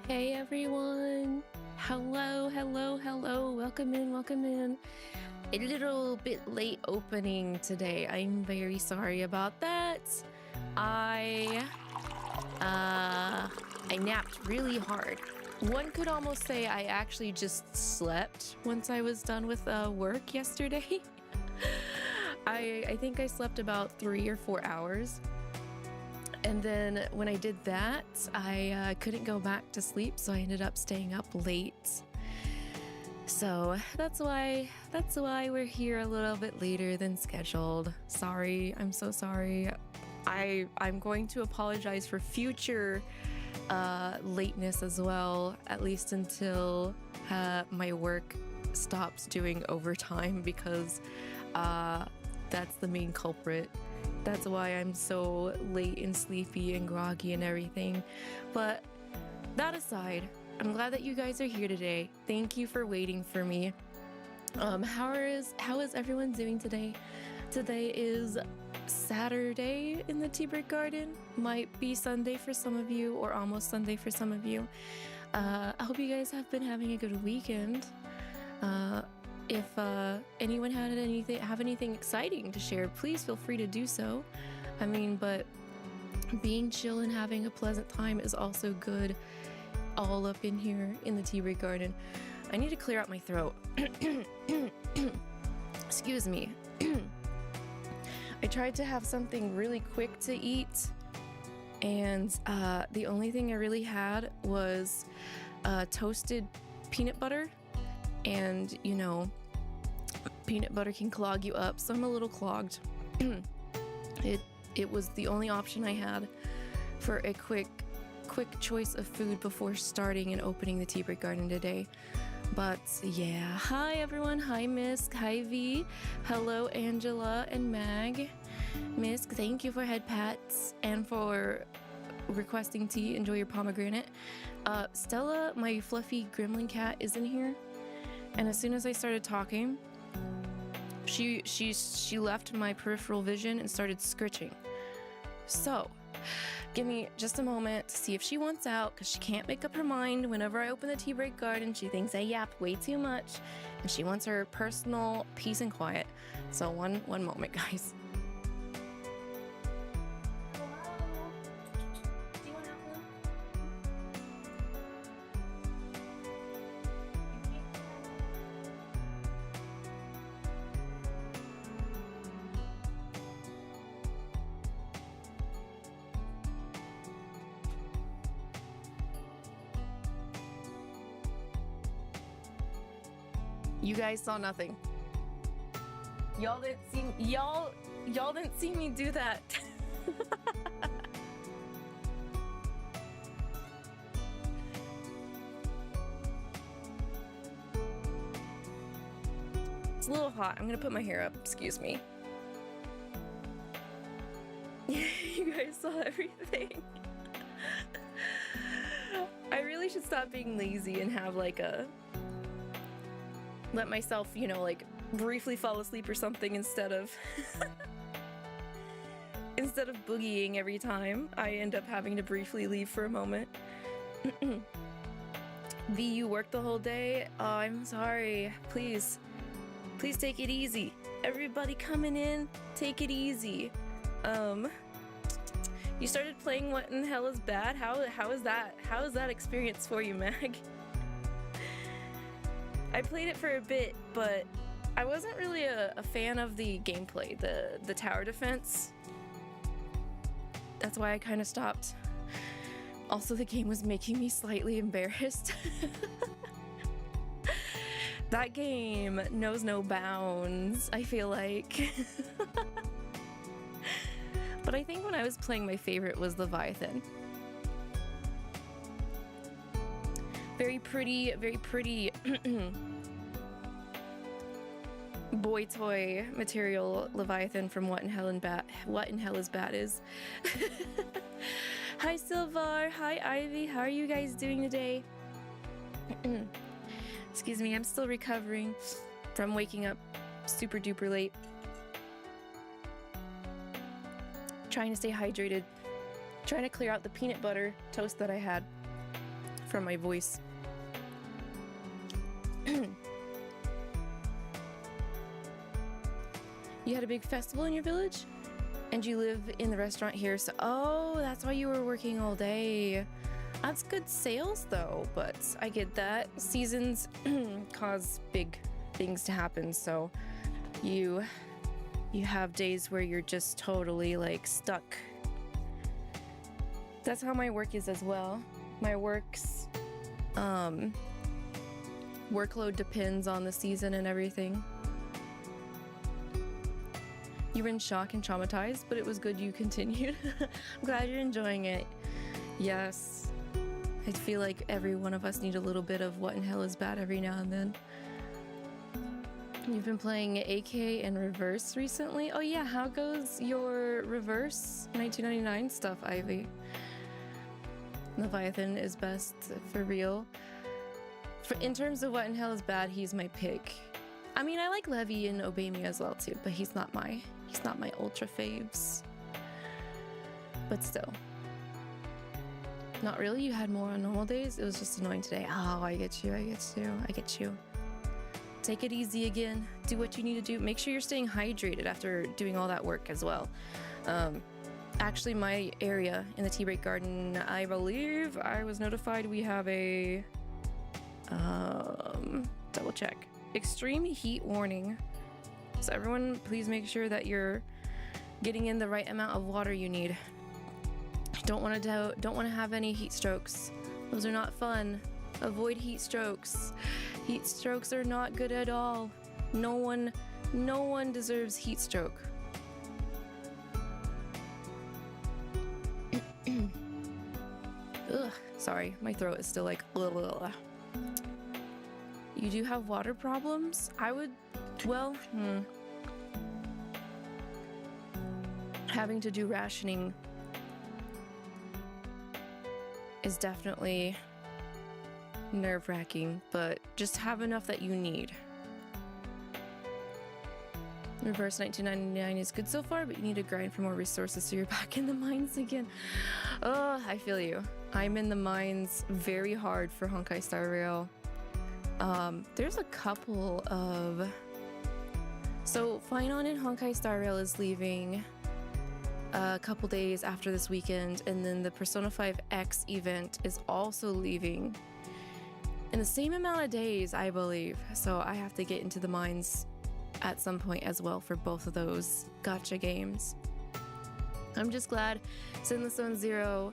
Hey everyone! Hello, hello, hello. Welcome in, welcome in. A little bit late opening today. I'm very sorry about that. I napped really hard. One could almost say I actually just slept once I was done with work yesterday. I think I slept about 3 or 4 hours. And then when I did that, I couldn't go back to sleep, so I ended up staying up late. So that's why we're here a little bit later than scheduled. Sorry, I'm so sorry. I'm going to apologize for future lateness as well, at least until my work stops doing overtime, because that's the main culprit. That's why I'm so late and sleepy and groggy and everything. But that aside, I'm glad that you guys are here today. Thank you for waiting for me. How is everyone doing today? Today is Saturday in the Tea Break Garden. Might be Sunday for some of you, or almost Sunday for some of you. I hope you guys have been having a good weekend. If anyone have anything exciting to share, please feel free to do so. I mean, but being chill and having a pleasant time is also good, all up in here in the Tea Break Garden. I need to clear out my throat. Excuse me. I tried to have something really quick to eat, and the only thing I really had was toasted peanut butter. And, you know, peanut butter can clog you up, so I'm a little clogged. It was the only option I had for a quick choice of food before starting and opening the Tea Break Garden today. But yeah, hi everyone. Hi Misk, hi V, hello Angela and Mag. Misk, thank you for head pats and for requesting tea. Enjoy your pomegranate. Stella, my fluffy gremlin cat, is in here. And as soon as I started talking, she left my peripheral vision and started scritching. So, give me just a moment to see if she wants out, because she can't make up her mind. Whenever I open the Tea Break Garden, she thinks I yap way too much, and she wants her personal peace and quiet. So one moment, guys. You guys saw nothing. Y'all didn't see me do that. It's a little hot. I'm gonna put my hair up. Excuse me. You guys saw everything. I really should stop being lazy and have like let myself, you know, like briefly fall asleep or something instead of boogieing every time I end up having to briefly leave for a moment. V, you worked the whole day? Oh, I'm sorry. Please take it easy. Everybody coming in, take it easy. You started playing What in the Hell is Bad? How is that? How is that experience for you, Mag? I played it for a bit, but I wasn't really a fan of the gameplay, the tower defense. That's why I kind of stopped. Also, the game was making me slightly embarrassed. That game knows no bounds, I feel like. But I think when I was playing, my favorite was Leviathan. Very pretty boy toy material Leviathan from What in Hell is Bad is. Hi Silvar, hi Ivy, how are you guys doing today? Excuse me, I'm still recovering from waking up super duper late. Trying to stay hydrated. Trying to clear out the peanut butter toast that I had from my voice. You had a big festival in your village? And you live in the restaurant here, so oh, that's why you were working all day. That's good sales though, but I get that. Seasons cause big things to happen, so you have days where you're just totally like stuck. That's how my work is as well. My work's workload depends on the season and everything. You were in shock and traumatized, but it was good you continued. I'm glad you're enjoying it. Yes. I feel like every one of us need a little bit of what in hell is bad every now and then. You've been playing AK and Reverse recently? Oh yeah, how goes your Reverse 1999 stuff, Ivy? Leviathan is best for real. In terms of what in hell is bad, he's my pick. I mean, I like Levi and Obey Me as well too, but he's not my ultra faves. But still. Not really, you had more on normal days? It was just annoying today. Oh, I get you. Take it easy again. Do what you need to do. Make sure you're staying hydrated after doing all that work as well. Actually, my area in the tea break garden, I believe I was notified we have a double check. Extreme heat warning. So everyone, please make sure that you're getting in the right amount of water you need. Don't want to have any heat strokes. Those are not fun. Avoid heat strokes. Heat strokes are not good at all. No one deserves heat stroke. Ugh, sorry, my throat is still like ugh. You do have water problems? I would, well, having to do rationing is definitely nerve-wracking, but just have enough that you need. Reverse 1999 is good so far, but you need to grind for more resources so you're back in the mines again. Oh, I feel you. I'm in the mines very hard for Honkai Star Rail. There's a couple of... So, Finon and Honkai Star Rail is leaving a couple days after this weekend, and then the Persona 5 X event is also leaving in the same amount of days, I believe. So I have to get into the mines at some point as well for both of those gacha games. I'm just glad Sinless Zone Zero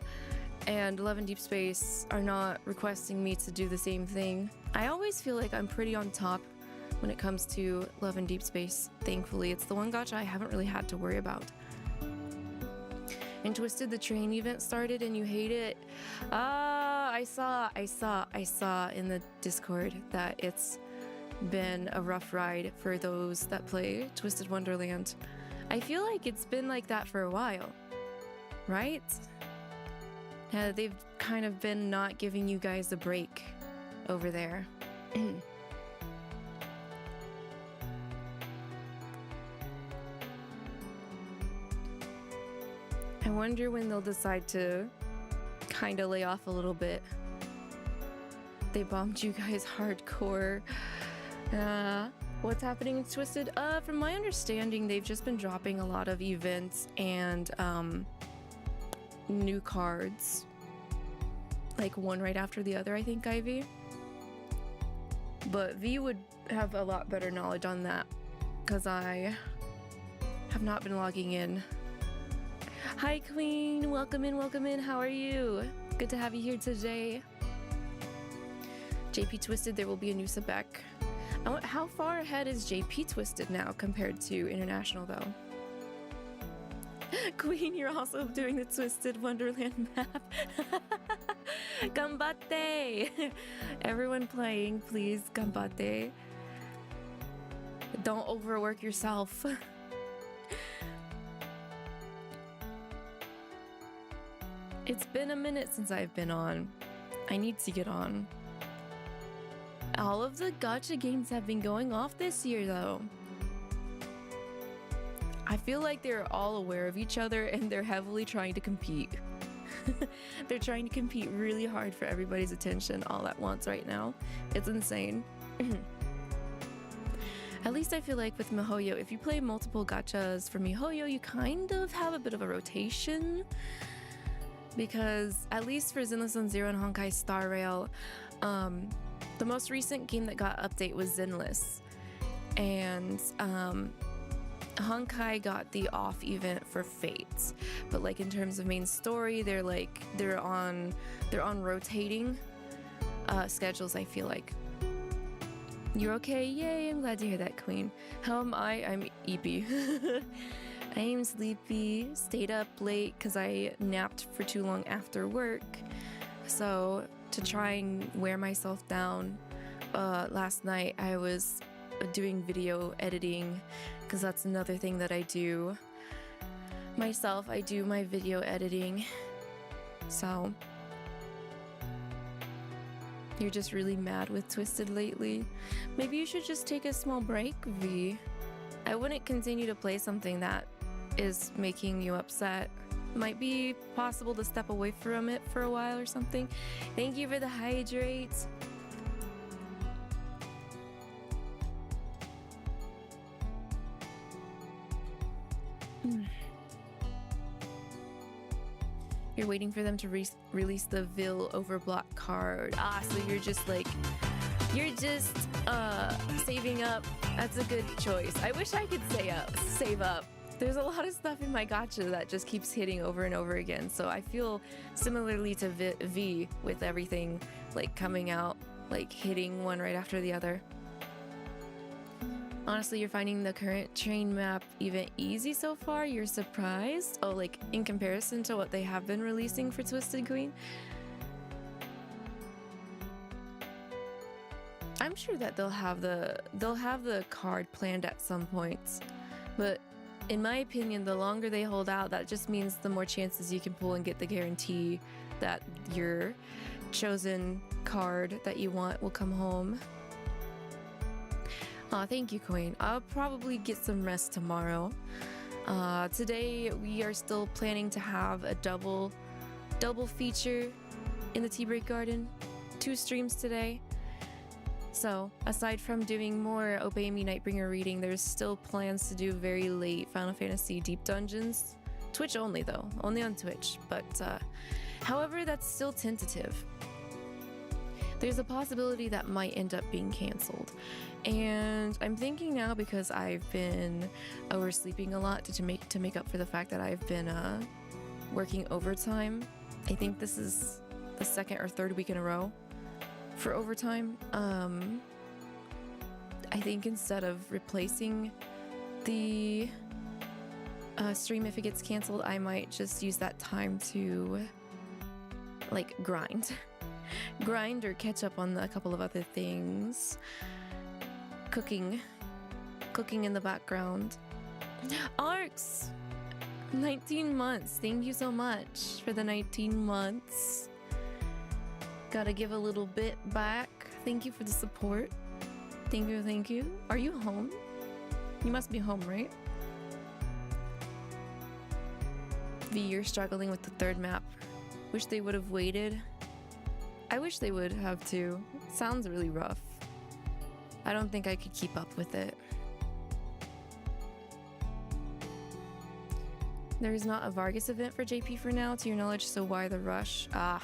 and Love in Deep Space are not requesting me to do the same thing. I always feel like I'm pretty on top when it comes to Love in Deep Space. Thankfully, it's the one gacha I haven't really had to worry about. And Twisted, the train event started and you hate it. I saw in the Discord that it's been a rough ride for those that play Twisted Wonderland. I feel like it's been like that for a while, right? They've kind of been not giving you guys a break over there. I wonder when they'll decide to kind of lay off a little bit. They bombed you guys hardcore. What's happening in Twisted? From my understanding, they've just been dropping a lot of events and new cards. Like one right after the other, I think, Ivy. But V would have a lot better knowledge on that, because I have not been logging in. Hi Queen, welcome in, how are you? Good to have you here today. JP Twisted, there will be a new sub back. How far ahead is JP Twisted now compared to International though? Queen, you're also doing the Twisted Wonderland map. Gambate! Everyone playing, please, gambate. Don't overwork yourself. It's been a minute since I've been on. I need to get on. All of the gacha games have been going off this year though. I feel like they're all aware of each other and they're heavily trying to compete. They're trying to compete really hard for everybody's attention all at once right now. It's insane. At least I feel like with Hoyo, if you play multiple gachas for Hoyo, you kind of have a bit of a rotation. Because at least for Zenless Zone Zero and Honkai Star Rail, the most recent game that got update was Zenless. And Honkai got the off event for Fates, but like in terms of main story, they're on rotating schedules. I feel like. You're okay? Yay! I'm glad to hear that, Queen. How am I? I'm eepy. I am sleepy. Stayed up late because I napped for too long after work. So to try and wear myself down, last night I was doing video editing, because that's another thing that I do myself. I do my video editing. So you're just really mad with Twisted lately. Maybe you should just take a small break, V. I wouldn't continue to play something that is making you upset. Might be possible to step away from it for a while or something. Thank you for the hydrate. You're waiting for them to release the Vil Overblock card. Ah, so you're just saving up. That's a good choice. I wish I could save up. There's a lot of stuff in my gacha that just keeps hitting over and over again. So I feel similarly to V with everything like coming out, like hitting one right after the other. Honestly, you're finding the current train map even easy so far? You're surprised? Oh, like in comparison to what they have been releasing for Twisted Queen? I'm sure that they'll have the card planned at some points. But in my opinion, the longer they hold out, that just means the more chances you can pull and get the guarantee that your chosen card that you want will come home. Aw, thank you, Queen. I'll probably get some rest tomorrow. Today we are still planning to have a double feature in the Tea Break Garden. 2 streams today. So aside from doing more Me Nightbringer reading, there's still plans to do very late Final Fantasy deep dungeons. Twitch only though, only on Twitch. But however, that's still tentative. There's a possibility that might end up being canceled. And I'm thinking now, because I've been oversleeping a lot to make up for the fact that I've been working overtime. I think this is the 2nd or 3rd week in a row for overtime. I think instead of replacing the stream if it gets canceled, I might just use that time to like grind or catch up on a couple of other things. Cooking in the background. Arcs! 19 months. Thank you so much for the 19 months. Gotta give a little bit back. Thank you for the support. Thank you. Are you home? You must be home, right? V, you're struggling with the 3rd map. Wish they would have waited. I wish they would have too. Sounds really rough. I don't think I could keep up with it. There is not a Vargas event for JP for now, to your knowledge, so why the rush? I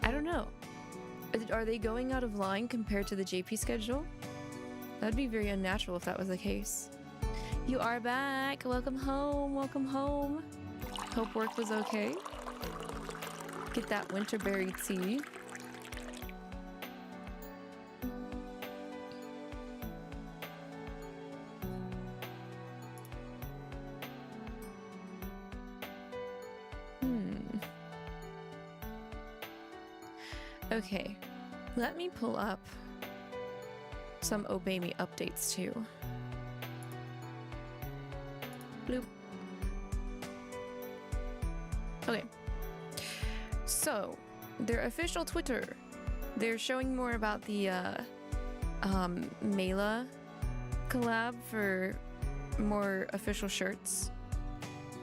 don't know. Are they going out of line compared to the JP schedule? That'd be very unnatural if that was the case. You are back! Welcome home, welcome home. Hope work was okay. Get that winterberry tea. Okay, let me pull up some Obey Me updates too. Bloop. Okay, so their official Twitter, they're showing more about the Mela collab for more official shirts.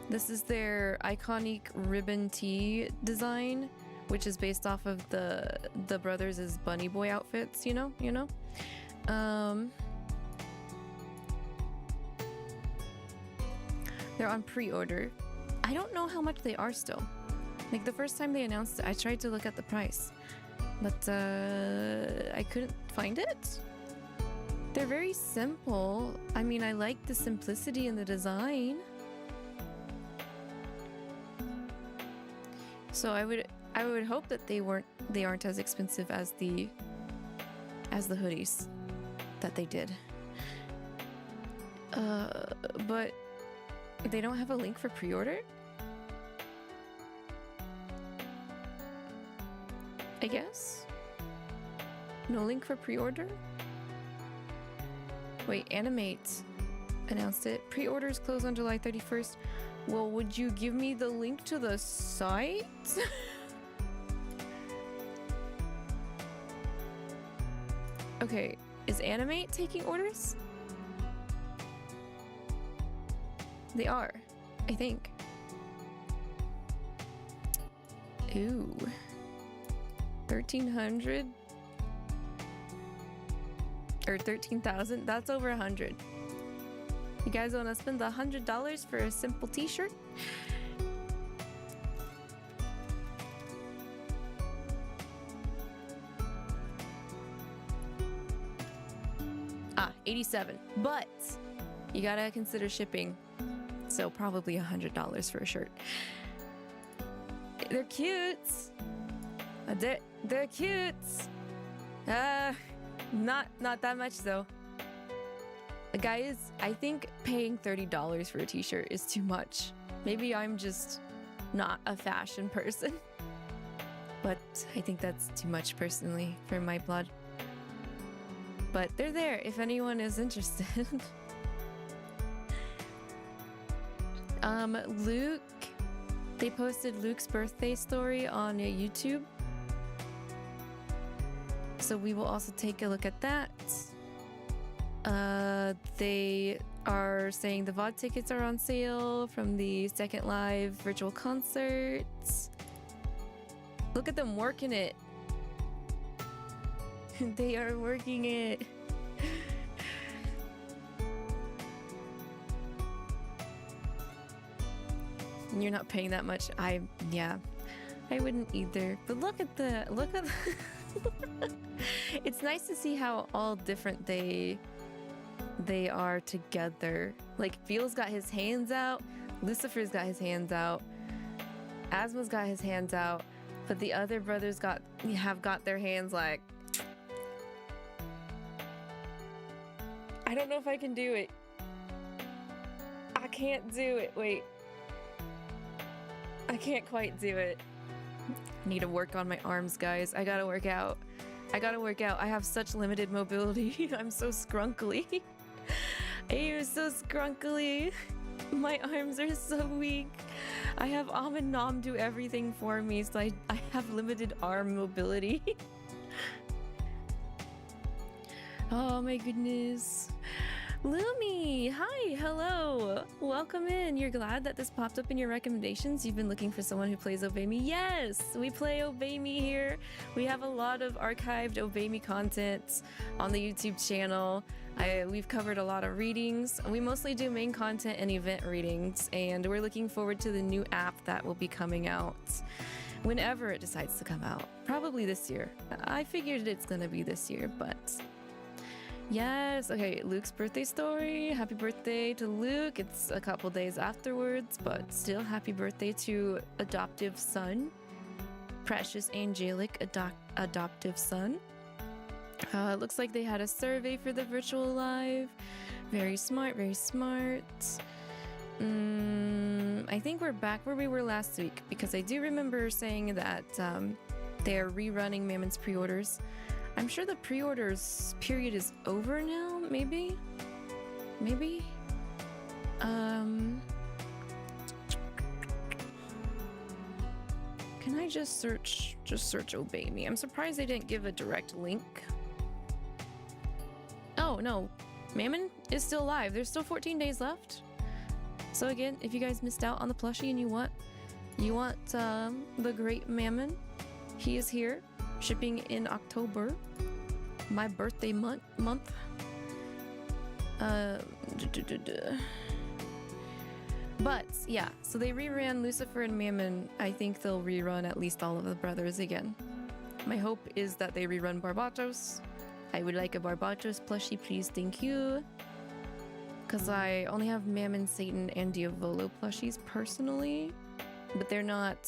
This is their iconic ribbon tee design, which is based off of the brothers' bunny boy outfits, you know? They're on pre-order. I don't know how much they are still. Like the first time they announced it, I tried to look at the price, but I couldn't find it. They're very simple. I mean, I like the simplicity in the design. So I would hope that they aren't as expensive as the hoodies that they did. But they don't have a link for pre-order? I guess? No link for pre-order? Wait, Animate announced it. Pre-orders close on July 31st. Well, would you give me the link to the site? Okay, is Animate taking orders? They are, I think. Ooh. 1,300? Or 13,000? That's over 100. You guys want to spend the $100 for a simple t-shirt? Ah, 87. But you gotta consider shipping. So probably $100 for a shirt. They're cute. They're cute. Not that much though. Guys, I think paying $30 for a t-shirt is too much. Maybe I'm just not a fashion person. But I think that's too much personally for my blood. But they're there if anyone is interested. Luke, they posted Luke's birthday story on YouTube. So we will also take a look at that. They are saying the VOD tickets are on sale from the second live virtual concerts. Look at them working it. They are working it. You're not paying that much. Yeah, I wouldn't either. But look at the it's nice to see how all different they are together. Like Feel's got his hands out, Lucifer's got his hands out, Asma's got his hands out, but the other brothers have got their hands like, I don't know if I can do it. I can't do it. Wait. I can't quite do it. I need to work on my arms, guys. I gotta work out. I have such limited mobility. I'm so scrunkly. I am so scrunkly. My arms are so weak. I have and Nom do everything for me, so I have limited arm mobility. Oh my goodness. Lumi, hi, hello, welcome in. You're glad that this popped up in your recommendations? You've been looking for someone who plays Obey Me? Yes, we play Obey Me here. We have a lot of archived Obey Me content on the YouTube channel. We've covered a lot of readings. We mostly do main content and event readings, and we're looking forward to the new app that will be coming out whenever it decides to come out. Probably this year. I figured it's gonna be this year, but yes. Okay, Luke's birthday story. Happy birthday to Luke. It's a couple days afterwards, but still happy birthday to adoptive son. Precious angelic adoptive son. Looks like they had a survey for the virtual live. Very smart, very smart. I think we're back where we were last week, because I do remember saying that they're rerunning Mammon's pre-orders. I'm sure the pre-orders period is over now, maybe? Maybe? Can I just search Obey Me? I'm surprised they didn't give a direct link. Oh, no. Mammon is still live. There's still 14 days left. So again, if you guys missed out on the plushie and you want the great Mammon, he is here, shipping in October, my birthday month. But yeah, so they reran Lucifer and Mammon. I think they'll rerun at least all of the brothers again. My hope is that they rerun Barbatos. I would like a Barbatos plushie, please, thank you. Because I only have Mammon, Satan, and Diavolo plushies personally, but they're not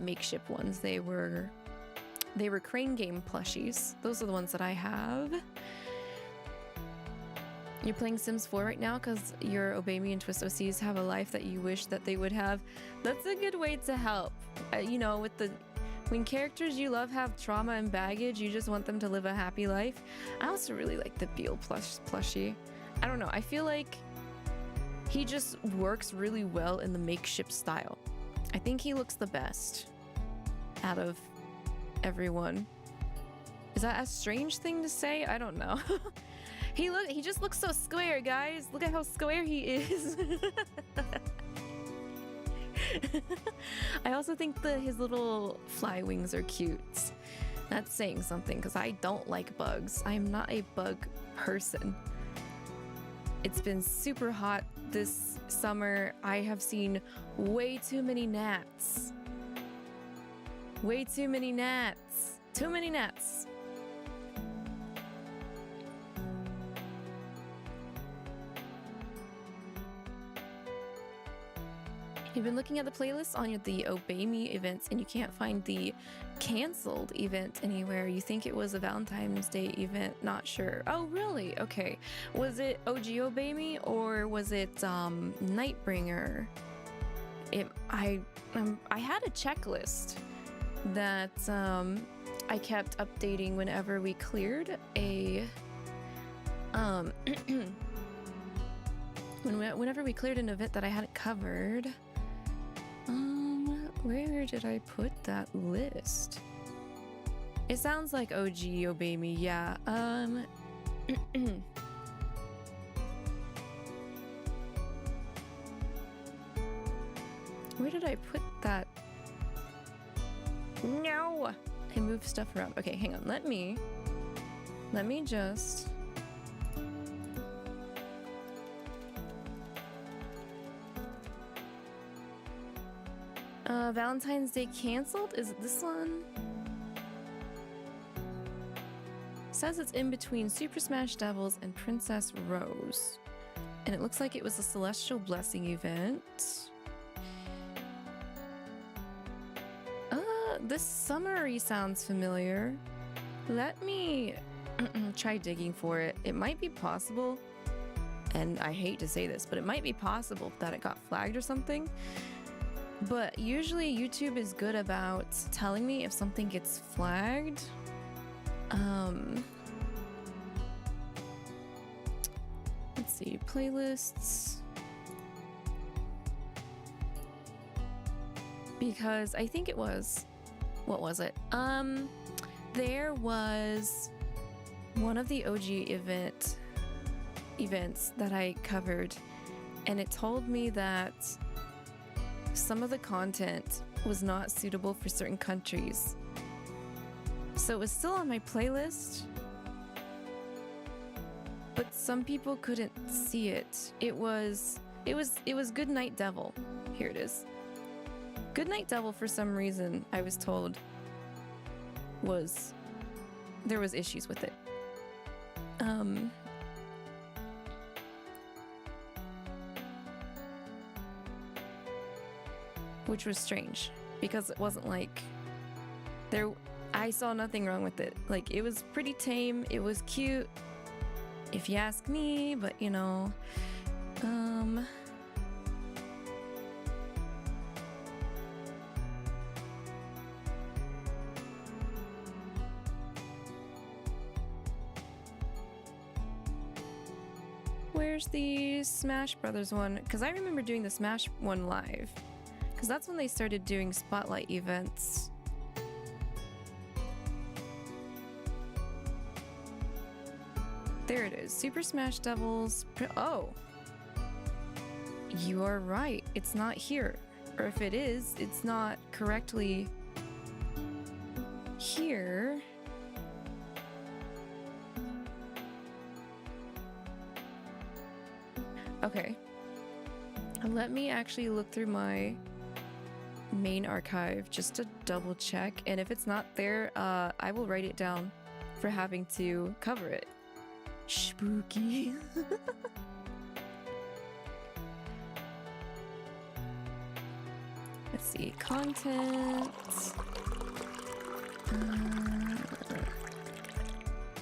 makeshift ones. They were Crane Game plushies. Those are the ones that I have. You're playing Sims 4 right now because your Obey Me and Twist OCs have a life that you wish that they would have. That's a good way to help. You know, when characters you love have trauma and baggage, you just want them to live a happy life. I also really like the Beal plushie. I don't know. I feel like he just works really well in the makeshift style. I think he looks the best out of everyone. Is that a strange thing to say? I don't know. He just looks so square, guys. Look at how square he is. I also think his little fly wings are cute. That's saying something because I don't like bugs. I am not a bug person. It's been super hot this summer. I have seen way too many gnats. Way too many gnats. Too many gnats. You've been looking at the playlist on the Obey Me events and you can't find the canceled event anywhere. You think it was a Valentine's Day event, not sure. Oh, really? Okay. Was it OG Obey Me or was it Nightbringer? I had a checklist that I kept updating whenever we cleared a whenever we cleared an event that I hadn't covered. Where did I put that list? It sounds like OG Obey Me, yeah. Where did I put that? No! I moved stuff around. Okay, hang on. Let me just... Valentine's Day canceled? Is it this one? Says it's in between Super Smash Devils and Princess Rose. And it looks like it was a Celestial Blessing event. This summary sounds familiar. Let me try digging for it. It might be possible, and I hate to say this, but it might be possible that it got flagged or something. But usually YouTube is good about telling me if something gets flagged. Let's see, playlists. Because I think it was, what was it? There was one of the OG events that I covered, and it told me that some of the content was not suitable for certain countries. So it was still on my playlist, but some people couldn't see it. It was Goodnight Devil. Here it is. Goodnight Devil, for some reason, I was told there was issues with it. Which was strange because it wasn't like I saw nothing wrong with it. Like, it was pretty tame, it was cute, if you ask me, but you know, where's the Smash Brothers one? Because I remember doing the Smash one live. Because that's when they started doing spotlight events. There it is. Super Smash Devils. Oh! You are right. It's not here. Or if it is, it's not correctly here. Okay. Let me actually look through my main archive just to double check. And if it's not there, I will write it down for having to cover it. Spooky. Let's see, content.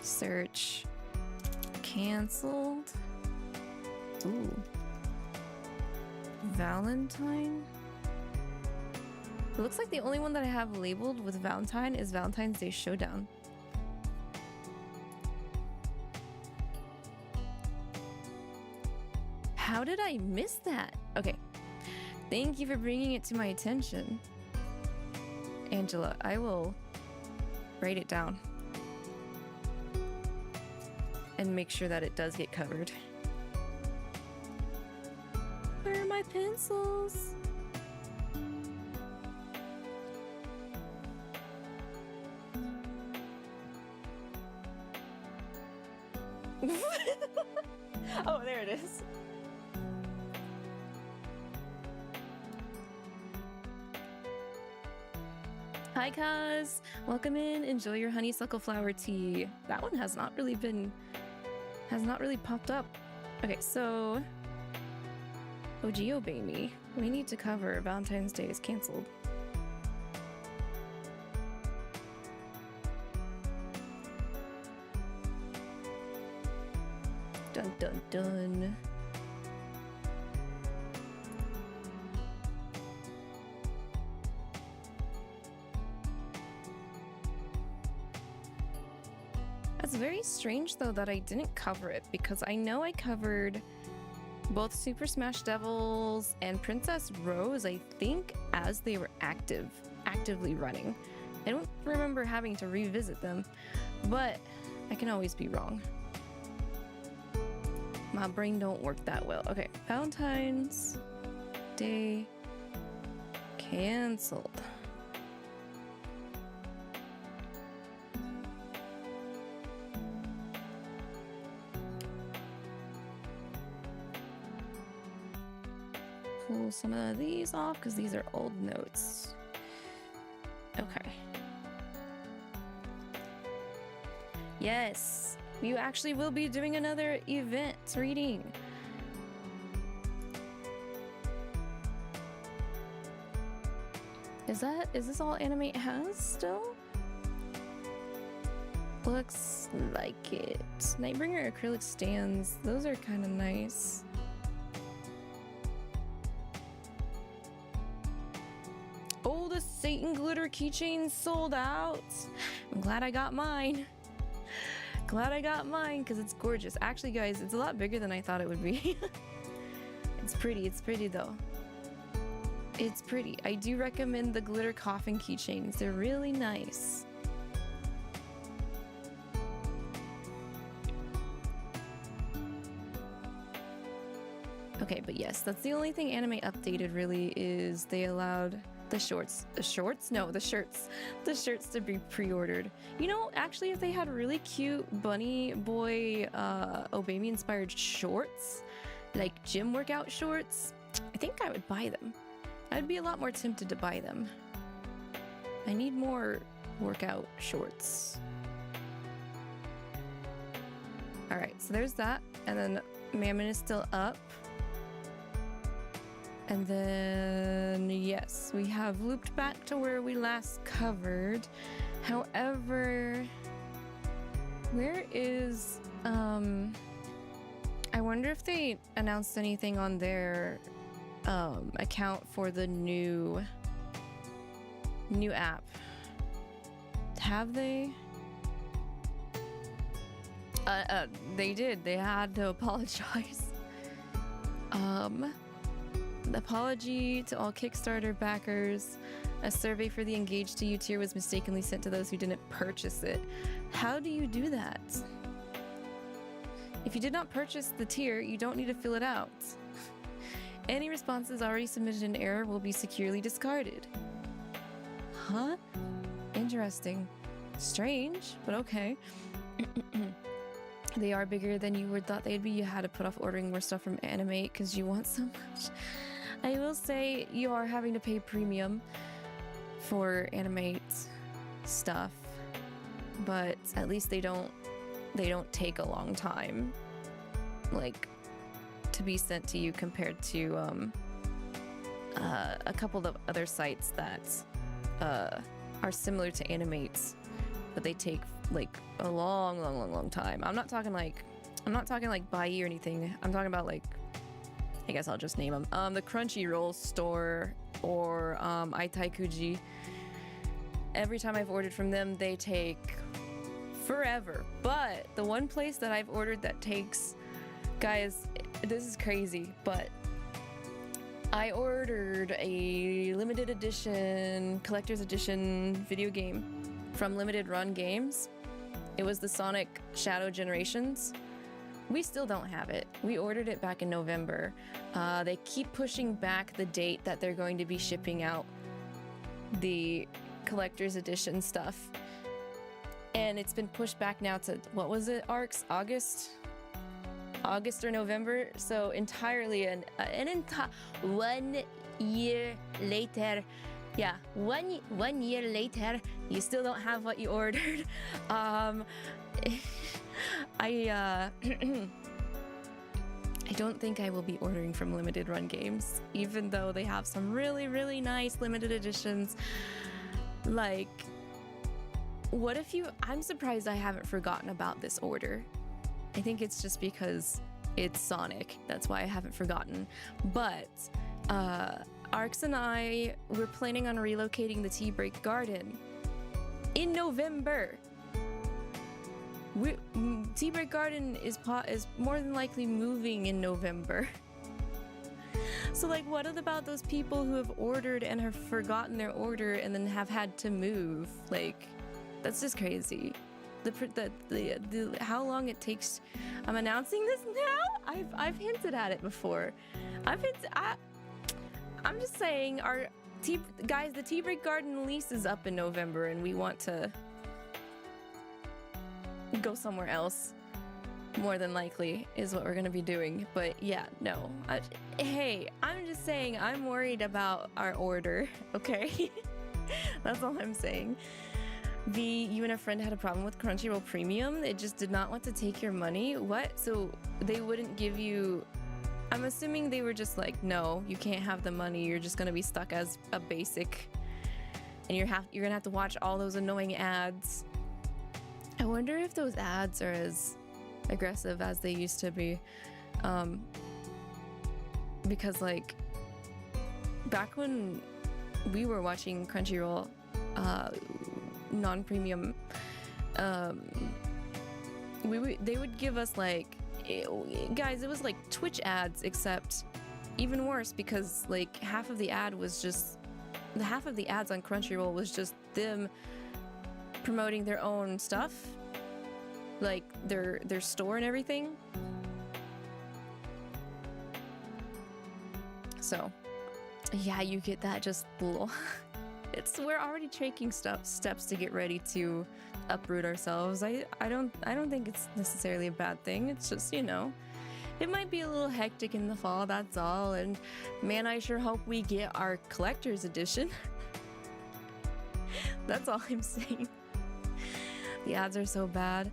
Search. Cancelled. Ooh. Valentine? It looks like the only one that I have labeled with Valentine is Valentine's Day Showdown. How did I miss that? Okay. Thank you for bringing it to my attention, Angela. I will write it down and make sure that it does get covered. Where are my pencils? Oh, there it is. Hi, Kaz. Welcome in. Enjoy your honeysuckle flower tea. That one has not really popped up. Okay, so Ogio baby, we need to cover Valentine's Day is canceled. Dun dun dun. It's very strange though that I didn't cover it, because I know I covered both Super Smash Devils and Princess Rose, I think, as they were actively running. I don't remember having to revisit them, but I can always be wrong. My brain don't work that well. Okay, Valentine's Day canceled. Pull some of these off because these are old notes. Okay. Yes, you actually will be doing another event reading. Is this all Animate has still? Looks like it. Nightbringer acrylic stands, those are kind of nice. Oh, the Satan glitter keychain sold out. I'm glad I got mine. Glad I got mine because it's gorgeous. Actually, guys, it's a lot bigger than I thought it would be. It's pretty though. It's pretty. I do recommend the glitter coffin keychains. They're really nice. Okay, but yes, that's the only thing Anime updated really, is they allowed the shirts to be pre-ordered. You know, actually, if they had really cute bunny boy Obami inspired shorts, like gym workout shorts, I think I would buy them. I'd be a lot more tempted to buy them. I need more workout shorts. All right, so there's that, and then Mammon is still up. And then, yes, we have looped back to where we last covered. However, where is, I wonder if they announced anything on their account for the new app. Have they? They did. They had to apologize. Apology to all Kickstarter backers. A survey for the Engaged to You tier was mistakenly sent to those who didn't purchase it. How do you do that? If you did not purchase the tier, you don't need to fill it out. Any responses already submitted in error will be securely discarded. Huh? Interesting. Strange, but okay. They are bigger than you would thought they'd be. You had to put off ordering more stuff from Animate because you want so much. I will say you are having to pay premium for Animate stuff, but at least they don't take a long time, like, to be sent to you compared to a couple of other sites that are similar to Animates, but they take like a long time. I'm not talking like Bai or anything. I'm talking about, like, I guess I'll just name them. The Crunchyroll store or Aitaikuji. Every time I've ordered from them, they take forever. But the one place that I've ordered that takes, guys, this is crazy, but I ordered a limited edition, collector's edition video game from Limited Run Games. It was the Sonic Shadow Generations. We still don't have it. We ordered it back in November. They keep pushing back the date that they're going to be shipping out the collector's edition stuff. And it's been pushed back now to, what was it, Arcs? August or November? So entirely 1 year later. Yeah, one year later, you still don't have what you ordered. I don't think I will be ordering from Limited Run Games, even though they have some really nice limited editions. Like, what if I'm surprised I haven't forgotten about this order. I think it's just because it's Sonic. That's why I haven't forgotten. But Arx and I were planning on relocating the Tea Break Garden in November. Tea Break Garden is more than likely moving in November. So, like, what about those people who have ordered and have forgotten their order and then have had to move? Like, that's just crazy. The how long it takes. I'm announcing this now. I've hinted at it before. I'm just saying, the Tea Break Garden lease is up in November, and we want to go somewhere else. More than likely is what we're gonna be doing. But yeah, no. Hey, I'm just saying I'm worried about our order. Okay, that's all I'm saying. You and a friend had a problem with Crunchyroll Premium. It just did not want to take your money. What? So they wouldn't give you. I'm assuming they were just like, no, you can't have the money. You're just gonna be stuck as a basic, and you're gonna have to watch all those annoying ads. I wonder if those ads are as aggressive as they used to be, because, like, back when we were watching Crunchyroll non-premium, they would give us, like, guys, it was like Twitch ads, except even worse, because, like, half of the ads on Crunchyroll was just them promoting their own stuff, like their store and everything. So yeah, you get that just little we're already taking steps to get ready to uproot ourselves. I don't think it's necessarily a bad thing. It's just, you know, it might be a little hectic in the fall, that's all. And man, I sure hope we get our collector's edition. That's all I'm saying. The ads are so bad.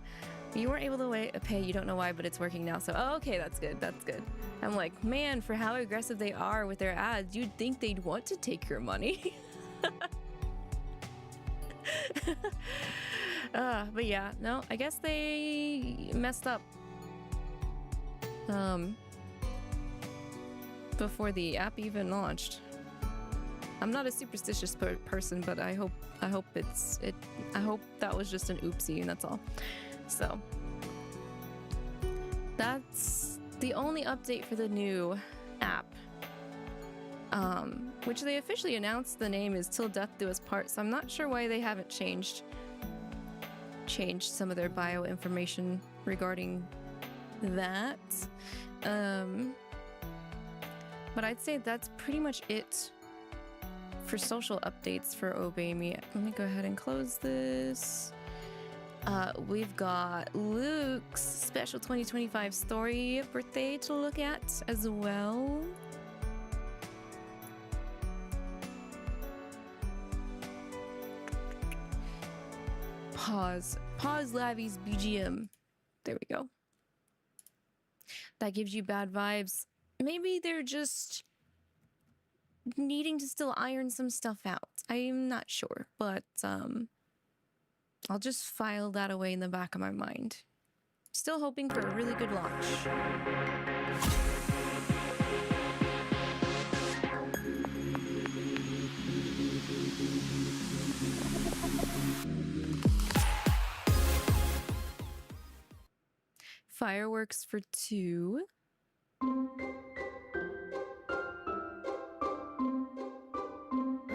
You weren't able to pay, you don't know why, but it's working now. So, oh, okay, that's good. I'm like, man, for how aggressive they are with their ads, you'd think they'd want to take your money. But yeah, no, I guess they messed up before the app even launched. I'm not a superstitious person, but I hope that was just an oopsie, and that's all. So that's the only update for the new app, which they officially announced the name is Till Death Do Us Part, so I'm not sure why they haven't changed some of their bio information regarding that. But I'd say that's pretty much it for social updates for Obey. Let me go ahead and close this. We've got Luke's special 2025 story birthday to look at as well. Pause Lavi's BGM. There we go. That gives you bad vibes. Maybe they're just needing to still iron some stuff out. I'm not sure, but I'll just file that away in the back of my mind. Still hoping for a really good launch. Fireworks for 2.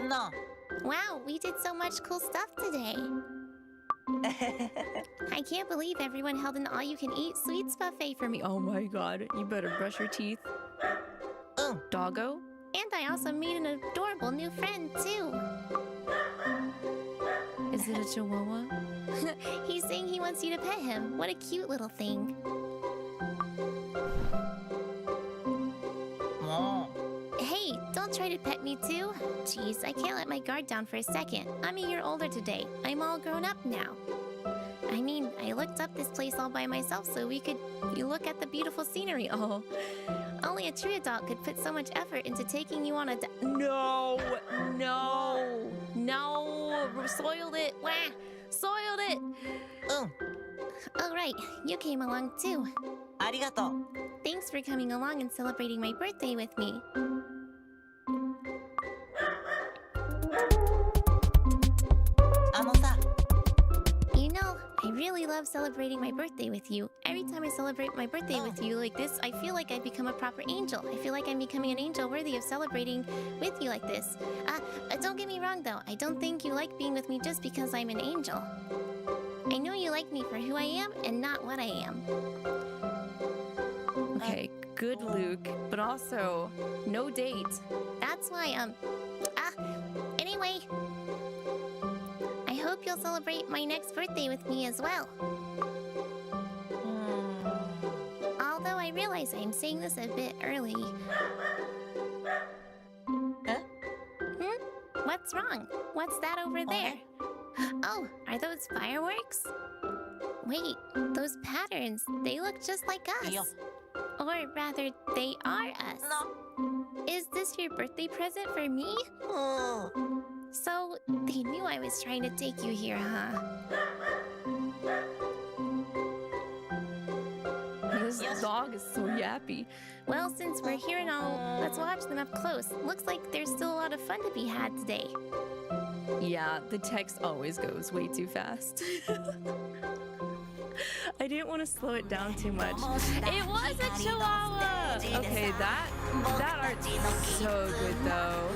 No. Wow, we did so much cool stuff today. I can't believe everyone held an all-you-can-eat sweets buffet for me. Oh my god, you better brush your teeth. Doggo? And I also made an adorable new friend, too. Is it a chihuahua? He's saying he wants you to pet him. What a cute little thing. Hey, don't try to pet me too. Jeez, I can't let my guard down for a second. I'm a year older today. I'm all grown up now. I mean, I looked up this place all by myself so you look at the beautiful scenery. Oh, only a true adult could put so much effort into taking you on a No! Soiled it! Wah! Soiled it! Oh, right. You came along too. Arigato. Thanks for coming along and celebrating my birthday with me. You know, I really love celebrating my birthday with you. Every time I celebrate my birthday with you like this, I feel like I've become a proper angel. I feel like I'm becoming an angel worthy of celebrating with you like this. Don't get me wrong though. I don't think you like being with me just because I'm an angel. I know you like me for who I am and not what I am. Okay, good Luke, but also no date. That's why, anyway. I hope you'll celebrate my next birthday with me as well. Although I realize I'm saying this a bit early. What's wrong? What's that over there? Oh, are those fireworks? Wait, those patterns, they look just like us. Or rather, they are us. No. Is this your birthday present for me? So, they knew I was trying to take you here, huh? This dog is so yappy. Well, since we're here and all, let's watch them up close. Looks like there's still a lot of fun to be had today. Yeah, the text always goes way too fast. I didn't want to slow it down too much. It was a chihuahua! Okay, that art's so good though.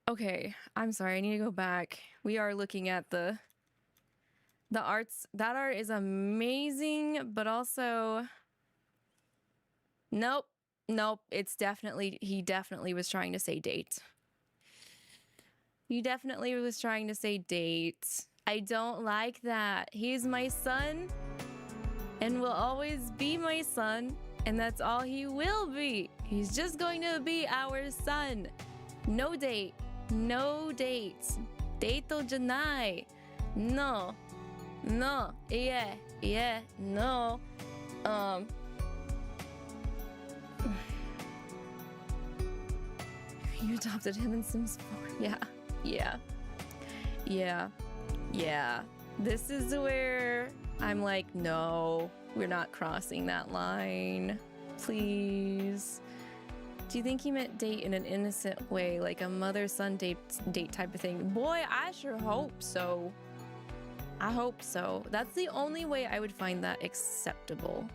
Okay, I'm sorry, I need to go back. We are looking at the arts. That art is amazing, but also... Nope, it's definitely... He definitely was trying to say date. He definitely was trying to say date. I don't like that. He's my son and will always be my son, and that's all he will be. He's just going to be our son. No date. No dates. Dato janai. No. Yeah. No. You adopted him in Sims 4. Yeah. This is where I'm like, no, we're not crossing that line. Please. Do you think he meant date in an innocent way, like a mother-son date type of thing? Boy, I sure hope so. I hope so. That's the only way I would find that acceptable,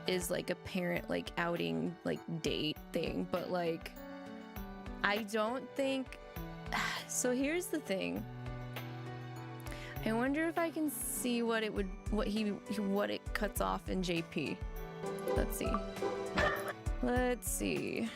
is like a parent like outing like date thing. But like, I don't think... So here's the thing. I wonder if I can see what it would, what it cuts off in JP. Let's see. Let's see.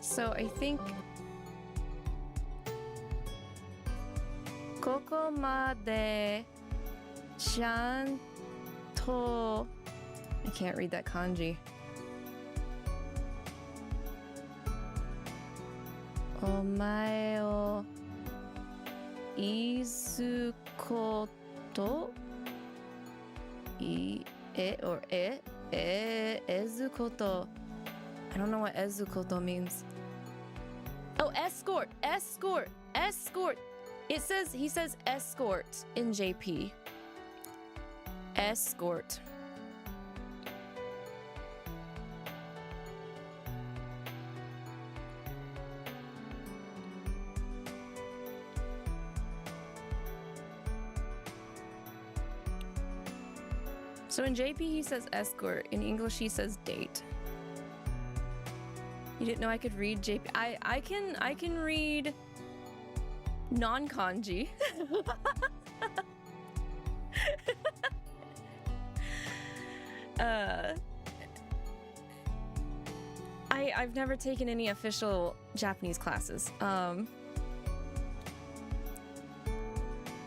So I think ここまでちゃんと I can't read that kanji. お前をいずこといえ or えずこと I don't know what えずこと means. Oh, escort, escort, escort. It says, he says escort in JP. Escort. So in JP he says escort, in English he says date. You didn't know I could read JP? I can read non-kanji. I've never taken any official Japanese classes.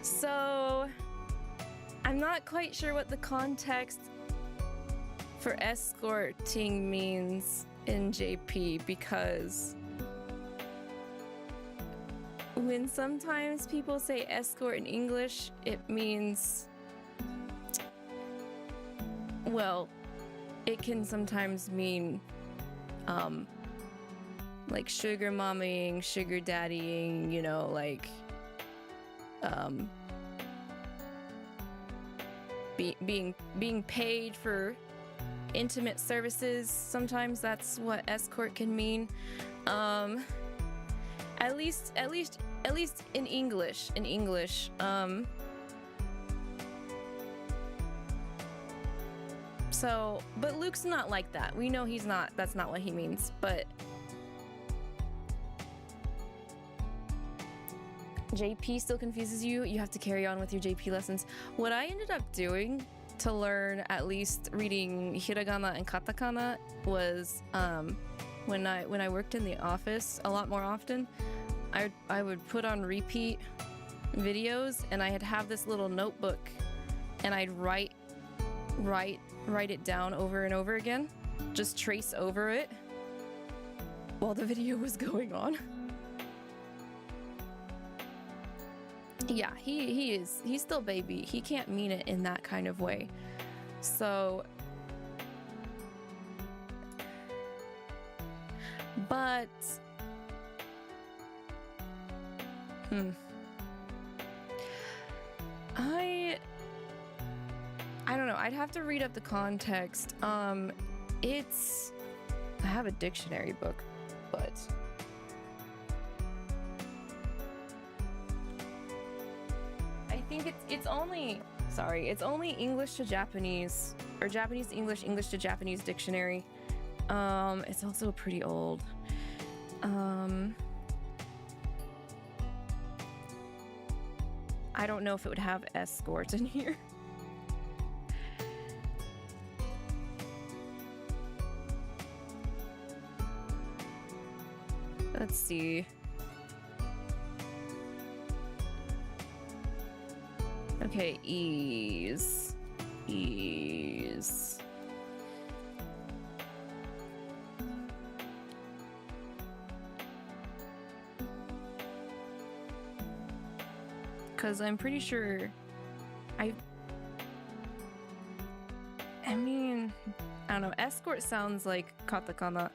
So I'm not quite sure what the context for escorting means in JP, because when sometimes people say escort in English, it means, well, it can sometimes mean like sugar mommying, sugar daddying, you know, like being paid for intimate services. Sometimes that's what escort can mean. At least in English. So, but Luke's not like that. We know he's not. That's not what he means. But JP still confuses you. You have to carry on with your JP lessons. What I ended up doing to learn at least reading hiragana and katakana was when I worked in the office a lot more often, I would put on repeat videos, and I'd have this little notebook, and I'd write it down over and over again, just trace over it while the video was going on. Yeah, he's still baby. He can't mean it in that kind of way. So, but I don't know. I'd have to read up the context. I have a dictionary book, but I think it's only English to Japanese, or Japanese to English, English to Japanese dictionary. It's also pretty old. I don't know if it would have escort in here. Let's see. Okay, ease. Because I'm pretty sure I mean, I don't know, escort sounds like katakana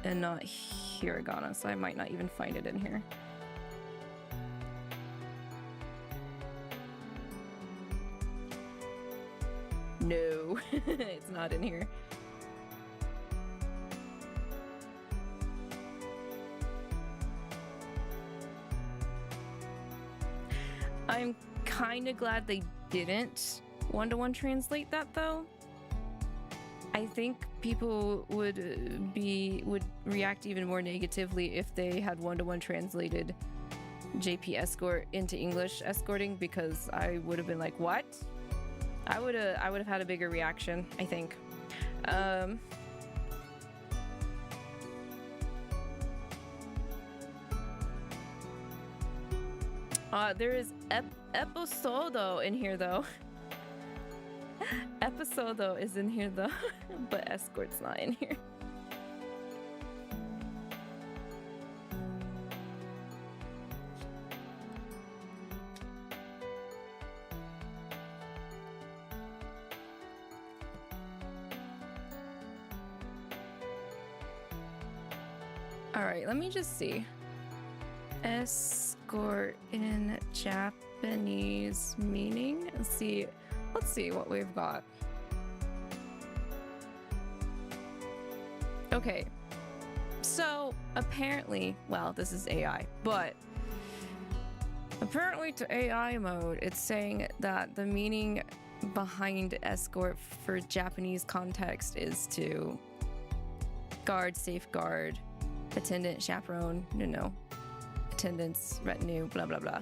and not hiragana, so I might not even find it in here. No, it's not in here. I'm kind of glad they didn't one-to-one translate that though. I think people would react even more negatively if they had one-to-one translated JP escort into English escorting, because I would have been like, what? I would have had a bigger reaction, I think. There is episodo in here though. Episodo is in here though, but escort's not in here. All right, let me just see. Escort in Japanese meaning. Let's see what we've got. Okay, so apparently, well, this is AI, but apparently to AI mode, it's saying that the meaning behind escort for Japanese context is to guard, safeguard, attendant, chaperone, attendants, retinue, blah blah blah.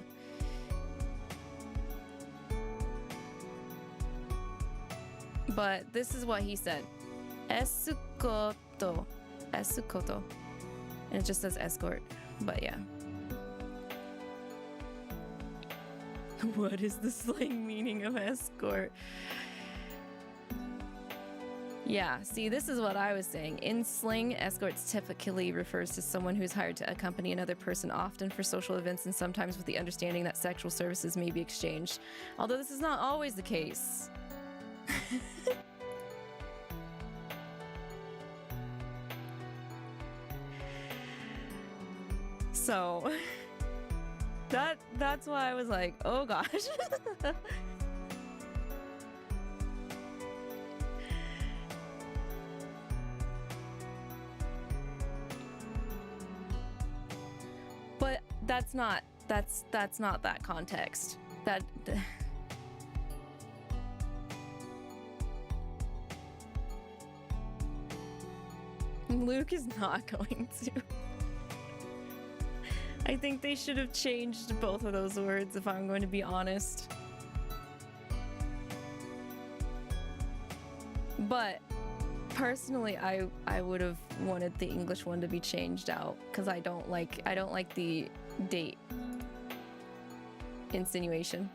But this is what he said. Esukoto. Esukoto. And it just says escort. But yeah. What is the slang meaning of escort? Yeah, see, this is what I was saying. In slang, escorts typically refers to someone who's hired to accompany another person, often for social events and sometimes with the understanding that sexual services may be exchanged. Although this is not always the case. So that's why I was like, oh gosh. But that's not that context. Luke is not going to. I think they should have changed both of those words, if I'm going to be honest. But personally, I would have wanted the English one to be changed out, because I don't like the date insinuation.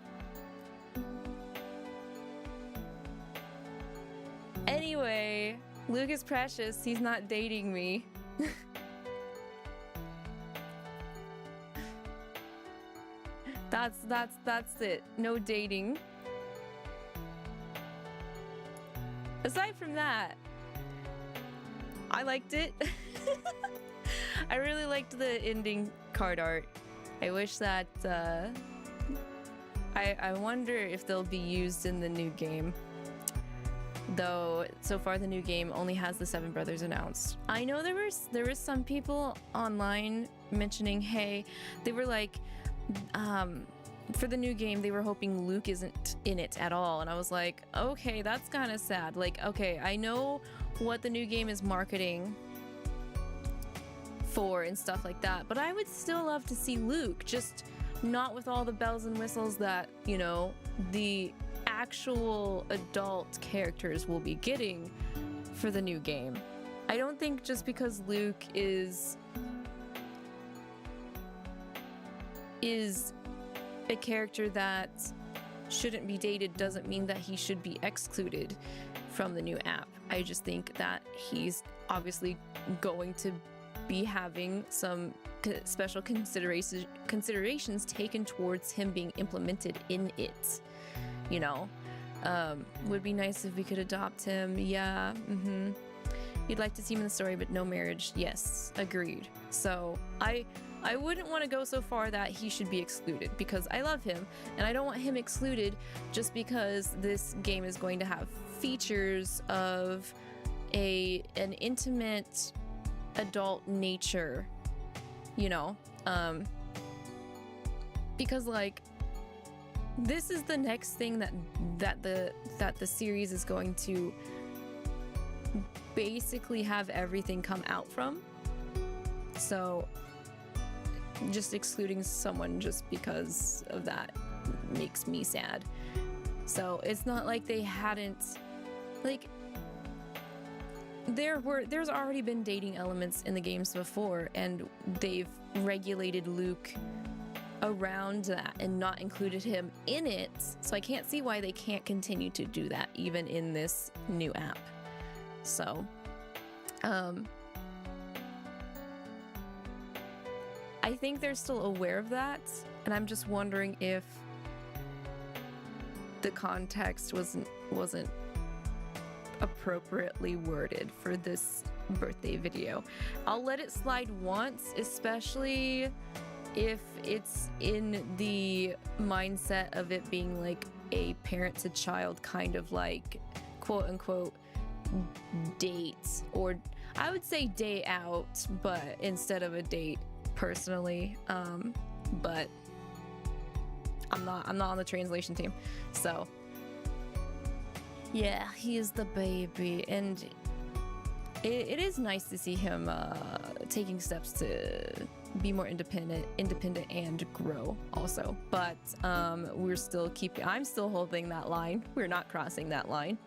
Anyway, Luke is precious. He's not dating me. That's it. No dating. Aside from that, I liked it. I really liked the ending card art. I wish that I wonder if they'll be used in the new game. Though so far the new game only has the 7 brothers announced. I know there was some people online mentioning, hey, they were like, for the new game they were hoping Luke isn't in it at all, and I was like, okay, that's kind of sad. Like, okay, I know what the new game is marketing for and stuff like that, but I would still love to see Luke, just not with all the bells and whistles that, you know, the actual adult characters will be getting for the new game. I don't think just because Luke is a character that shouldn't be dated doesn't mean that he should be excluded from the new app. I just think that he's obviously going to be having some special considerations taken towards him being implemented in it. You know, would be nice if we could adopt him. Yeah, You'd like to see him in the story, but no marriage. Yes, agreed. So I wouldn't want to go so far that he should be excluded, because I love him and I don't want him excluded just because this game is going to have features of an intimate adult nature, you know, because like this is the next thing that the series is going to basically have everything come out from. So just excluding someone just because of that makes me sad. So it's not like they hadn't, like, there's already been dating elements in the games before, and they've regulated Luke around that and not included him in it. So I can't see why they can't continue to do that even in this new app. So I think they're still aware of that, and I'm just wondering if the context wasn't appropriately worded for this birthday video. I'll let it slide once, especially if it's in the mindset of it being like a parent to child kind of like quote unquote date, or I would say day out, but instead of a date personally. But I'm not on the translation team, so yeah, he is the baby, and it is nice to see him taking steps to be more independent and grow also. But I'm still holding that line. We're not crossing that line.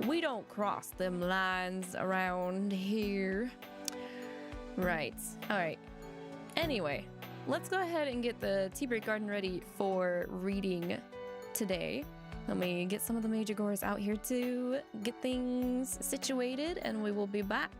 We don't cross them lines around here. Right. All right. Anyway, let's go ahead and get the tea break garden ready for reading today. Let me get some of the major gores out here to get things situated, and we will be back.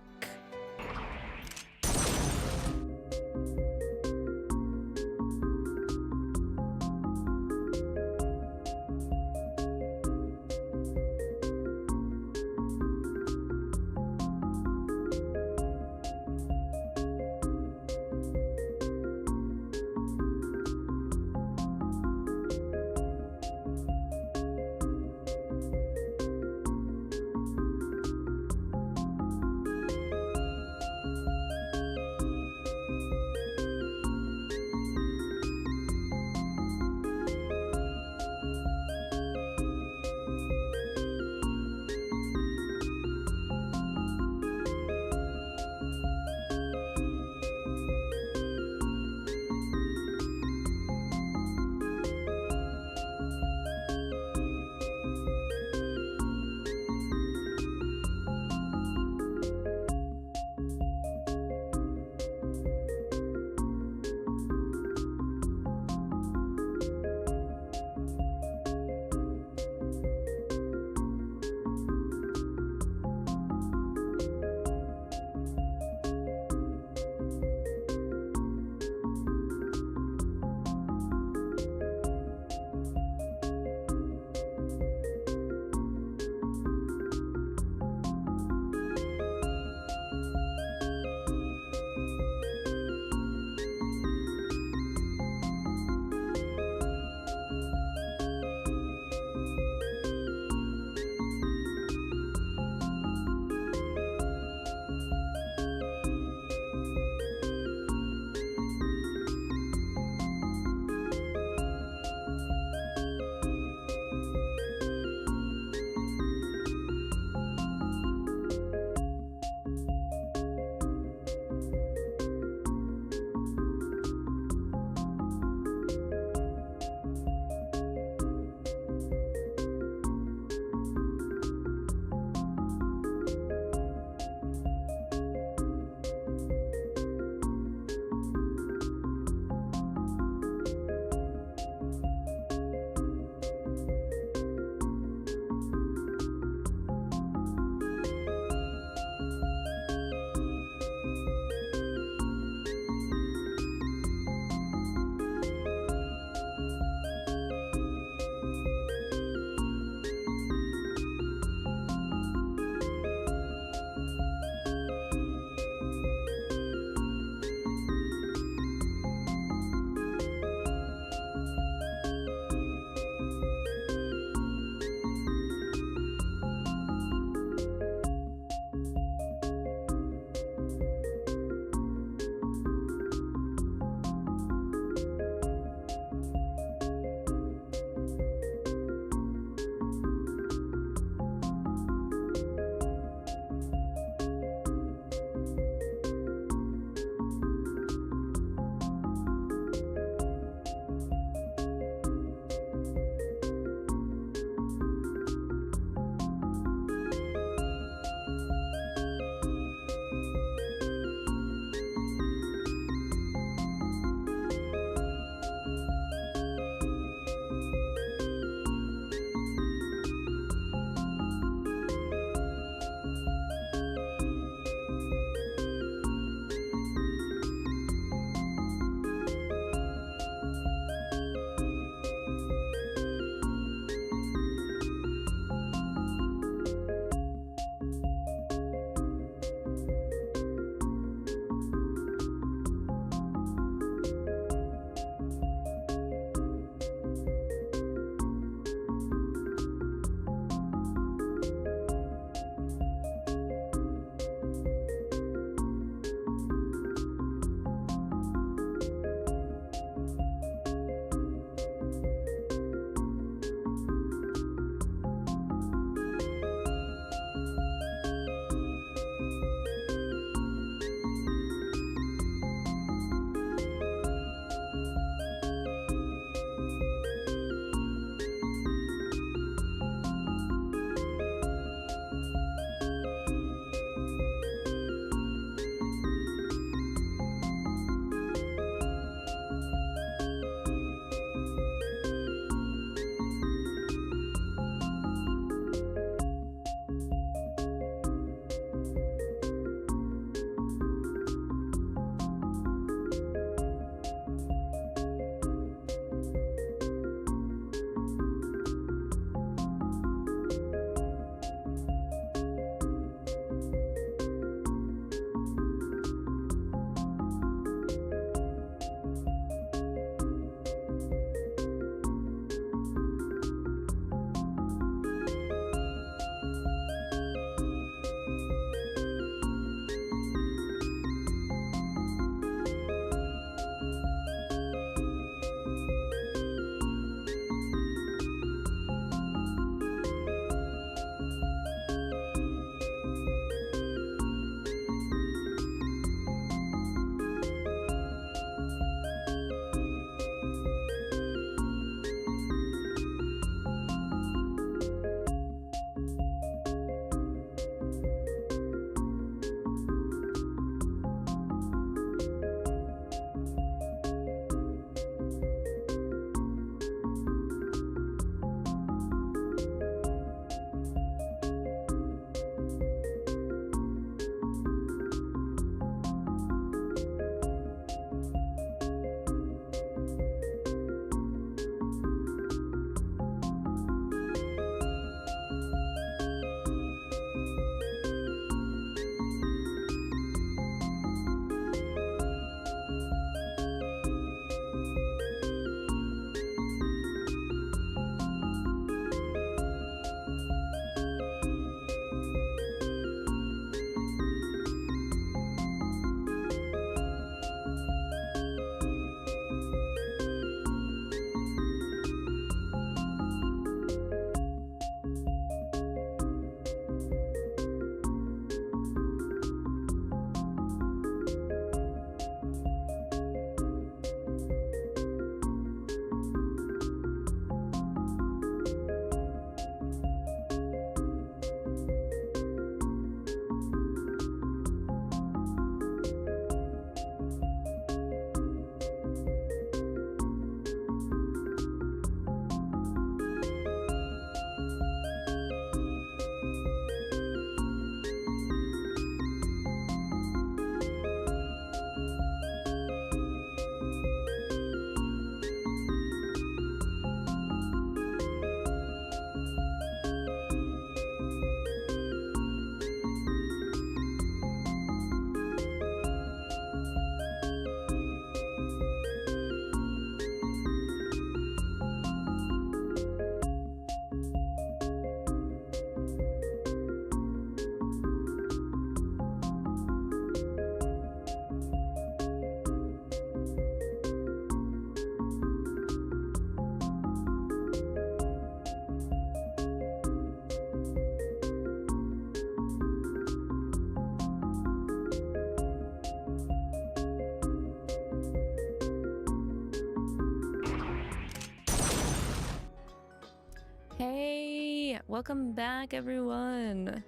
welcome back, everyone.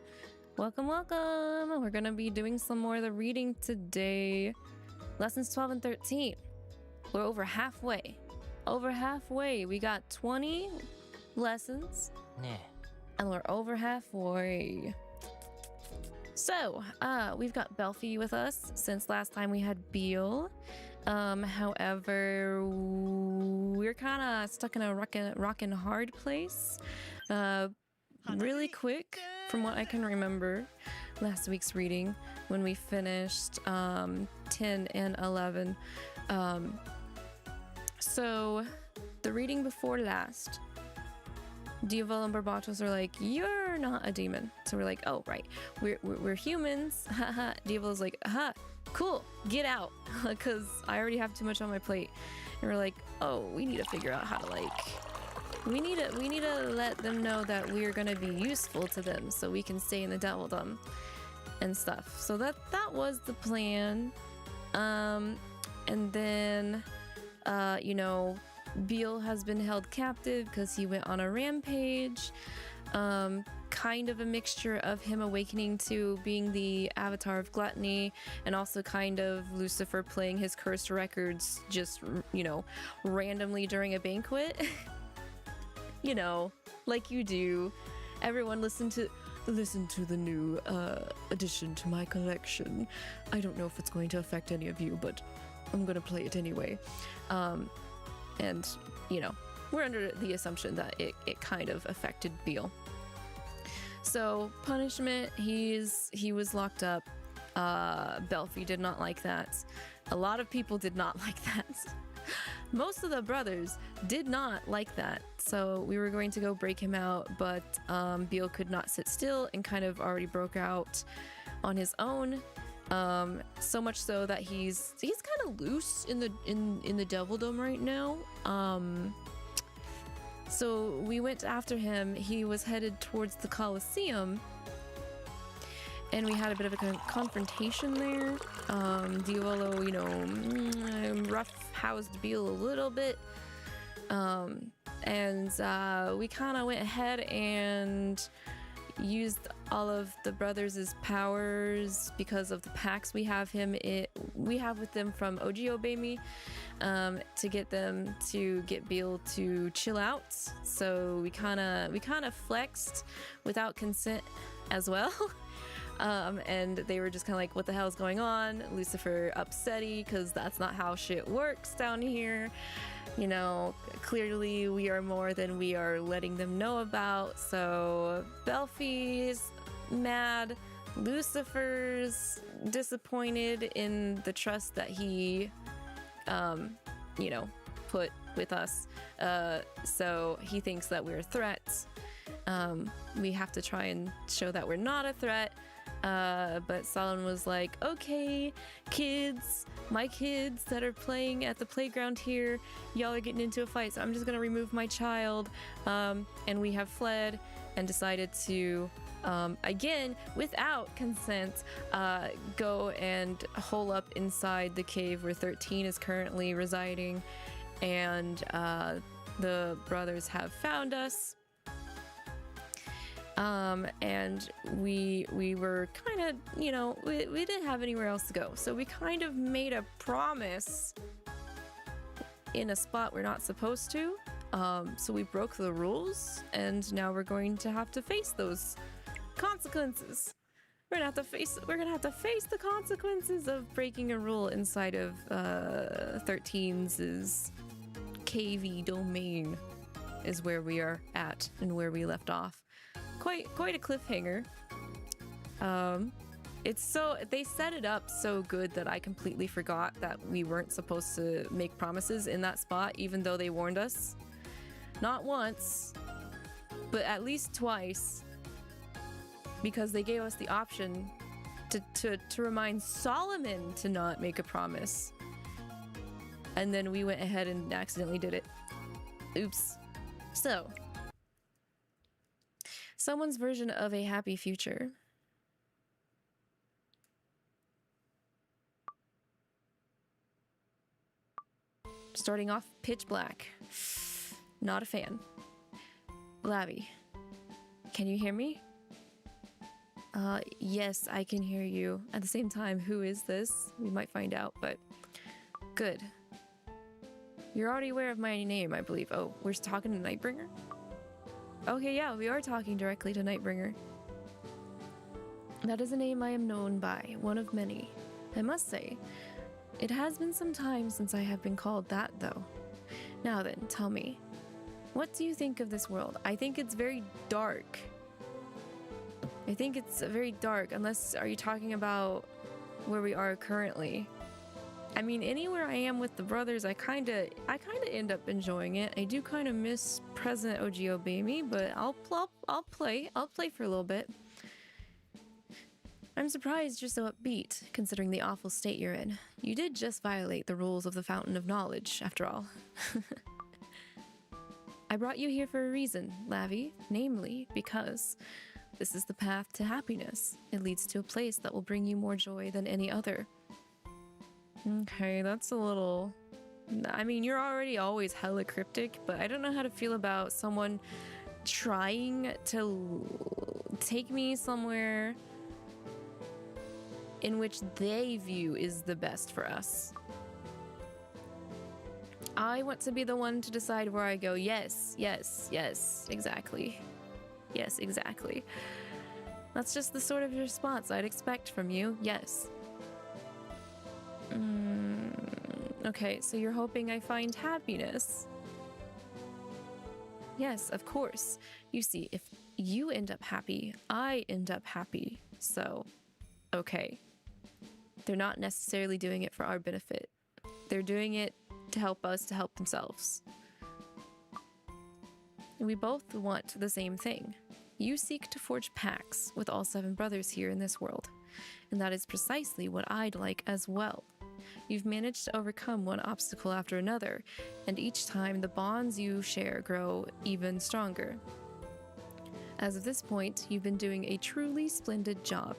Welcome, welcome. We're gonna be doing some more of the reading today. Lessons 12 and 13. We're over halfway. Over halfway. We got 20 lessons, ね and we're over halfway. So, we've got Belfie with us since last time we had Beal. However, we're kind of stuck in a rockin' hard place. Really quick, from what I can remember, last week's reading when we finished 10 and 11. So, the reading before last, Diavol and Barbatos are like, you're not a demon. So we're like, oh, right. We're humans. Haha. Diavol's like, aha, cool, get out. Because I already have too much on my plate. And we're like, oh, we need to figure out how to, like, we need to let them know that we're going to be useful to them so we can stay in the Devildom and stuff. So that was the plan. And then, you know, Beal has been held captive because he went on a rampage. Kind of a mixture of him awakening to being the avatar of gluttony and also kind of Lucifer playing his cursed records just, you know, randomly during a banquet. You know, like you do. Everyone listen to the new addition to my collection. I don't know if it's going to affect any of you, but I'm gonna play it anyway. And, you know, we're under the assumption that it kind of affected Beal. So, punishment, he was locked up. Belfie did not like that. A lot of people did not like that. Most of the brothers did not like that. So, we were going to go break him out, but Beal could not sit still and kind of already broke out on his own. So much so that he's kind of loose in the Devildom right now. So we went after him. He was headed towards the Colosseum, and we had a bit of a confrontation there. Diavolo, you know, rough-housed Beal a little bit. And we kind of went ahead and used all of the brothers' powers because of the pacts we have with them from Oji Obey Me, to get them to get Beal to chill out. So we kind of flexed without consent as well. And they were just kind of like, what the hell is going on? Lucifer upsetty because that's not how shit works down here. You know, clearly we are more than we are letting them know about. So Belfie's mad, Lucifer's disappointed in the trust that he, you know, put with us. So he thinks that we're threats. We have to try and show that we're not a threat. But Solon was like, okay, kids, my kids that are playing at the playground here, y'all are getting into a fight, so I'm just gonna remove my child. And we have fled and decided to, again, without consent, go and hole up inside the cave where 13 is currently residing. And the brothers have found us. And we were kind of, you know, we didn't have anywhere else to go. So we kind of made a promise in a spot we're not supposed to. So we broke the rules, and now we're going to have to face those consequences. We're gonna have to face the consequences of breaking a rule inside of 13's cavey domain is where we are at and where we left off. Quite a cliffhanger. They set it up so good that I completely forgot that we weren't supposed to make promises in that spot, even though they warned us. Not once, but at least twice, because they gave us the option to remind Solomon to not make a promise. And then we went ahead and accidentally did it. Oops. So, someone's version of a happy future. Starting off pitch black. Not a fan. Lavi, Can you hear me? Yes, I can hear you. At the same time, who is this? We might find out, but good. You're already aware of my name, I believe. Oh, we're talking to Nightbringer? Okay, yeah, we are talking directly to Nightbringer. That is a name I am known by, one of many. I must say, it has been some time since I have been called that, though. Now then, tell me, what do you think of this world? I think it's very dark. I think it's very dark, unless, are you talking about where we are currently? I mean, anywhere I am with the brothers, I kinda end up enjoying it. I do kind of miss present OGO Baby, but I'll play for a little bit. I'm surprised you're so upbeat, considering the awful state you're in. You did just violate the rules of the Fountain of Knowledge, after all. I brought you here for a reason, Lavi, namely because this is the path to happiness. It leads to a place that will bring you more joy than any other. Okay, that's a little... I mean, you're already always hella cryptic, but I don't know how to feel about someone trying to take me somewhere in which they view is the best for us. I want to be the one to decide where I go. Yes, yes, yes, exactly. Yes, exactly. That's just the sort of response I'd expect from you. Yes. Okay, so you're hoping I find happiness. Yes, of course. You see, if you end up happy, I end up happy. So, okay. They're not necessarily doing it for our benefit. They're doing it to help us to help themselves. We both want the same thing. You seek to forge pacts with all 7 brothers here in this world, and that is precisely what I'd like as well. You've managed to overcome one obstacle after another, and each time the bonds you share grow even stronger. As of this point, you've been doing a truly splendid job.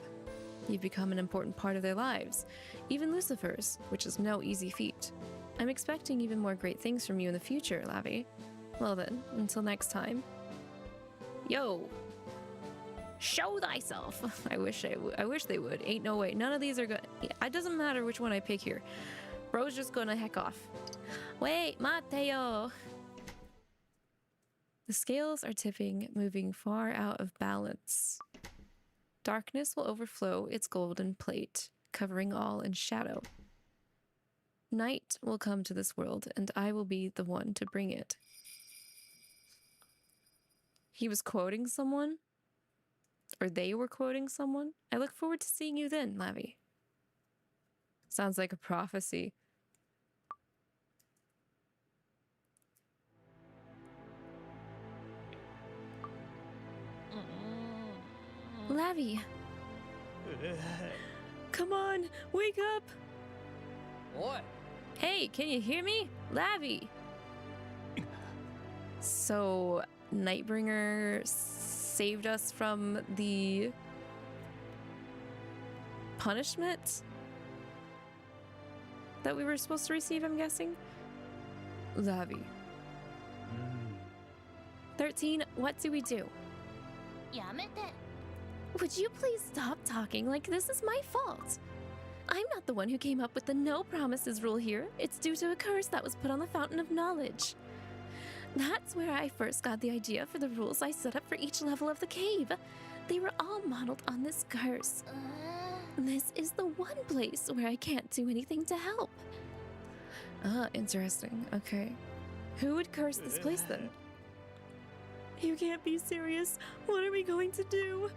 You've become an important part of their lives, even Lucifer's, which is no easy feat. I'm expecting even more great things from you in the future, Lavi. Well then, until next time. Yo! Show thyself! I wish they would. Ain't no way. None of these are good. It doesn't matter which one I pick here. Bro's just gonna heck off. Wait, Mateo! The scales are tipping, moving far out of balance. Darkness will overflow its golden plate, covering all in shadow. Night will come to this world, and I will be the one to bring it. He was quoting someone? Or they were quoting someone? I look forward to seeing you then, Lavi. Sounds like a prophecy. Lavi! Come on, wake up! What? Hey, can you hear me? Lavi! So, Nightbringer saved us from the punishment that we were supposed to receive, I'm guessing? Lavi. 13, what do we do? やめて。 Would you please stop talking like this is my fault? I'm not the one who came up with the no promises rule here. It's due to a curse that was put on the Fountain of Knowledge. That's where I first got the idea for the rules I set up for each level of the cave. They were all modeled on this curse. This is the one place where I can't do anything to help. Ah, interesting. Okay. Who would curse this place then? You can't be serious. What are we going to do?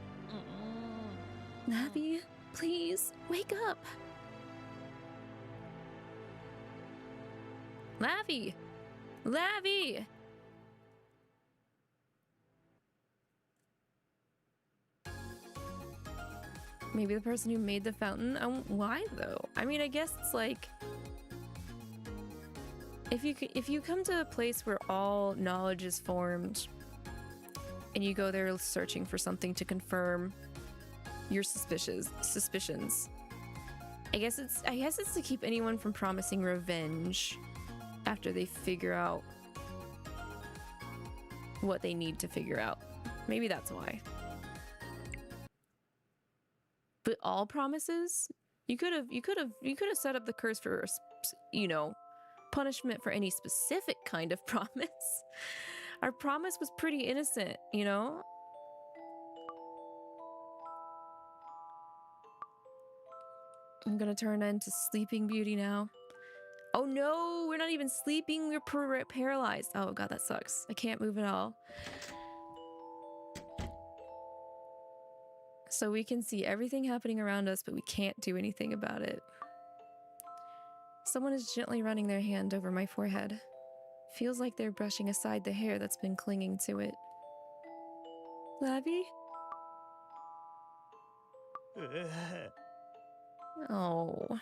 Lavi, please, wake up. Lavi! Lavi! Maybe the person who made the fountain? Why though? I mean, I guess it's like... If you come to a place where all knowledge is formed, and you go there searching for something to confirm your suspicions, I guess it's to keep anyone from promising revenge after they figure out what they need to figure out. Maybe that's why. But all promises? You could have set up the curse for, you know, punishment for any specific kind of promise. Our promise was pretty innocent, you know? I'm gonna turn into Sleeping Beauty now. Oh no, we're not even sleeping, we're paralyzed. Oh god, that sucks. I can't move at all. So we can see everything happening around us, but we can't do anything about it. Someone is gently running their hand over my forehead. Feels like they're brushing aside the hair that's been clinging to it. Lavi? Oh.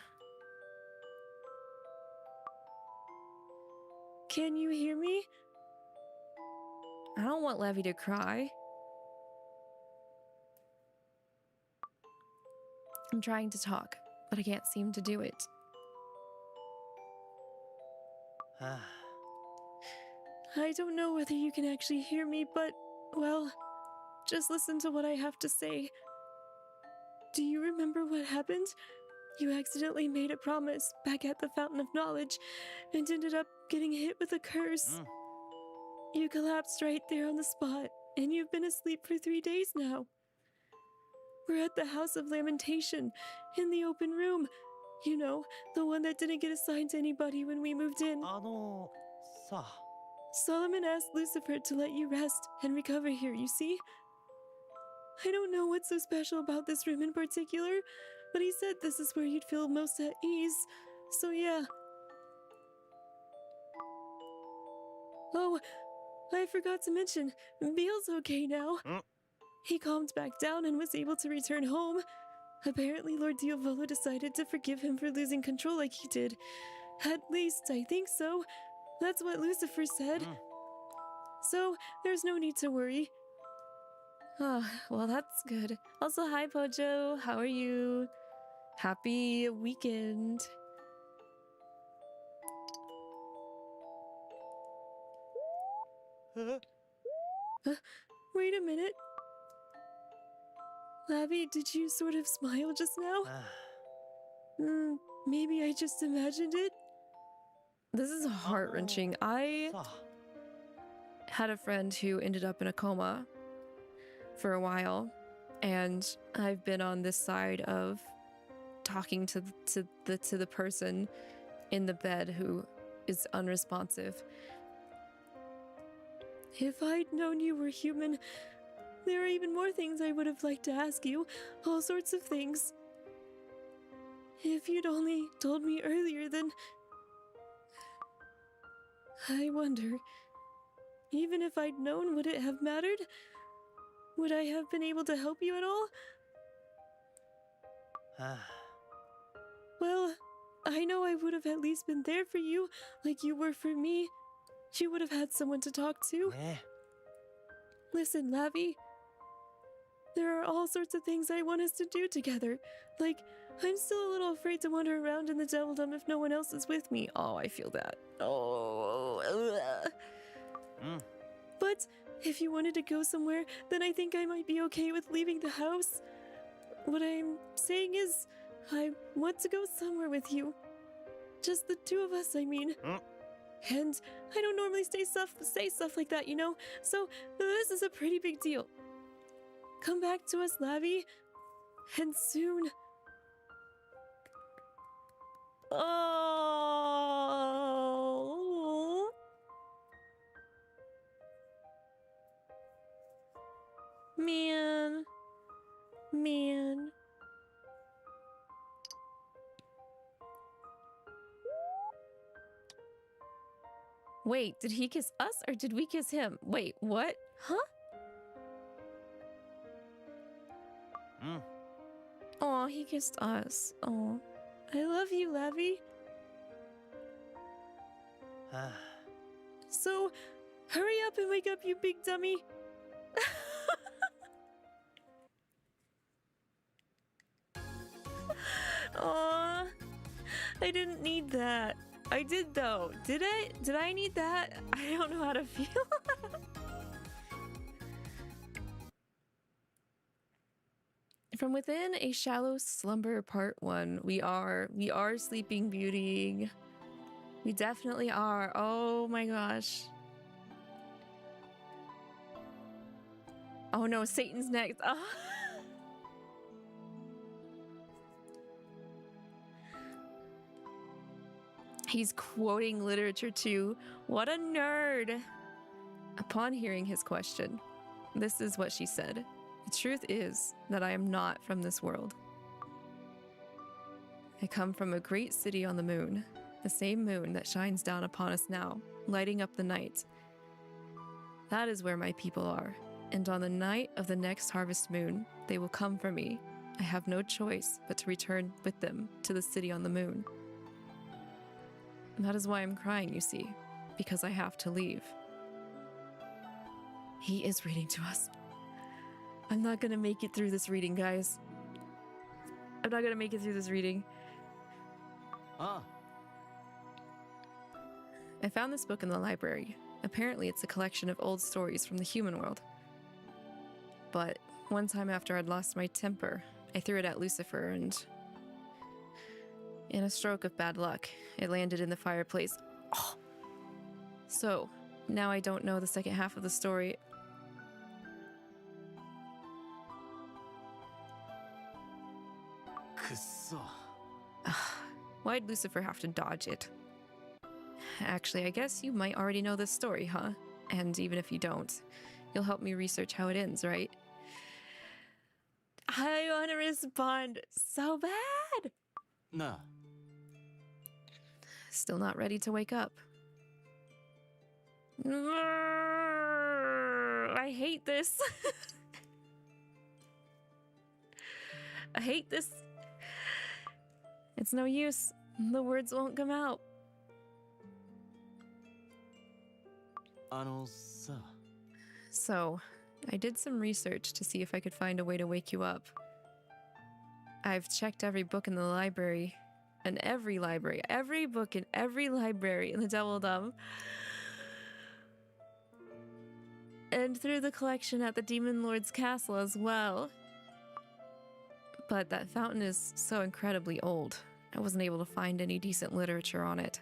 Can you hear me? I don't want Lavi to cry. I'm trying to talk, but I can't seem to do it. I don't know whether you can actually hear me, but, well, just listen to what I have to say. Do you remember what happened? You accidentally made a promise back at the Fountain of Knowledge and ended up getting hit with a curse. You collapsed right there on the spot, and you've been asleep for 3 days now. We're at the House of Lamentation, in the open room. You know, the one that didn't get assigned to anybody when we moved in. Solomon asked Lucifer to let you rest and recover here, you see? I don't know what's so special about this room in particular, but he said this is where you'd feel most at ease, so yeah. Oh, I forgot to mention, Beal's okay now. He calmed back down and was able to return home. Apparently Lord Diavolo decided to forgive him for losing control like he did. At least, I think so. That's what Lucifer said. So, there's no need to worry. Oh, well, that's good. Also, hi, Pojo. How are you? Happy weekend. Wait a minute. Lavi, did you sort of smile just now? Maybe I just imagined it? This is heart-wrenching. I had a friend who ended up in a coma for a while, and I've been on this side of talking to the person in the bed who is unresponsive. If I'd known you were human, there are even more things I would have liked to ask you. All sorts of things. If you'd only told me earlier, then... I wonder, even if I'd known, would it have mattered? Would I have been able to help you at all? Well, I know I would have at least been there for you, like you were for me. You would have had someone to talk to. Listen, Lavi. There are all sorts of things I want us to do together. Like, I'm still a little afraid to wander around in the Devildom if no one else is with me. Oh, I feel that. Oh. But if you wanted to go somewhere, then I think I might be okay with leaving the house. What I'm saying is, I want to go somewhere with you. Just the two of us, I mean. And I don't normally say stuff like that, you know? So this is a pretty big deal. Come back to us, Lavi. And soon. Oh. Man. Wait, did he kiss us or did we kiss him? Wait, what? Huh? Oh, he kissed us. Oh, I love you, Lavi. So, hurry up and wake up, you big dummy. Aw, I didn't need that. I did though. Did I? Did I need that? I don't know how to feel. From within a shallow slumber, part 1. We are sleeping beautying. We definitely are. Oh my gosh. Oh no, Satan's next. Oh. He's quoting literature too. What a nerd. Upon hearing his question, this is what she said. The truth is that I am not from this world. I come from a great city on the moon, the same moon that shines down upon us now, lighting up the night. That is where my people are, and on the night of the next harvest moon, they will come for me. I have no choice but to return with them to the city on the moon. And that is why I'm crying, you see, because I have to leave. He is reading to us. I'm not gonna make it through this reading, guys. I'm not gonna make it through this reading. Ah. I found this book in the library. Apparently it's a collection of old stories from the human world. But one time after I'd lost my temper, I threw it at Lucifer and... in a stroke of bad luck, it landed in the fireplace. Oh. So, now I don't know the second half of the story. Why'd Lucifer have to dodge it? Actually, I guess you might already know this story, huh? And even if you don't, you'll help me research how it ends, right? I want to respond so bad! No. Still not ready to wake up. I hate this. I hate this. It's no use. The words won't come out. So, I did some research to see if I could find a way to wake you up. I've checked every book in the library, and every book in every library in the Devildom, and through the collection at the Demon Lord's castle as well. But that fountain is so incredibly old, I wasn't able to find any decent literature on it.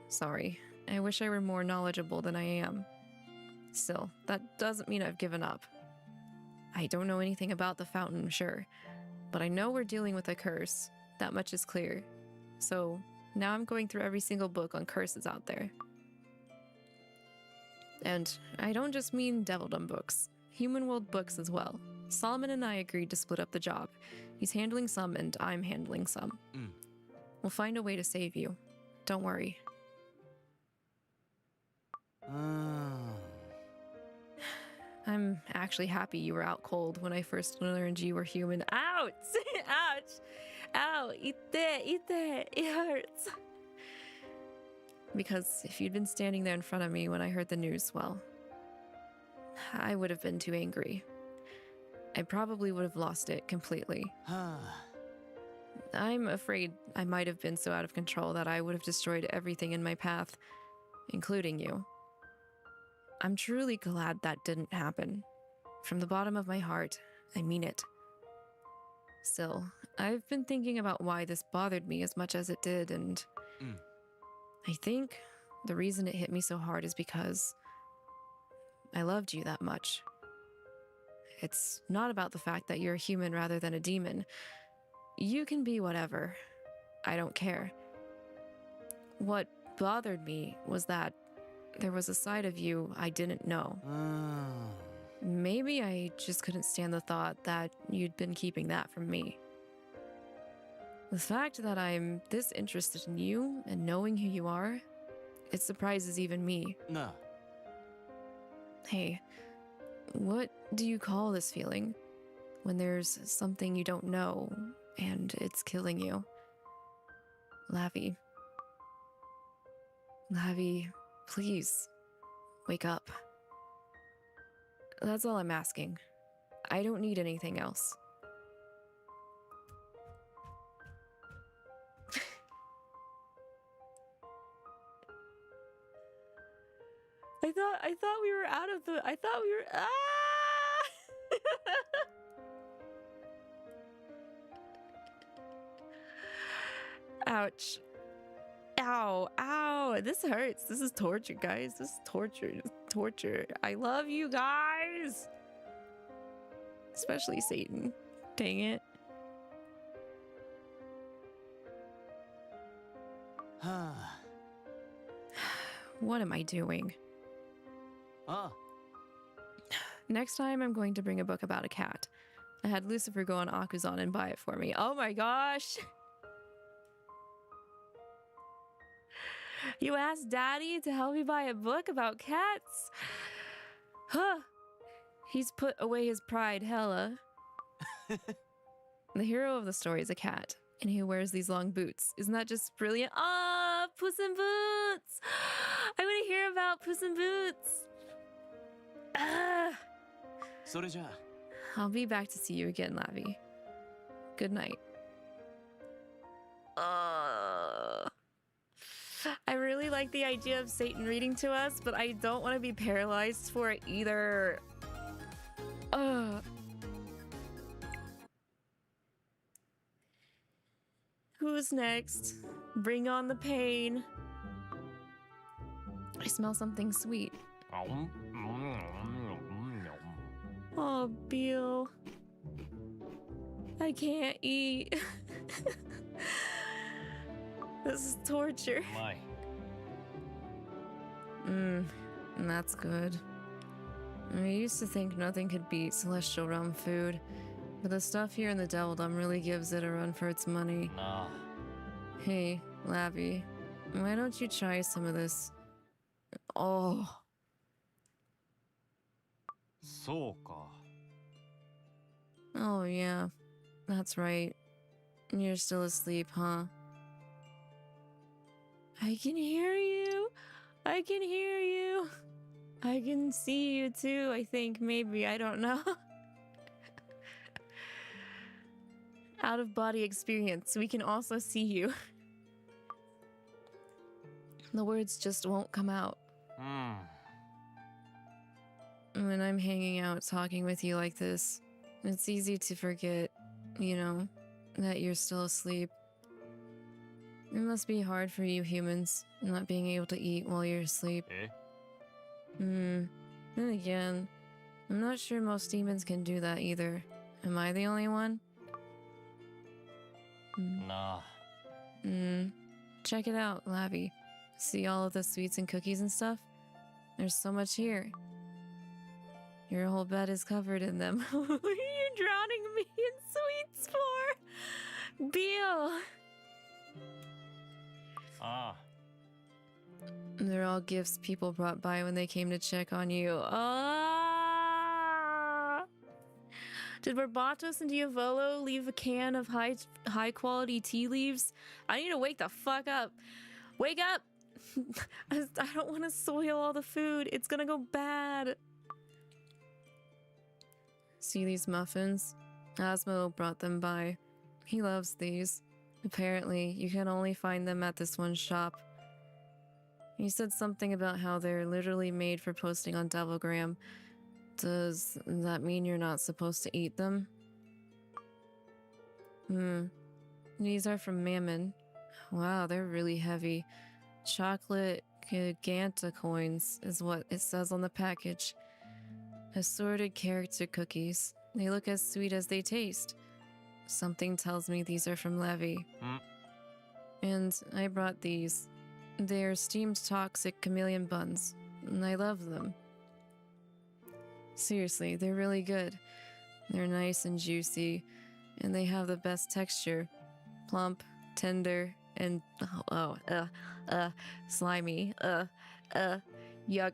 Sorry, I wish I were more knowledgeable than I am. Still, that doesn't mean I've given up. I don't know anything about the fountain, sure, but I know we're dealing with a curse. That much is clear. So, now I'm going through every single book on curses out there. And I don't just mean Devildom books, human world books as well. Solomon and I agreed to split up the job. He's handling some and I'm handling some. We'll find a way to save you. Don't worry. I'm actually happy you were out cold when I first learned you were human. Ouch! Ouch! Ow! It hurts! Because if you'd been standing there in front of me when I heard the news, well, I would have been too angry. I probably would have lost it completely. I'm afraid I might have been so out of control that I would have destroyed everything in my path, including you. I'm truly glad that didn't happen. From the bottom of my heart, I mean it. Still, I've been thinking about why this bothered me as much as it did, and I think the reason it hit me so hard is because I loved you that much. It's not about the fact that you're a human rather than a demon. You can be whatever. I don't care. What bothered me was that there was a side of you I didn't know. Maybe I just couldn't stand the thought that you'd been keeping that from me. The fact that I'm this interested in you and knowing who you are, it surprises even me. No. Hey, what do you call this feeling? When there's something you don't know and it's killing you? Lavi. Lavi, please, wake up. That's all I'm asking. I don't need anything else. I thought we were out of the... I thought we were... Ah! Ouch. Ow, ow. This hurts. This is torture, guys. This is torture. This is torture. I love you guys. Especially Satan. Dang it. What am I doing? Next time I'm going to bring a book about a cat. I had Lucifer go on Akuzan and buy it for me. Oh my gosh! You asked Daddy to help me buy a book about cats? Huh. He's put away his pride, hella. The hero of the story is a cat, and he wears these long boots. Isn't that just brilliant? Ah, Puss in Boots! I want to hear about Puss in Boots! Ah. それじゃあ I'll be back to see you again, Lavi. Good night. I really like the idea of Satan reading to us, but I don't want to be paralyzed for it either. Who's next? Bring on the pain. I smell something sweet. Oh, Bill. I can't eat. This is torture. Why? That's good. I used to think nothing could beat celestial realm food, but the stuff here in the Devildom really gives it a run for its money. Nah. Hey, Lavi, why don't you try some of this? Oh. そうか Oh, yeah. That's right. You're still asleep, huh? I can hear you. I can hear you. I can see you too, I think, maybe. I don't know. Out of body experience. We can also see you. The words just won't come out. When I'm hanging out talking with you like this, it's easy to forget, you know, that you're still asleep. It must be hard for you humans, not being able to eat while you're asleep. Eh? Then again, I'm not sure most demons can do that either. Am I the only one? Nah. Check it out, Lavi. See all of the sweets and cookies and stuff? There's so much here. Your whole bed is covered in them. What are you drowning me in sweets for? Beal! They're all gifts people brought by when they came to check on you. Did Barbatos and Diavolo leave a can of high quality tea leaves? I need to wake the fuck up. Wake up! I don't want to soil all the food. It's gonna go bad. See these muffins? Asmo brought them by. He loves these. Apparently, you can only find them at this one shop. He said something about how they're literally made for posting on Devilgram. Does that mean you're not supposed to eat them? These are from Mammon. Wow, they're really heavy. Chocolate Giganta coins is what it says on the package. Assorted character cookies. They look as sweet as they taste. Something tells me these are from Lavi. And I brought these. They're steamed toxic chameleon buns, and I love them. Seriously, they're really good. They're nice and juicy, and they have the best texture. Plump, tender, and slimy. Yuck.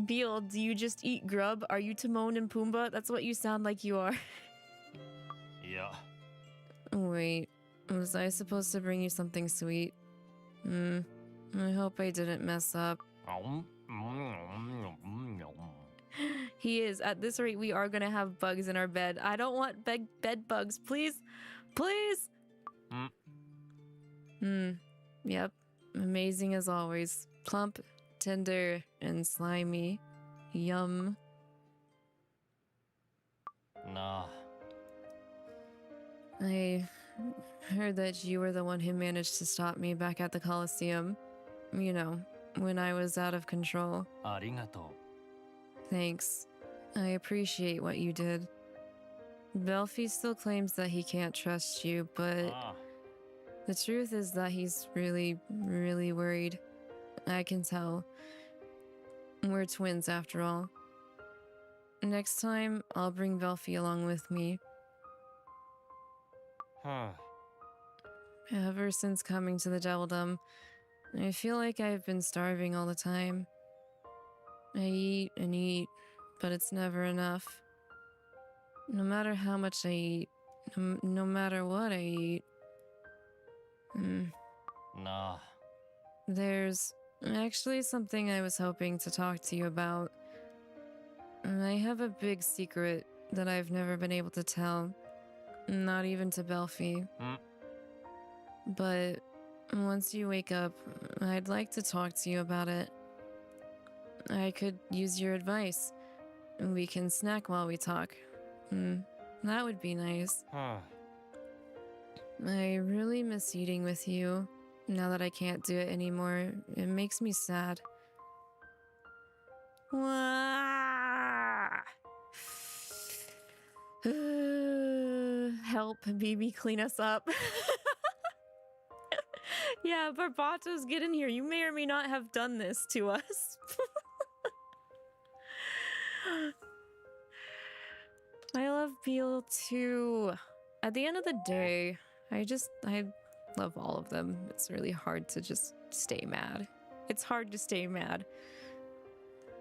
Beal, do you just eat grub? Are you Timon and Pumbaa? That's what you sound like you are. Yeah. Wait, was I supposed to bring you something sweet? I hope I didn't mess up. He is. At this rate, we are gonna have bugs in our bed. I don't want bed bugs. Please. Please. Yep. Amazing as always. Plump, tender, and slimy. Yum. Nah. I Heard that you were the one who managed to stop me back at the Coliseum. You know, when I was out of control. ありがと Thanks. I appreciate what you did. Belfi still claims that he can't trust you, う。 but the truth is that he's really, really worried. I can tell. We're twins after all. Next time, I'll bring Belfi along with me. は Ever since coming to the Devildom, I feel like I've been starving all the time. I eat and eat, but it's never enough. No matter how much I eat, no matter what I eat. なあ。 There's actually something I was hoping to talk to you about. I have a big secret that I've never been able to tell. Not even to Belfi. But once you wake up, I'd like to talk to you about it. I could use your advice. We can snack while we talk. That would be nice. は I really miss eating with you. Now that I can't do it anymore, it makes me sad. Help, BB, clean us up. Yeah, Barbatos, get in here. You may or may not have done this to us. I love Beal too. At the end of the day, I love all of them. It's really hard to just stay mad. It's hard to stay mad.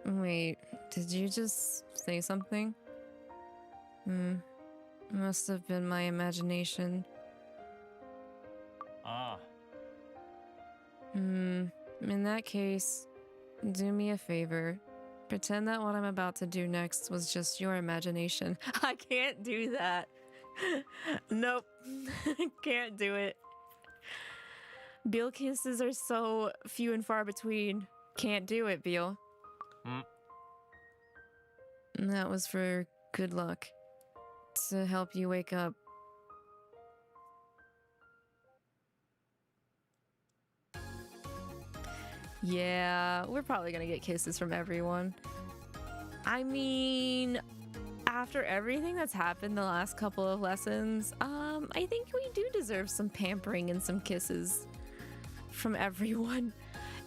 Wait, did you just say something? Must have been my imagination. あ。 In that case, do me a favor. Pretend that what I'm about to do next was just your imagination. I can't do that. Nope. Can't do it. Beal kisses are so few and far between. Can't do it, Beal. And that was for good luck. To help you wake up. Yeah, we're probably gonna get kisses from everyone. I mean, after everything that's happened the last couple of lessons, I think we do deserve some pampering and some kisses from everyone.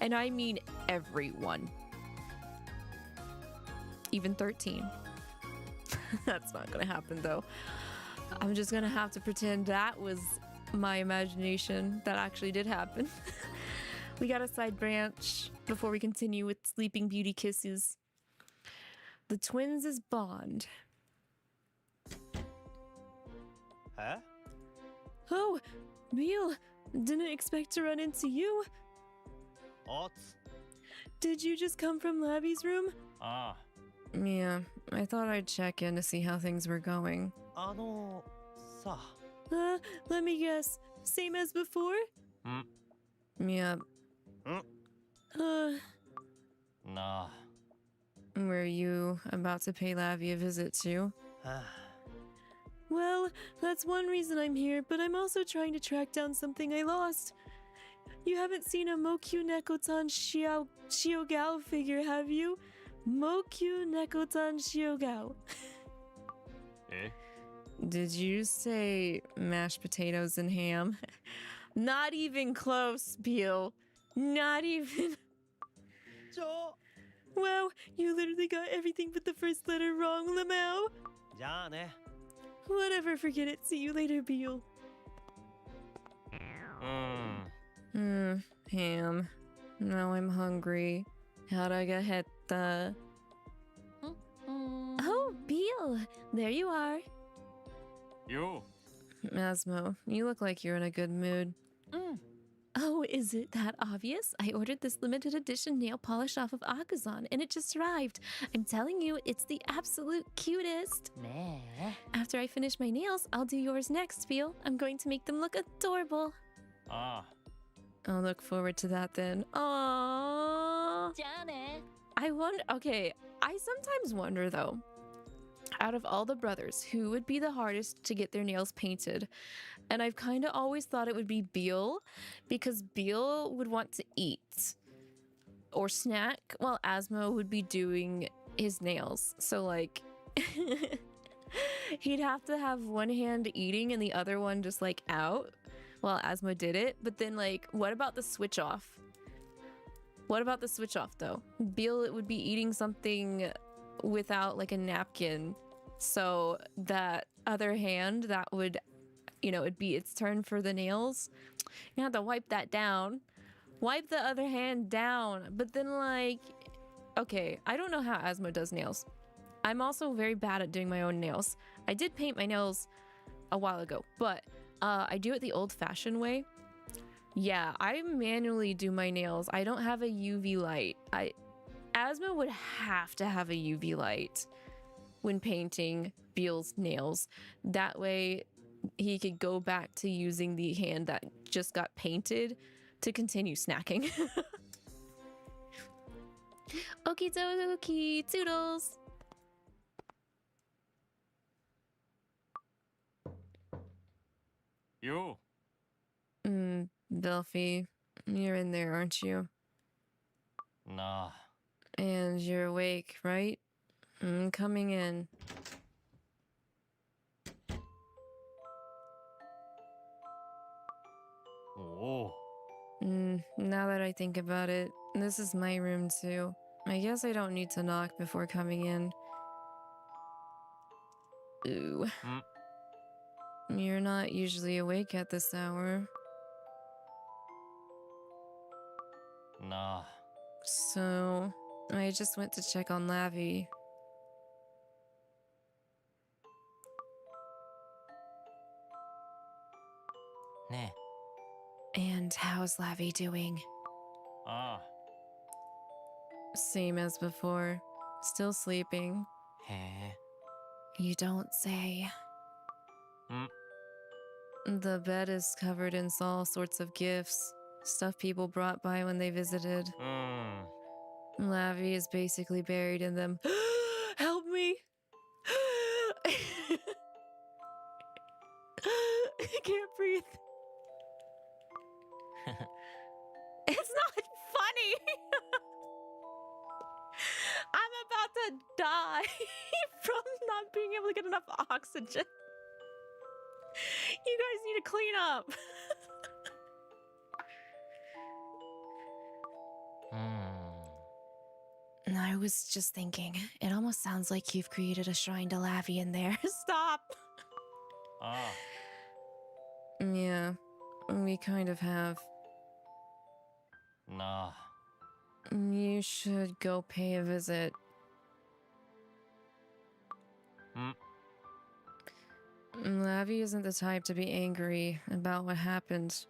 And I mean everyone. Even 13. That's not gonna happen though. I'm just gonna have to pretend that was my imagination. That actually did happen. We got a side branch before we continue with Sleeping Beauty kisses. The twins' bond. え Oh, Beal, didn't expect to run into you. おつ。 Did you just come from Lavi's room? あ Yeah, I thought I'd check in to see how things were going. あ。さ。 Let me guess. Same as before? ん Yeah. な Were you about to pay Lavi a visit too? あ。は Well, that's one reason I'm here, but I'm also trying to track down something I lost. You haven't seen a Mokyu Nekotan Shiogao figure, have you? Mokyu Nekotan Shiogao. え Did you say mashed potatoes and ham? Not even close, Beal. Not even. ちょ Wow, you literally got everything but the first letter wrong, Lamau. じゃあね。 Whatever, forget it. See you later, Beal. うん。 Ham. Now I'm hungry. Haragahetta. Oh, Beal. There you are. よ Asmo, you look like you're in a good mood. Oh, is it that obvious? I ordered this limited edition nail polish off of Akazan, and it just arrived. I'm telling you, it's the absolute cutest. ねえ After I finish my nails, I'll do yours next, Beal. I'm going to make them look adorable. あ I'll look forward to that then. Aww. じゃあね I wonder. Okay, I sometimes wonder though. Out of all the brothers, who would be the hardest to get their nails painted? And I've kind of always thought it would be Beal, because Beal would want to eat or snack while Asmo would be doing his nails. So like he'd have to have one hand eating and the other one just like out while Asmo did it. But then like, what about the switch off? What about the switch off though? Beal would be eating something without like a napkin. So that other hand that would, you know, it'd be its turn for the nails. You have to wipe that down. Wipe the other hand down. But then like, okay, I don't know how Asmo does nails. I'm also very bad at doing my own nails. I did paint my nails a while ago, but I do it the old-fashioned way. Yeah, I manually do my nails. I don't have a UV light. Asmo would have to have a UV light when painting Beal's nails. That way he could go back to using the hand that just got painted to continue snacking. Okie dokie, toodles! You. Belfie, you're in there, aren't you? Nah. And you're awake, right? Coming in. Oh. Now that I think about it, this is my room too. I guess I don't need to knock before coming in. Ooh. You're not usually awake at this hour. Nah. So, I just went to check on Lavi.ね And how's Lavi doing? Ah. Same as before. Still sleeping. え。へ You don't say. The bed is covered in all sorts of gifts. Stuff people brought by when they visited. Lavi is basically buried in them. Help me! I can't breathe. It's not funny! I'm about to die from not being able to get enough oxygen. You guys need to clean up. I was just thinking, it almost sounds like you've created a shrine to Lavi in there. Stop! Ah. Yeah, we kind of have. Nah. You should go pay a visit. Lavi isn't the type to be angry about what happened.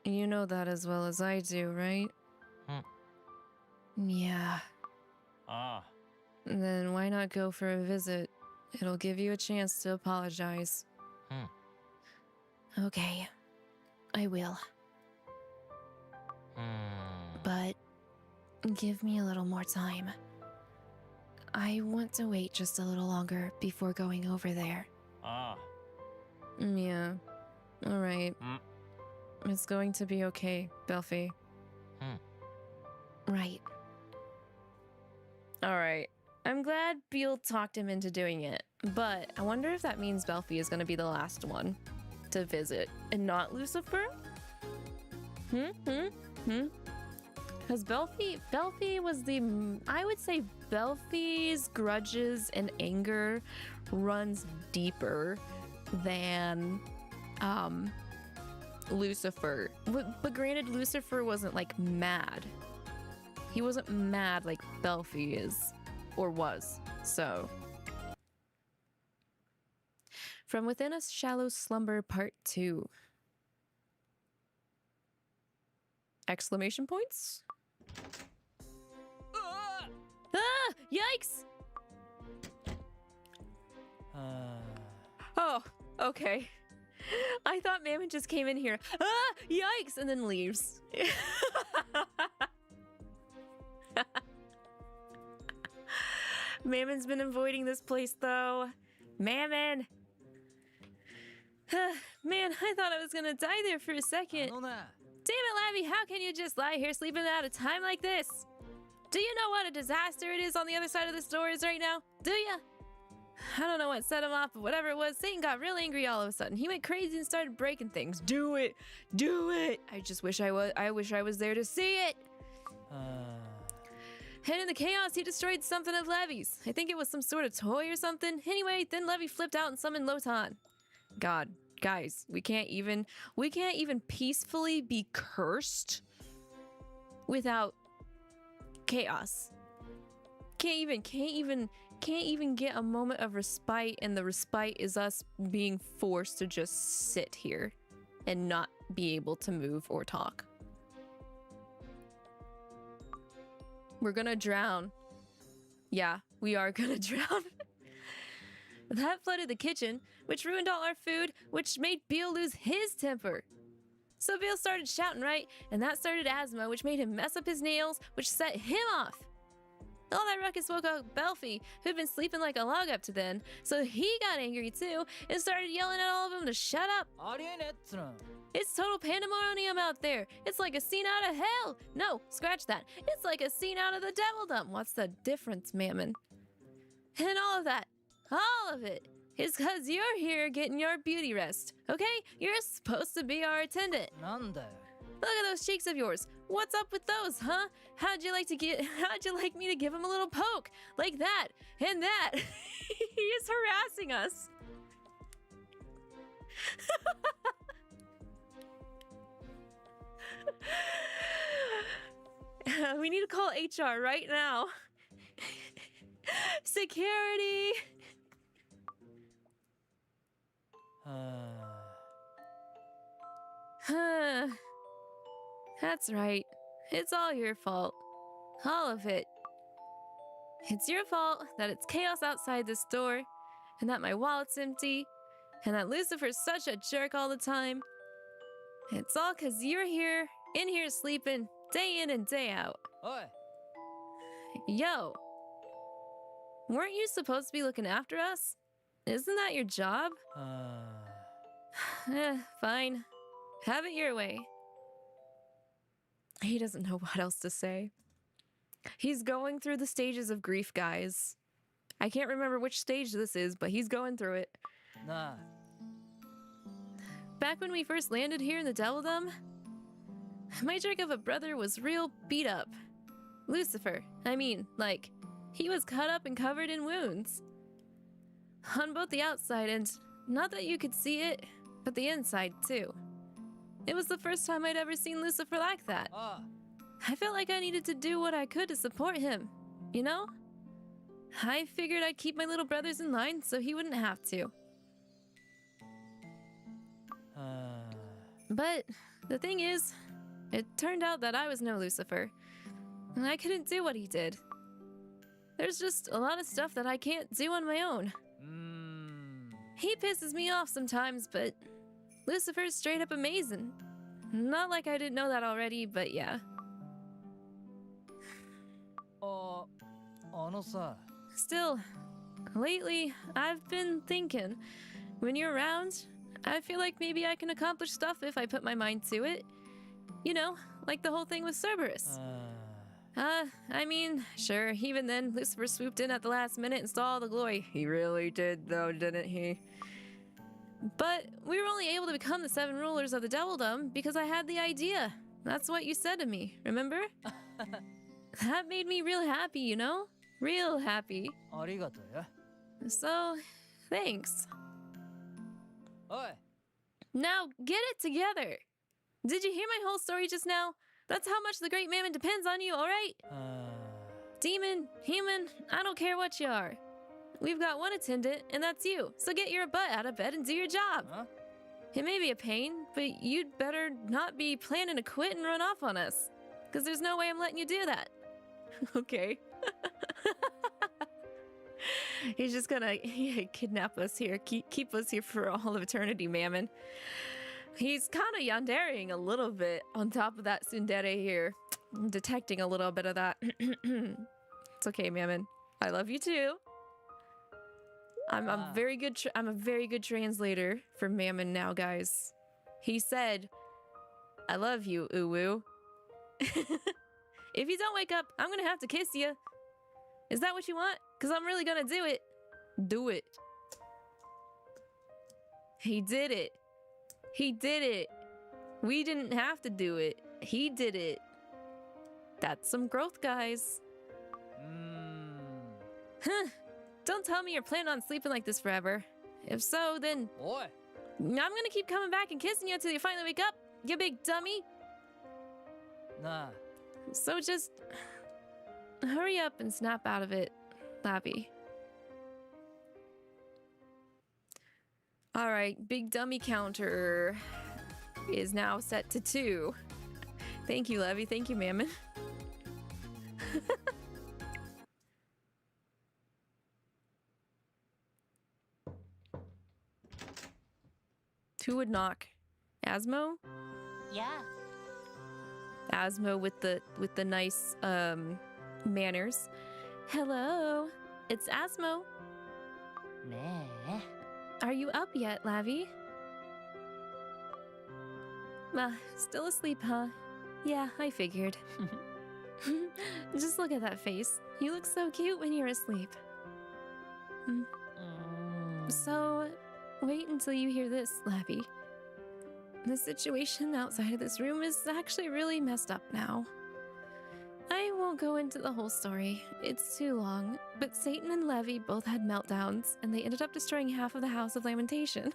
You know that as well as I do, right? Yeah. Ah. Then why not go for a visit? It'll give you a chance to apologize. Okay. I will. But give me a little more time. I want to wait just a little longer before going over there. Ah. Yeah. All right. It's going to be okay, Belfie. Right. All right. I'm glad Beal talked him into doing it, but I wonder if that means Belfie is going to be the last one to visit and not Lucifer? Because Belfie was I would say Belfie's grudges and anger runs deeper than Lucifer. But granted, Lucifer wasn't like mad. He wasn't mad like Belfie is or was. So From Within a Shallow Slumber Part 2. Exclamation points? Ah! Yikes! Oh, okay. I thought Mammon just came in here. Ah! Yikes! And then leaves. Mammon's been avoiding this place, though. Mammon! Man, I thought I was gonna die there for a second. Damn it, Lavi, how can you just lie here sleeping at a time like this? Do you know what a disaster it is on the other side of the doors right now? Do ya? I don't know what set him off, but whatever it was, Satan got real angry all of a sudden. He went crazy and started breaking things. Do it! Do it! I just wish I was there to see it! And in the chaos, he destroyed something of Levi's. I think it was some sort of toy or something. Anyway, then Levi flipped out and summoned Lotan. God, guys, we can't even peacefully be cursed without chaos. Can't even get a moment of respite, and the respite is us being forced to just sit here and not be able to move or talk. We're gonna drown. Yeah, we are gonna drown. That flooded the kitchen, which ruined all our food, which made Beal lose his temper. So Beal started shouting, right? And that started asthma, which made him mess up his nails, which set him off. All that ruckus woke up Belfie, who'd been sleeping like a log up to then, so he got angry too and started yelling at all of them to shut up. It's total pandemonium out there. It's like a scene out of hell. No, scratch that. It's like a scene out of the Devildom. What's the difference, Mammon? And all of it, is because you're here getting your beauty rest, okay? You're supposed to be our attendant. Look at those cheeks of yours. What's up with those, huh? How'd you like me to give him a little poke? Like that, and that. He is harassing us. We need to call HR right now. Security. That's right. It's all your fault. All of it. It's your fault that it's chaos outside this door, and that my wallet's empty, and that Lucifer's such a jerk all the time. It's all 'cause you're here, in here sleeping, day in and day out. Oi. Yo. Weren't you supposed to be looking after us? Isn't that your job? Fine. Have it your way. He doesn't know what else to say. He's going through the stages of grief, guys. I can't remember which stage this is, but he's going through it. Nah. Back when we first landed here in the Devildom, my jerk of a brother was real beat up. Lucifer, I mean, like, he was cut up and covered in wounds. On both the outside and, not that you could see it, but the inside too. It was the first time I'd ever seen Lucifer like that. I felt like I needed to do what I could to support him, you know? I figured I'd keep my little brothers in line so he wouldn't have to. But the thing is, it turned out that I was no Lucifer, and I couldn't do what he did. There's just a lot of stuff that I can't do on my own. He pisses me off sometimes, but Lucifer's straight up amazing. Not like I didn't know that already, but yeah. Still, lately, I've been thinking, when you're around, I feel like maybe I can accomplish stuff if I put my mind to it. You know, like the whole thing with Cerberus. I mean, sure, even then, Lucifer swooped in at the last minute and stole all the glory. He really did, though, didn't he? But we were only able to become the 7 rulers of the Devildom because I had the idea. That's what you said to me, remember? That made me real happy, you know? Real happy. So, thanks. Oi. Now, get it together. Did you hear my whole story just now? That's how much the Great Mammon depends on you, alright? Demon, human, I don't care what you are. We've got one attendant, and that's you. So get your butt out of bed and do your job. It may be a pain, but you'd better not be planning to quit and run off on us. Because there's no way I'm letting you do that. Okay. He's just gonna kidnap us here, keep us here for all of eternity, Mammon. He's kind of yandereing a little bit on top of that tsundere here. I'm detecting a little bit of that. It's okay, Mammon. I love you too. I'm Ah. very good. I'm a very good translator for Mammon now, guys. He said, "I love you, uwu." If you don't wake up, I'm gonna have to kiss you. Is that what you want? Cause I'm really gonna do it. Do it. He did it. He did it. We didn't have to do it. He did it. That's some growth, guys. Huh. Don't tell me you're planning on sleeping like this forever. If so, then Oi. I'm gonna keep coming back and kissing you until you finally wake up, you big dummy. Nah. So just hurry up and snap out of it, Lavi. All right, big dummy counter is now set to 2. Thank you, Lavi. Thank you, Mammon. Who would knock? Asmo? Yeah. Asmo with the nice manners. Hello, it's Asmo. Nah. Are you up yet, Lavi? Still asleep, huh? Yeah, I figured. Just look at that face. You look so cute when you're asleep. So, wait until you hear this, Lavi. The situation outside of this room is actually really messed up now. I won't go into the whole story. It's too long, but Satan and Levi both had meltdowns, and they ended up destroying half of the House of Lamentation.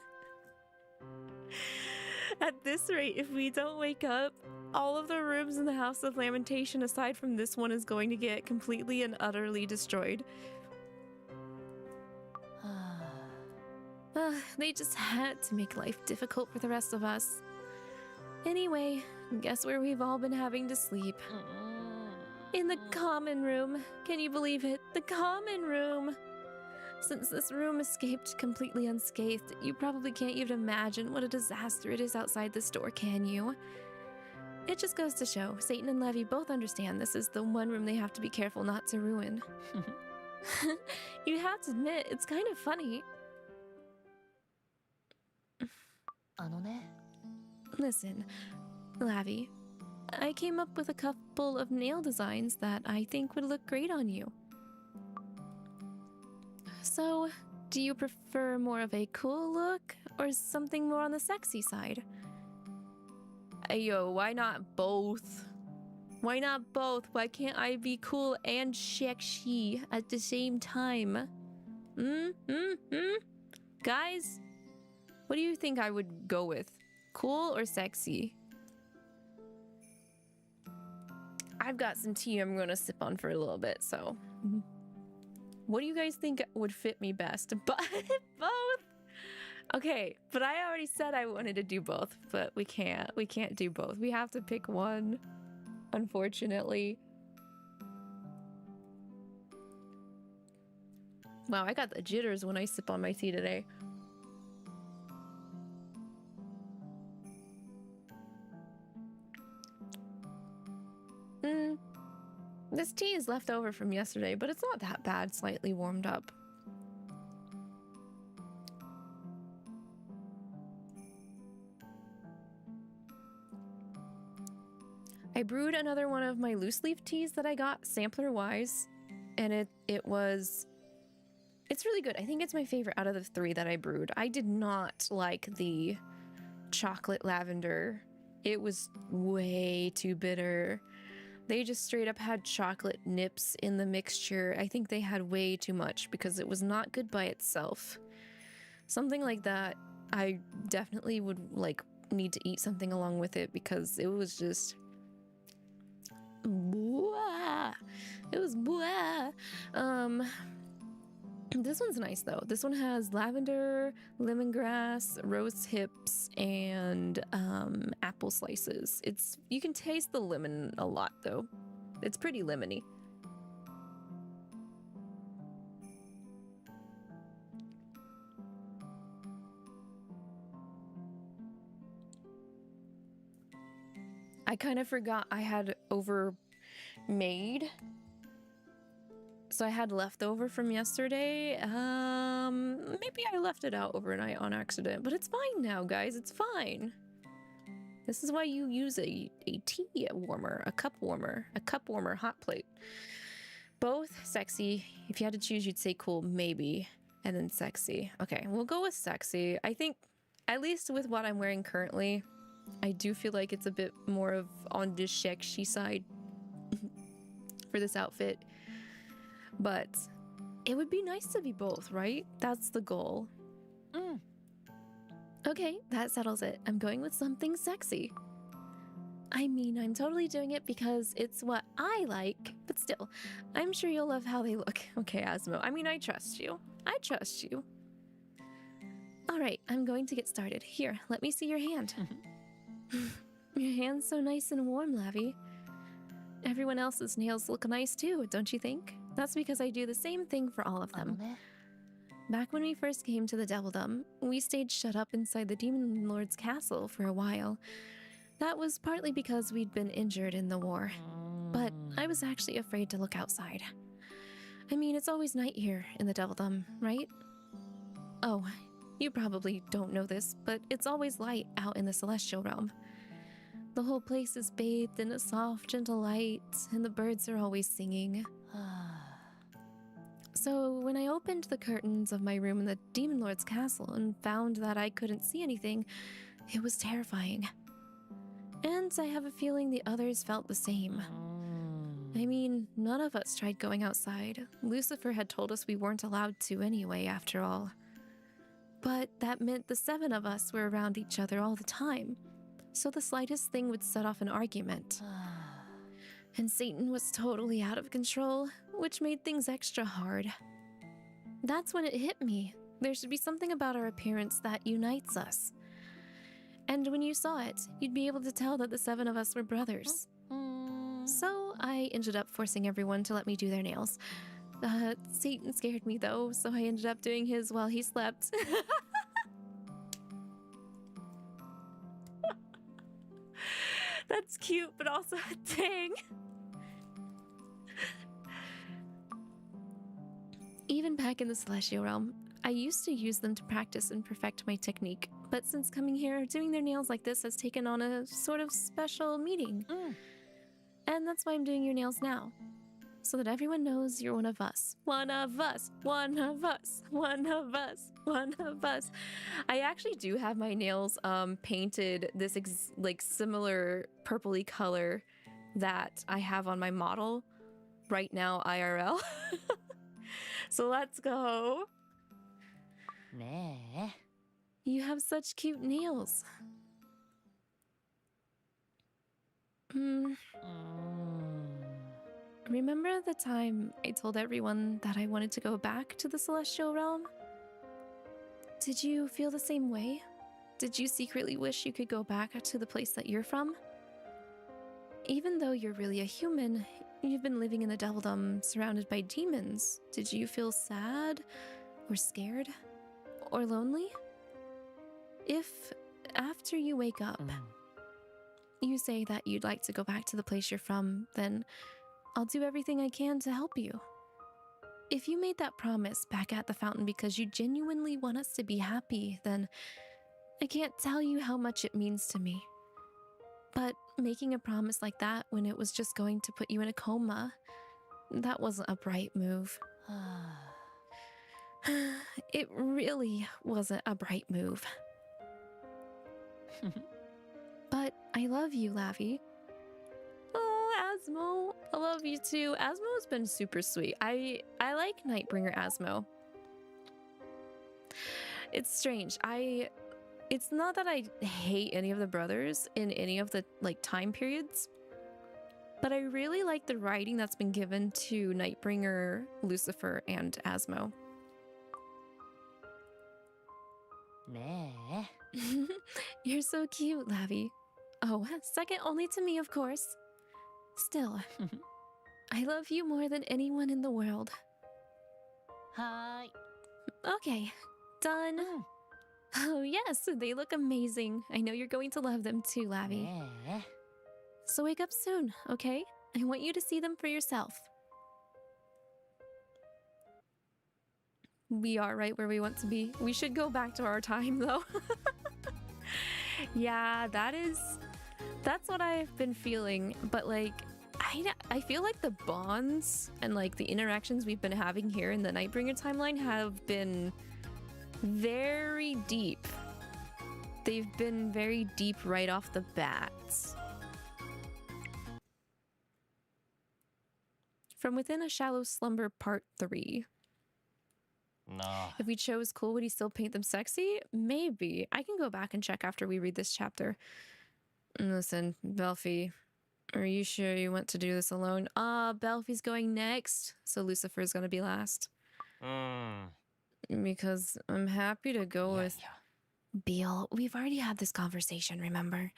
At this rate, if we don't wake up, all of the rooms in the House of Lamentation, aside from this one, is going to get completely and utterly destroyed. They just had to make life difficult for the rest of us. Anyway, guess where we've all been having to sleep? In the common room. Can you believe it? The common room! Since this room escaped completely unscathed, you probably can't even imagine what a disaster it is outside this door, can you? It just goes to show, Satan and Levi both understand this is the one room they have to be careful not to ruin. You have to admit, it's kind of funny. Listen, Lavi, I came up with a couple of nail designs that I think would look great on you. So, do you prefer more of a cool look or something more on the sexy side? Yo, why not both? Why not both? Why can't I be cool and sexy at the same time? Guys, what do you think I would go with? Cool or sexy? I've got some tea I'm gonna sip on for a little bit, so... What do you guys think would fit me best? But both? Okay, but I already said I wanted to do both, but we can't. We can't do both. We have to pick one, unfortunately. Wow, I got the jitters when I sip on my tea today. This tea is left over from yesterday, but it's not that bad, slightly warmed up. I brewed another one of my loose leaf teas that I got sampler-wise, and it's really good. I think it's my favorite out of the 3 that I brewed. I did not like the chocolate lavender. It was way too bitter. They just straight up had chocolate nips in the mixture. I think they had way too much because it was not good by itself. Something like that, I definitely would need to eat something along with it because it was just... Bwah! It was bwah! This one's nice though. This one has lavender, lemongrass, rose hips, and apple slices. You can taste the lemon a lot though. It's pretty lemony. I kind of forgot I had overmade So I had leftover from yesterday. Maybe I left it out overnight on accident, but it's fine now, guys. It's fine. This is why you use a tea warmer, a cup warmer hot plate. Both sexy. If you had to choose, you'd say cool, maybe, and then sexy. Okay, we'll go with sexy. I think, at least with what I'm wearing currently, I do feel like it's a bit more of on the sexy side for this outfit. But it would be nice to be both, right? That's the goal. Okay, that settles it. I'm going with something sexy. I mean, I'm totally doing it because it's what I like, but still, I'm sure you'll love how they look. Okay, Asmo, I mean, I trust you. I trust you. All right, I'm going to get started. Here, let me see your hand. Your hand's so nice and warm, Lavi. Everyone else's nails look nice too, don't you think? That's because I do the same thing for all of them. Back when we first came to the Devildom, we stayed shut up inside the Demon Lord's castle for a while. That was partly because we'd been injured in the war, but I was actually afraid to look outside. I mean, it's always night here in the Devildom, right? Oh, you probably don't know this, but it's always light out in the Celestial Realm. The whole place is bathed in a soft, gentle light, and the birds are always singing. So when I opened the curtains of my room in the Demon Lord's castle and found that I couldn't see anything, it was terrifying. And I have a feeling the others felt the same. I mean, none of us tried going outside. Lucifer had told us we weren't allowed to anyway, after all. But that meant the 7 of us were around each other all the time, so the slightest thing would set off an argument. And Satan was totally out of control, which made things extra hard. That's when it hit me. There should be something about our appearance that unites us. And when you saw it, you'd be able to tell that the 7 of us were brothers. So I ended up forcing everyone to let me do their nails. Satan scared me though, so I ended up doing his while he slept. That's cute, but also dang. Even back in the Celestial Realm, I used to use them to practice and perfect my technique, but since coming here, doing their nails like this has taken on a sort of special meaning. And that's why I'm doing your nails now, so that everyone knows you're one of us. One of us, one of us, one of us, one of us. I actually do have my nails painted this like similar purpley color that I have on my model right now IRL. So let's go. You have such cute nails. Remember the time I told everyone that I wanted to go back to the Celestial Realm? Did you feel the same way? Did you secretly wish you could go back to the place that you're from? Even though you're really a human, you've been living in the Devildom surrounded by demons. Did you feel sad or scared or lonely? If after you wake up, you say that you'd like to go back to the place you're from, then I'll do everything I can to help you. If you made that promise back at the fountain because you genuinely want us to be happy, then I can't tell you how much it means to me. But making a promise like that when it was just going to put you in a coma, that wasn't a bright move. It really wasn't a bright move. But I love you, Lavi. Oh, Asmo. I love you too. Asmo's been super sweet. I like Nightbringer Asmo. It's strange. It's not that I hate any of the brothers in any of the time periods, but I really like the writing that's been given to Nightbringer, Lucifer, and Asmo. You're so cute, Lavi. Oh, second only to me, of course. Still, I love you more than anyone in the world. Hi. Okay, done. Oh yes, they look amazing. I know you're going to love them too, Lavi. So wake up soon, okay? I want you to see them for yourself. We are right where we want to be. We should go back to our time though. Yeah, that's what I've been feeling. But like, I feel like the bonds and like the interactions we've been having here in the Nightbringer timeline have been very deep. They've been very deep right off the bat. From Within a Shallow Slumber Part 3. Nah. If we chose cool, would he still paint them sexy? Maybe. I can go back and check after we read this chapter. Listen, Belfie, are you sure you want to do this alone? Belfie's going next, so Lucifer's gonna be last. Because I'm happy to go with... Beale, we've already had this conversation, remember?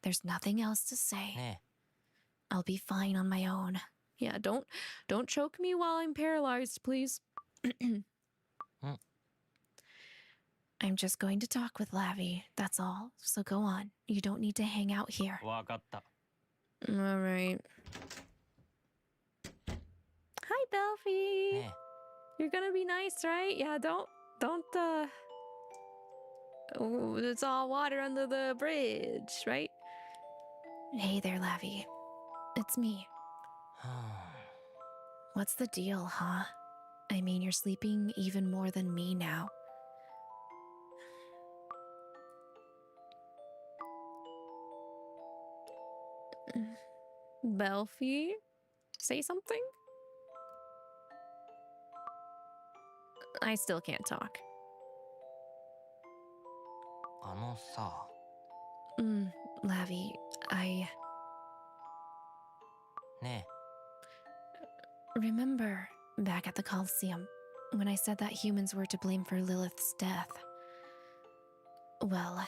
There's nothing else to say. I'll be fine on my own. Yeah, don't choke me while I'm paralyzed, please. I'm just going to talk with Lavi, that's all. So go on. You don't need to hang out here. わかった。 All right. Hi, Belfie. You're gonna be nice, right? Yeah, don't, oh, it's all water under the bridge, right? Hey there, Lavi. It's me. What's the deal, huh? I mean, you're sleeping even more than me now. Belfie? Say something? I still can't talk. あのさ。 Lavi,ね remember back at the Coliseum when I said that humans were to blame for Lilith's death. Well,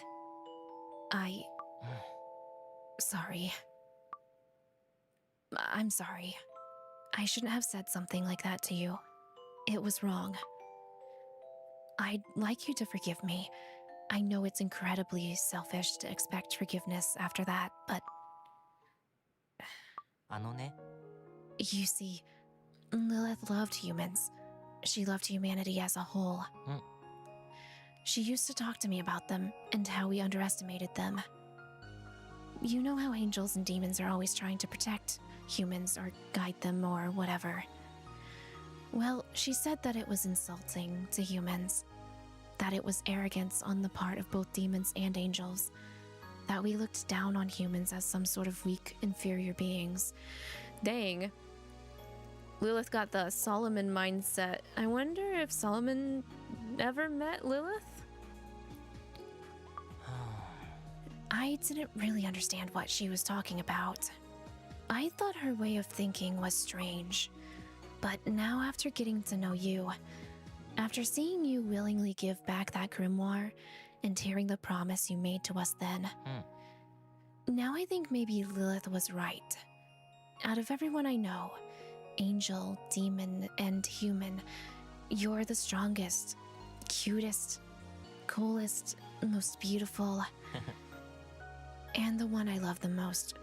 sorry. I'm sorry. I shouldn't have said something like that to you. It was wrong. I'd like you to forgive me. I know it's incredibly selfish to expect forgiveness after that, but... あのね。 You see, Lilith loved humans. She loved humanity as a whole. She used to talk to me about them and how we underestimated them. You know how angels and demons are always trying to protect humans or guide them or whatever. Well, she said that it was insulting to humans, that it was arrogance on the part of both demons and angels, that we looked down on humans as some sort of weak, inferior beings. Dang. Lilith got the Solomon mindset. I wonder if Solomon ever met Lilith? I didn't really understand what she was talking about. I thought her way of thinking was strange. But now after getting to know you, after seeing you willingly give back that grimoire and hearing the promise you made to us then, now I think maybe Lilith was right. Out of everyone I know, angel, demon, and human, you're the strongest, cutest, coolest, most beautiful, and the one I love the most.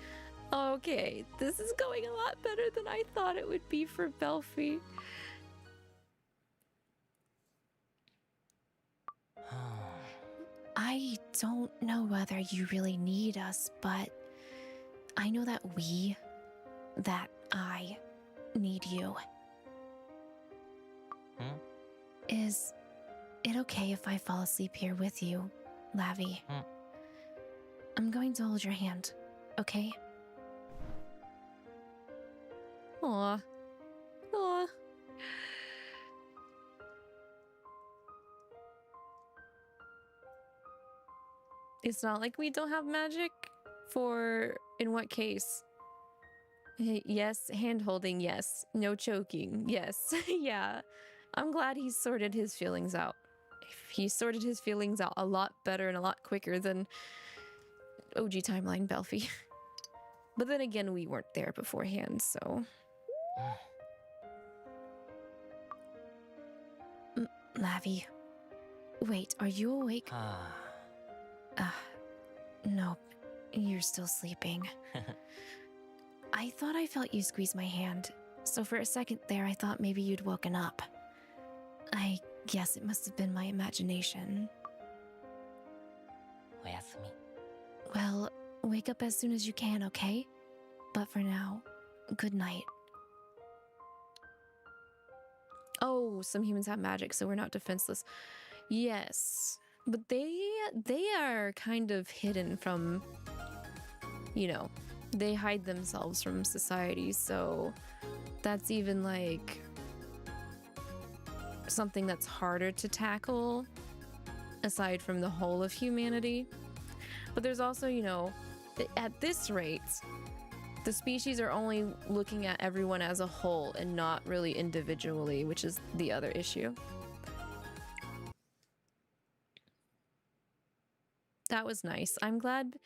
Okay, this is going a lot better than I thought it would be for Belfie. I don't know whether you really need us, but I know that I need you. Is it okay if I fall asleep here with you, Lavi? I'm going to hold your hand, okay? Aw. Aw. It's not like we don't have magic. For in what case? Yes, hand holding, yes. No choking, yes. Yeah. I'm glad he sorted his feelings out. He sorted his feelings out a lot better and a lot quicker than OG timeline Belfie. But then again, we weren't there beforehand, so... Lavi. Wait, are you awake? Nope. You're still sleeping. I thought I felt you squeeze my hand, so for a second there I thought maybe you'd woken up. I Yes, it must have been my imagination. おやすみ。 Well, wake up as soon as you can, okay? But for now, good night. Oh, some humans have magic, so we're not defenseless. Yes, but they are kind of hidden from, you know, they hide themselves from society, so that's even like something that's harder to tackle aside from the whole of humanity. But there's also, you know, at this rate, the species are only looking at everyone as a whole and not really individually, which is the other issue. That was nice. I'm glad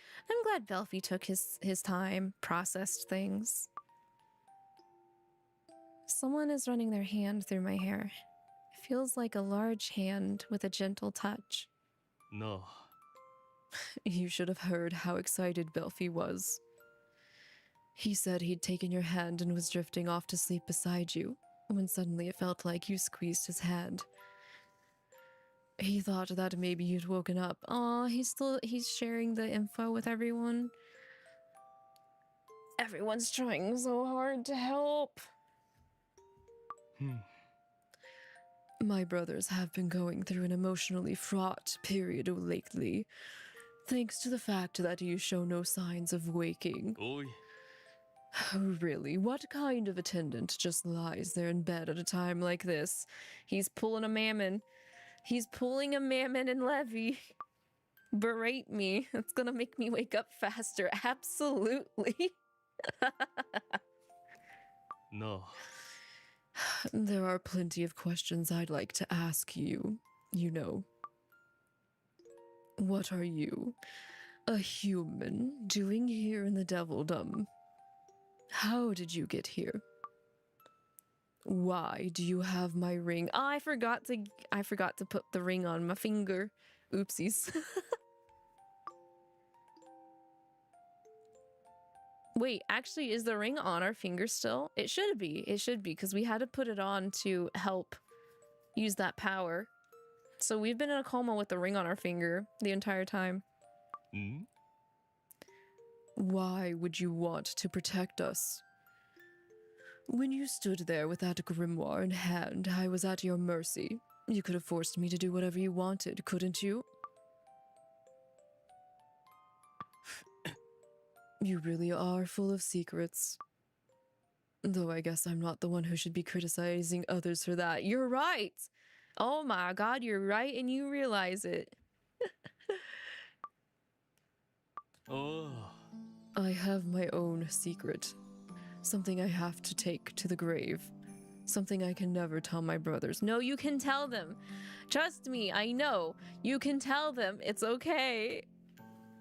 Belfi took his time, processed things. Someone is running their hand through my hair. It feels like a large hand with a gentle touch. No. You should have heard how excited Belfi was. He said he'd taken your hand and was drifting off to sleep beside you, when suddenly it felt like you squeezed his hand. He thought that maybe you'd woken up. Aw, he's sharing the info with everyone. Everyone's trying so hard to help. My brothers have been going through an emotionally fraught period lately, thanks to the fact that you show no signs of waking. Oi. Really, what kind of attendant just lies there in bed at a time like this? He's pulling a mammon. He's pulling a mammon and Levy. Berate me. It's gonna make me wake up faster. Absolutely. No. There are plenty of questions I'd like to ask you. You know. What are you, a human, doing here in the Devildom? How did you get here? Why do you have my ring? Oh, I forgot to put the ring on my finger. Oopsies. Wait, actually, is the ring on our finger still? It should be. It should be, because we had to put it on to help use that power. So we've been in a coma with the ring on our finger the entire time. Why would you want to protect us? When you stood there with that grimoire in hand, I was at your mercy. You could have forced me to do whatever you wanted, couldn't you? You really are full of secrets. Though I guess I'm not the one who should be criticizing others for that. You're right! Oh my god, you're right and you realize it. Oh. I have my own secret. Something I have to take to the grave. Something I can never tell my brothers. No, you can tell them. Trust me, I know. You can tell them. It's okay.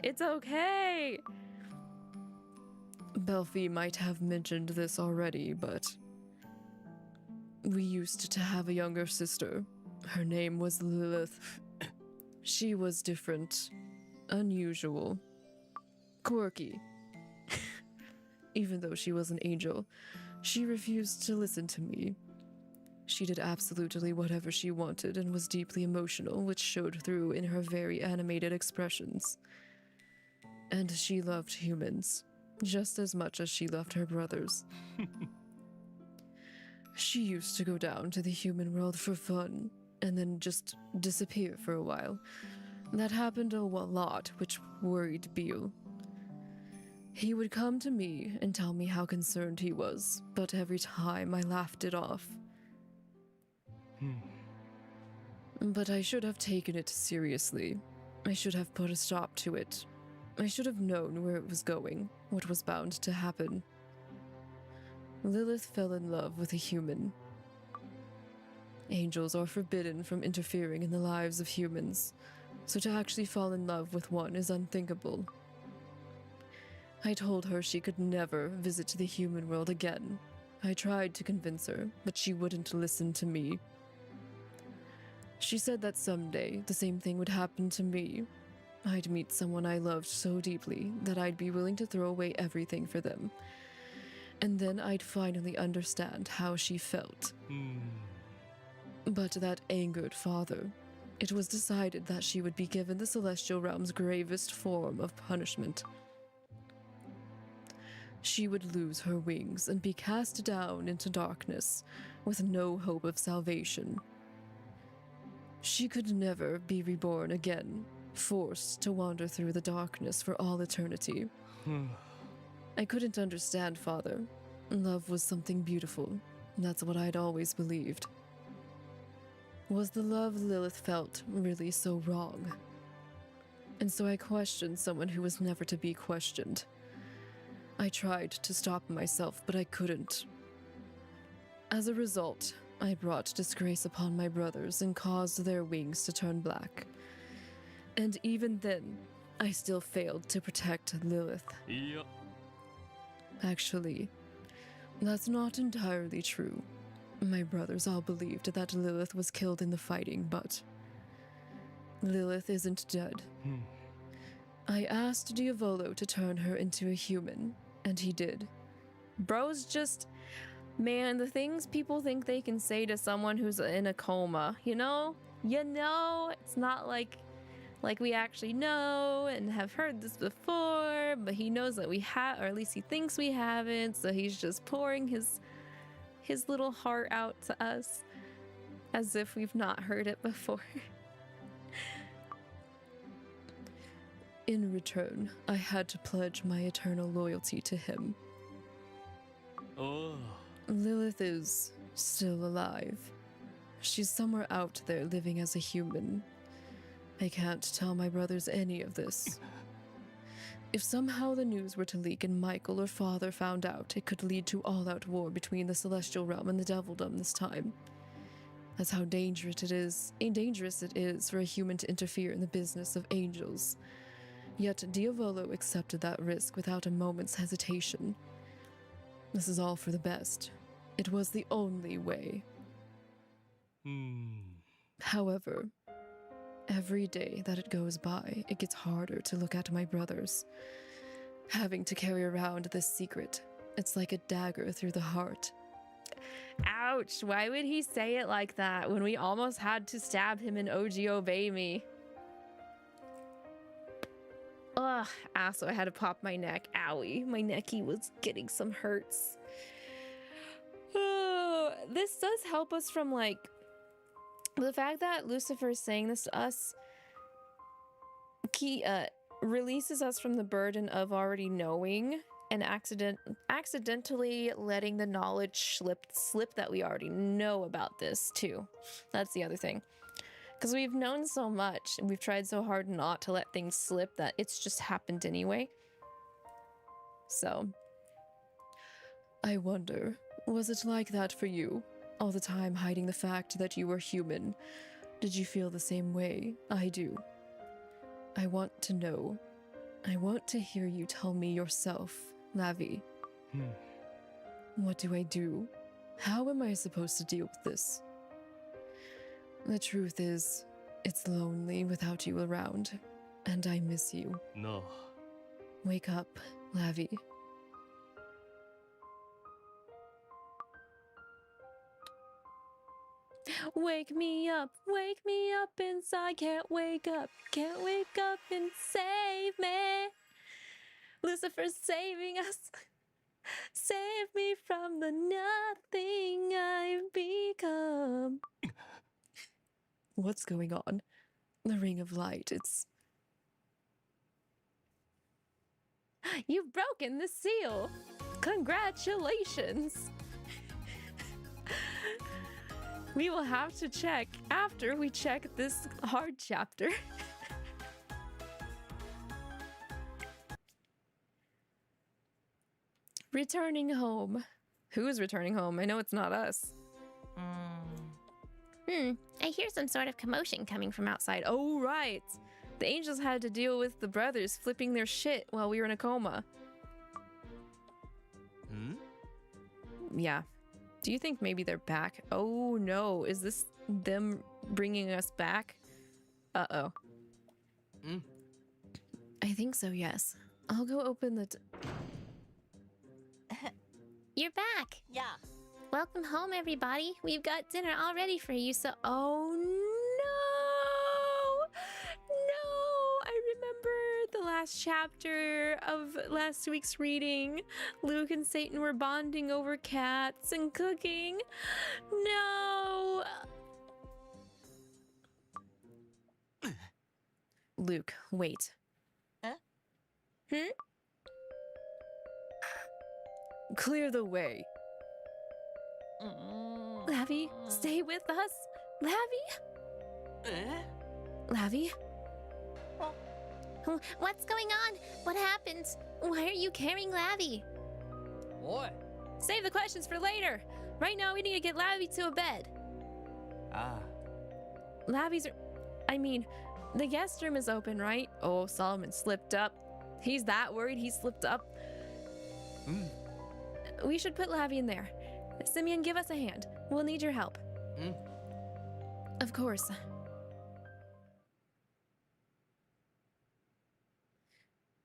It's okay. Belfi might have mentioned this already, but we used to have a younger sister. Her name was Lilith. She was different, unusual, quirky. Even though she was an angel, she refused to listen to me. She did absolutely whatever she wanted and was deeply emotional, which showed through in her very animated expressions. And she loved humans, just as much as she loved her brothers. She used to go down to the human world for fun, and then just disappear for a while. That happened a lot, which worried Beale. He would come to me and tell me how concerned he was, but every time I laughed it off. But I should have taken it seriously. I should have put a stop to it. I should have known where it was going, what was bound to happen. Lilith fell in love with a human. Angels are forbidden from interfering in the lives of humans, so to actually fall in love with one is unthinkable. I told her she could never visit the human world again. I tried to convince her, but she wouldn't listen to me. She said that someday the same thing would happen to me. I'd meet someone I loved so deeply that I'd be willing to throw away everything for them. And then I'd finally understand how she felt. But that angered Father. It was decided that she would be given the Celestial Realm's gravest form of punishment. She would lose her wings and be cast down into darkness with no hope of salvation. She could never be reborn again, forced to wander through the darkness for all eternity. I couldn't understand, Father. Love was something beautiful. That's what I'd always believed. Was the love Lilith felt really so wrong? And so I questioned someone who was never to be questioned. I tried to stop myself, but I couldn't. As a result, I brought disgrace upon my brothers and caused their wings to turn black. And even then, I still failed to protect Lilith. Yeah. Actually, that's not entirely true. My brothers all believed that Lilith was killed in the fighting, but Lilith isn't dead. I asked Diavolo to turn her into a human, and he did. Bro's just... Man, the things people think they can say to someone who's in a coma, you know? It's not like we actually know and have heard this before, but he knows that we have, or at least he thinks we haven't, so he's just pouring his little heart out to us as if we've not heard it before. In return, I had to pledge my eternal loyalty to him. Oh. Lilith is still alive. She's somewhere out there living as a human. I can't tell my brothers any of this. If somehow the news were to leak and Michael or Father found out, it could lead to all-out war between the Celestial Realm and the Devildom this time. That's how dangerous it is for a human to interfere in the business of angels. Yet Diavolo accepted that risk without a moment's hesitation. This is all for the best. It was the only way. However, every day that it goes by, it gets harder to look at my brothers. Having to carry around this secret, it's like a dagger through the heart. Ouch, why would he say it like that when we almost had to stab him in OG Obey Me? Ugh, also I had to pop my neck. Owie, my necky was getting some hurts. Oh, this does help us from like the fact that Lucifer is saying this to us. Releases us from the burden of already knowing and accidentally letting the knowledge slip that we already know about this too. That's the other thing. Because we've known so much and we've tried so hard not to let things slip that it's just happened anyway. So, I wonder, was it like that for you? All the time hiding the fact that you were human? Did you feel the same way? I do. I want to know. I want to hear you tell me yourself, Lavi. What do I do? How am I supposed to deal with this? The truth is, it's lonely without you around, and I miss you. No. Wake up, Lavi. wake me up inside, can't wake up and save me. Lucifer's saving us. Save me from the nothing I've become. What's going on? The ring of light, it's... You've broken the seal. Congratulations. We will have to check after we check this hard chapter. Returning home. Who's returning home? I know it's not us. I hear some sort of commotion coming from outside. Oh, right. The angels had to deal with the brothers flipping their shit while we were in a coma. Yeah. Do you think maybe they're back? Oh, no. Is this them bringing us back? Uh-oh. I think so, yes. I'll go open the... You're back. Yeah. Welcome home, everybody. We've got dinner all ready for you, so... Oh no! No! I remember the last chapter of last week's reading. Luke and Satan were bonding over cats and cooking. No! Luke, wait. Huh? Clear the way. Lavi, stay with us. Lavi? Lavi? What's going on? What happened? Why are you carrying Lavi? Oi! Save the questions for later. Right now, we need to get Lavi to a bed. Ah. Lavi's... I mean, the guest room is open, right? Oh, Solomon slipped up. He's that worried he slipped up. We should put Lavi in there. Simeon, give us a hand. We'll need your help. Of course.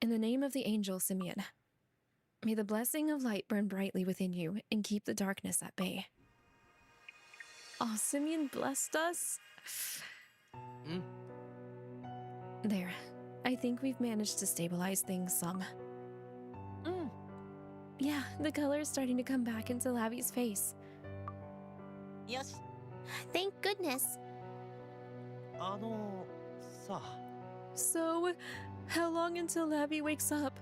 In the name of the angel, Simeon, may the blessing of light burn brightly within you and keep the darkness at bay. Oh, Simeon blessed us. There. I think we've managed to stabilize things some. Yeah, the color is starting to come back into Lavi's face. Yoshi. Thank goodness. Sa. So, how long until Lavi wakes up?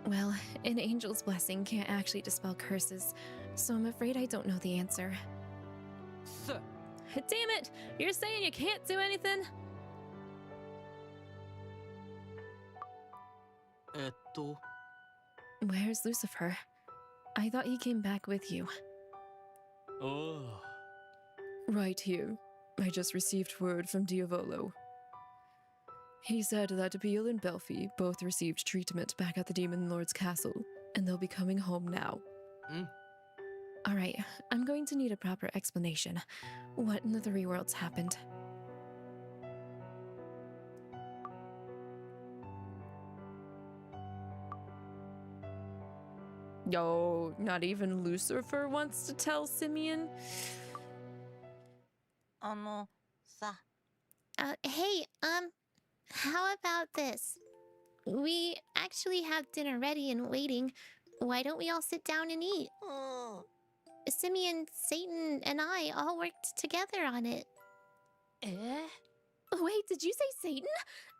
Well, an angel's blessing can't actually dispel curses, so I'm afraid I don't know the answer. Damn it! You're saying you can't do anything? Where's Lucifer? I thought he came back with you. Oh. Right here. I just received word from Diavolo. He said that Beale and Belfi both received treatment back at the Demon Lord's castle, and they'll be coming home now. Alright, I'm going to need a proper explanation. What in the three worlds happened? Yo, not even Lucifer wants to tell Simeon? Sa. Hey, how about this? We actually have dinner ready and waiting. Why don't we all sit down and eat? Simeon, Satan, and I all worked together on it. Wait, did you say Satan?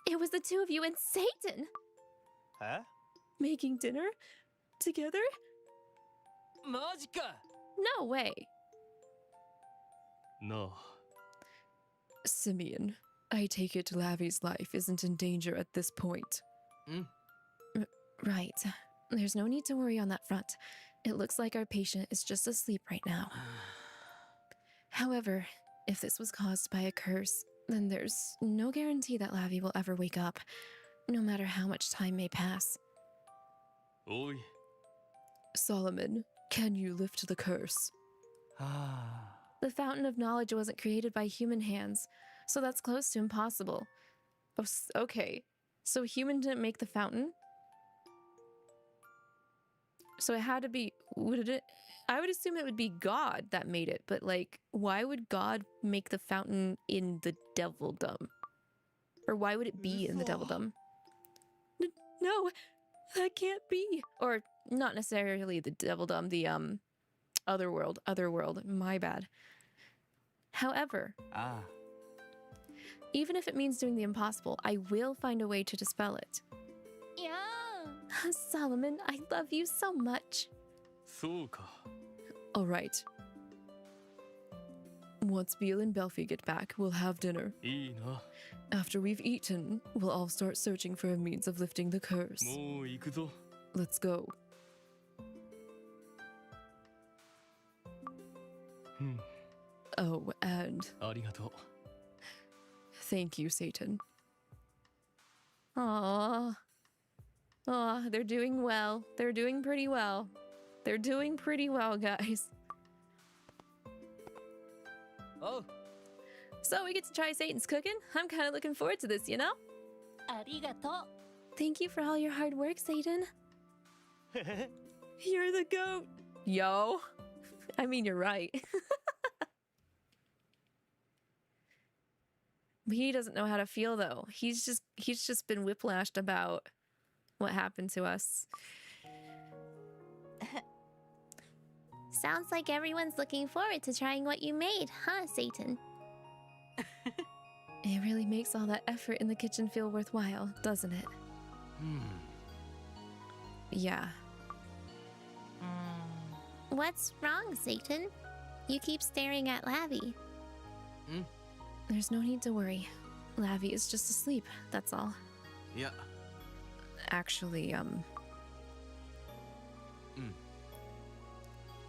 It was the two of you and Satan! Huh? Making dinner? Together? Majika! No way! No. Simeon, I take it Lavi's life isn't in danger at this point. Right. There's no need to worry on that front. It looks like our patient is just asleep right now. However, if this was caused by a curse, then there's no guarantee that Lavi will ever wake up, no matter how much time may pass. Oi. Solomon, can you lift the curse? The Fountain of Knowledge wasn't created by human hands, so that's close to impossible. Oh, okay. So human didn't make the fountain? So it had to be... I would assume it would be God that made it, but like, why would God make the fountain in the Devildom? Or why would it be in the Devildom? No, that can't be. Or not necessarily the Devildom, the Otherworld, my bad. However, even if it means doing the impossible, I will find a way to dispel it. Yeah. Solomon, I love you so much. そうか。 All right. Once Beale and Belfi get back, we'll have dinner. いいな。 After we've eaten, we'll all start searching for a means of lifting the curse. もう行くぞ。 Let's go. Oh, and ありがとう。 thank you, Satan. Aww. Aw, they're doing well. They're doing pretty well. They're doing pretty well, guys. Oh. So we get to try Satan's cooking? I'm kind of looking forward to this, you know? ありがとう。 Thank you for all your hard work, Satan. You're the goat. Yo. I mean, you're right. He doesn't know how to feel though. He's just been whiplashed about what happened to us. Sounds like everyone's looking forward to trying what you made, huh, Satan? It really makes all that effort in the kitchen feel worthwhile, doesn't it? Yeah. What's wrong, Satan? You keep staring at Lavi. There's no need to worry. Lavi is just asleep, that's all.いや Actually,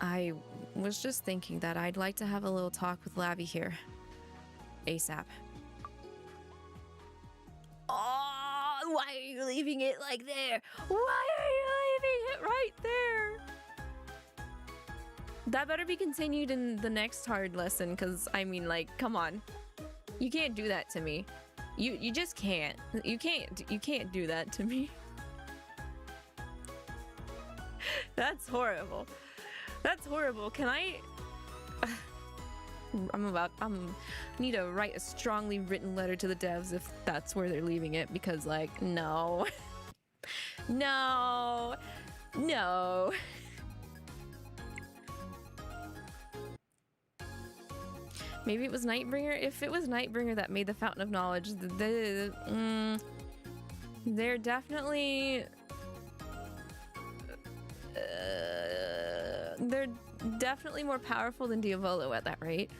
I was just thinking that I'd like to have a little talk with Lavi here. ASAP. Oh, why are you leaving it like there? Why are you leaving it right there? That better be continued in the next hard lesson, because, I mean, like, come on. You can't do that to me. You just can't. You can't do that to me. That's horrible. That's horrible. Can I... I need to write a strongly written letter to the devs if that's where they're leaving it, because, like, no. No. No. Maybe it was Nightbringer. If it was Nightbringer that made the Fountain of Knowledge, they're definitely... they're definitely more powerful than Diavolo at that rate,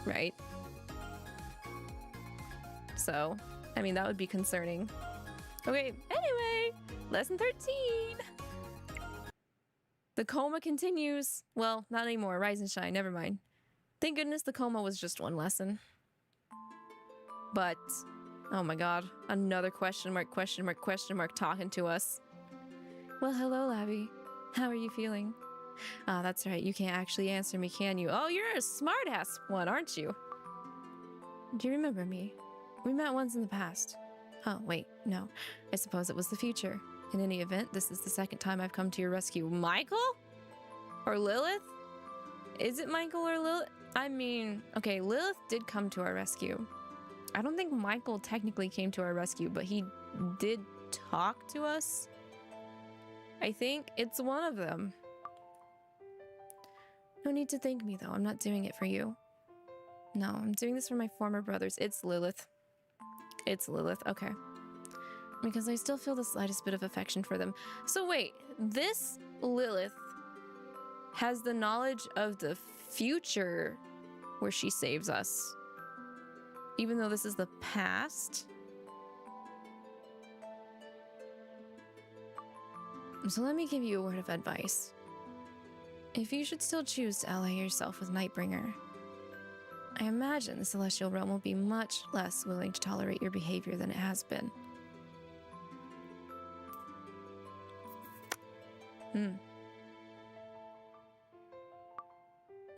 right? So, I mean, that would be concerning. Okay, anyway, lesson 13. The coma continues. Well, not anymore. Rise and shine. Never mind. Thank goodness the coma was just one lesson. But, oh my god, another question mark talking to us. Well, hello, Lavi. How are you feeling? Ah, that's right. You can't actually answer me, can you? Oh, you're a smartass one, aren't you? Do you remember me? We met once in the past. Oh, wait, no. I suppose it was the future. In any event, this is the second time I've come to your rescue. Michael? Or Lilith? Is it Michael or Lilith? I mean, okay, Lilith did come to our rescue. I don't think Michael technically came to our rescue, but he did talk to us. I think it's one of them. No need to thank me, though. I'm not doing it for you. No, I'm doing this for my former brothers. It's Lilith. It's Lilith, okay. Because I still feel the slightest bit of affection for them. So wait, this Lilith has the knowledge of the future where she saves us. Even though this is the past? So let me give you a word of advice. If you should still choose to ally yourself with Nightbringer, I imagine the Celestial Realm will be much less willing to tolerate your behavior than it has been.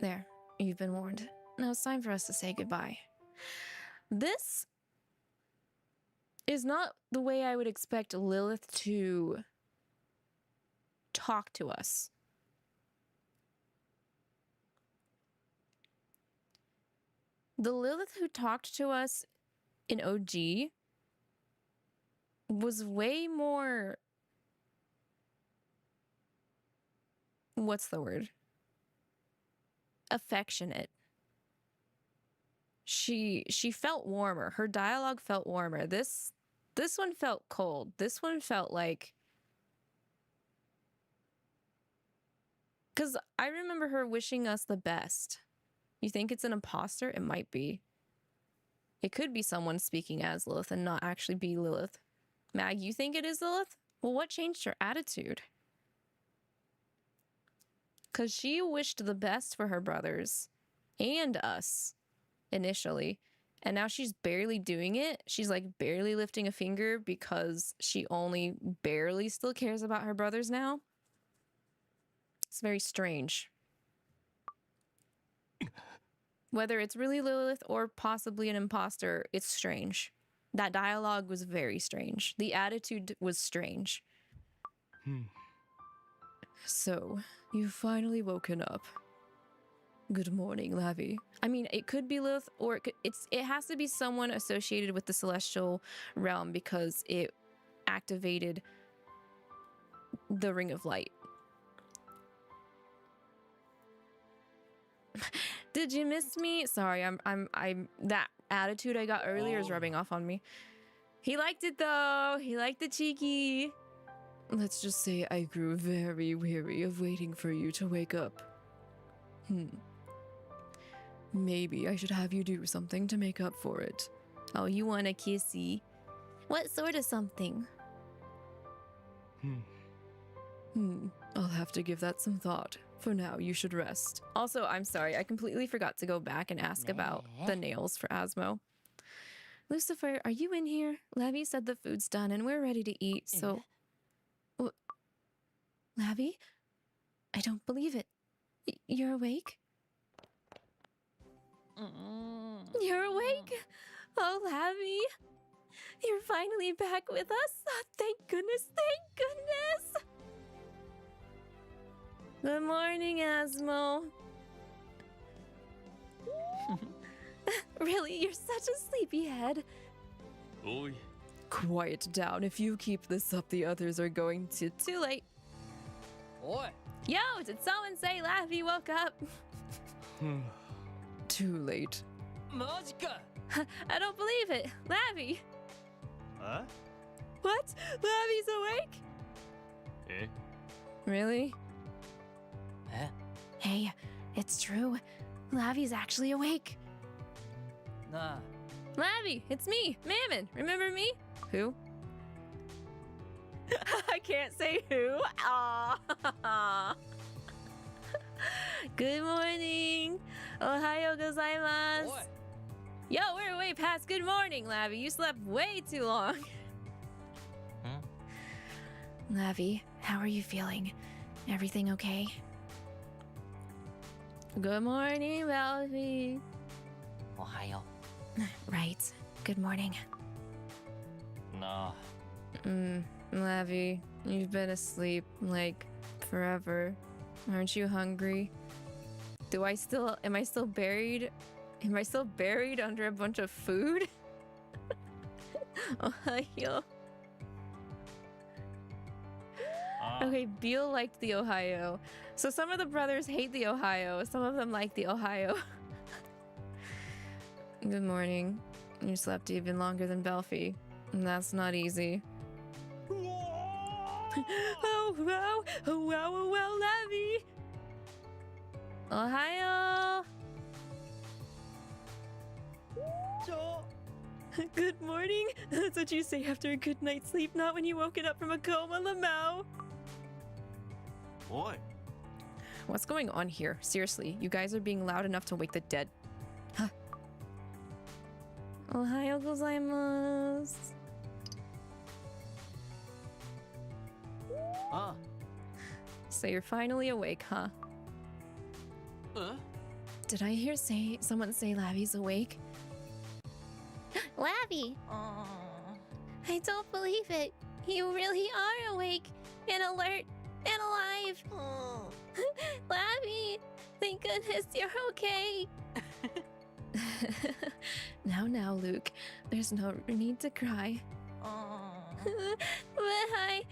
There, you've been warned. Now it's time for us to say goodbye. This is not the way I would expect Lilith to talk to us. The Lilith who talked to us in OG was way more... What's the word? Affectionate. She felt warmer. Her dialogue felt warmer. This one felt cold. This one felt like... Because I remember her wishing us the best. You think it's an imposter? It might be. It could be someone speaking as Lilith and not actually be Lilith. Mag, you think it is Lilith? Well, what changed her attitude? Because she wished the best for her brothers and us initially. And now she's barely doing it. She's like barely lifting a finger because she only barely still cares about her brothers now. It's very strange. Whether it's really Lilith or possibly an imposter, it's strange. That dialogue was very strange. The attitude was strange. So, you've finally woken up. Good morning, Lavi. I mean, it could be Lilith, or it has to be someone associated with the celestial realm because it activated the Ring of Light. Did you miss me? Sorry, I'm that attitude I got earlier is rubbing off on me. He liked it though. He liked the cheeky. Let's just say I grew very weary of waiting for you to wake up. Maybe I should have you do something to make up for it. Oh, you want a kissy? What sort of something? I'll have to give that some thought. For now, you should rest. Also, I'm sorry, I completely forgot to go back and ask about the nails for Asmo. Lucifer, are you in here? Lavi said the food's done and we're ready to eat, so... Lavi? I don't believe it. You're awake? You're awake? Oh, Lavi. You're finally back with us. Oh, thank goodness, thank goodness. Good morning, Asmo. Really, you're such a sleepyhead.おい Quiet down. If you keep this up, the others are going to... Too late. おい Yo, did someone say Lavi woke up? Too late. マジか I don't believe it. Lavi. え What? Lavi's awake? え Really? え Hey, it's true. Lavi's actually awake. なあ Lavi, it's me, Mammon. Remember me? Who? I can't say who. Aw. Good morning. Ohayo gozaimasu. おい Yo, we're way past good morning, Lavi. You slept way too long. Lavi, how are you feeling? Everything okay? Good morning, Lavi. おはよ Right. Good morning. うなあ Lavi, you've been asleep, like, forever. Aren't you hungry? Am I still buried under a bunch of food? Ohio. Okay, Beal liked the Ohio. So some of the brothers hate the Ohio. Some of them like the Ohio. Good morning. You slept even longer than Belfie. And that's not easy. Oh, wow. Oh, wow, oh, wow, Lavi. Ohio. ちょ Good morning. That's what you say after a good night's sleep, not when you woken up from a coma, Lamau. おい What's going on here? Seriously, you guys are being loud enough to wake the dead. Huh. Ohayo gozaimasu. あ So you're finally awake, huh? え Did I hear someone say Lavi's awake? Lavi! あ I don't believe it. You really are awake and alert and alive. Lavi! Thank goodness you're okay. Now, Luke. There's no need to cry. あ But I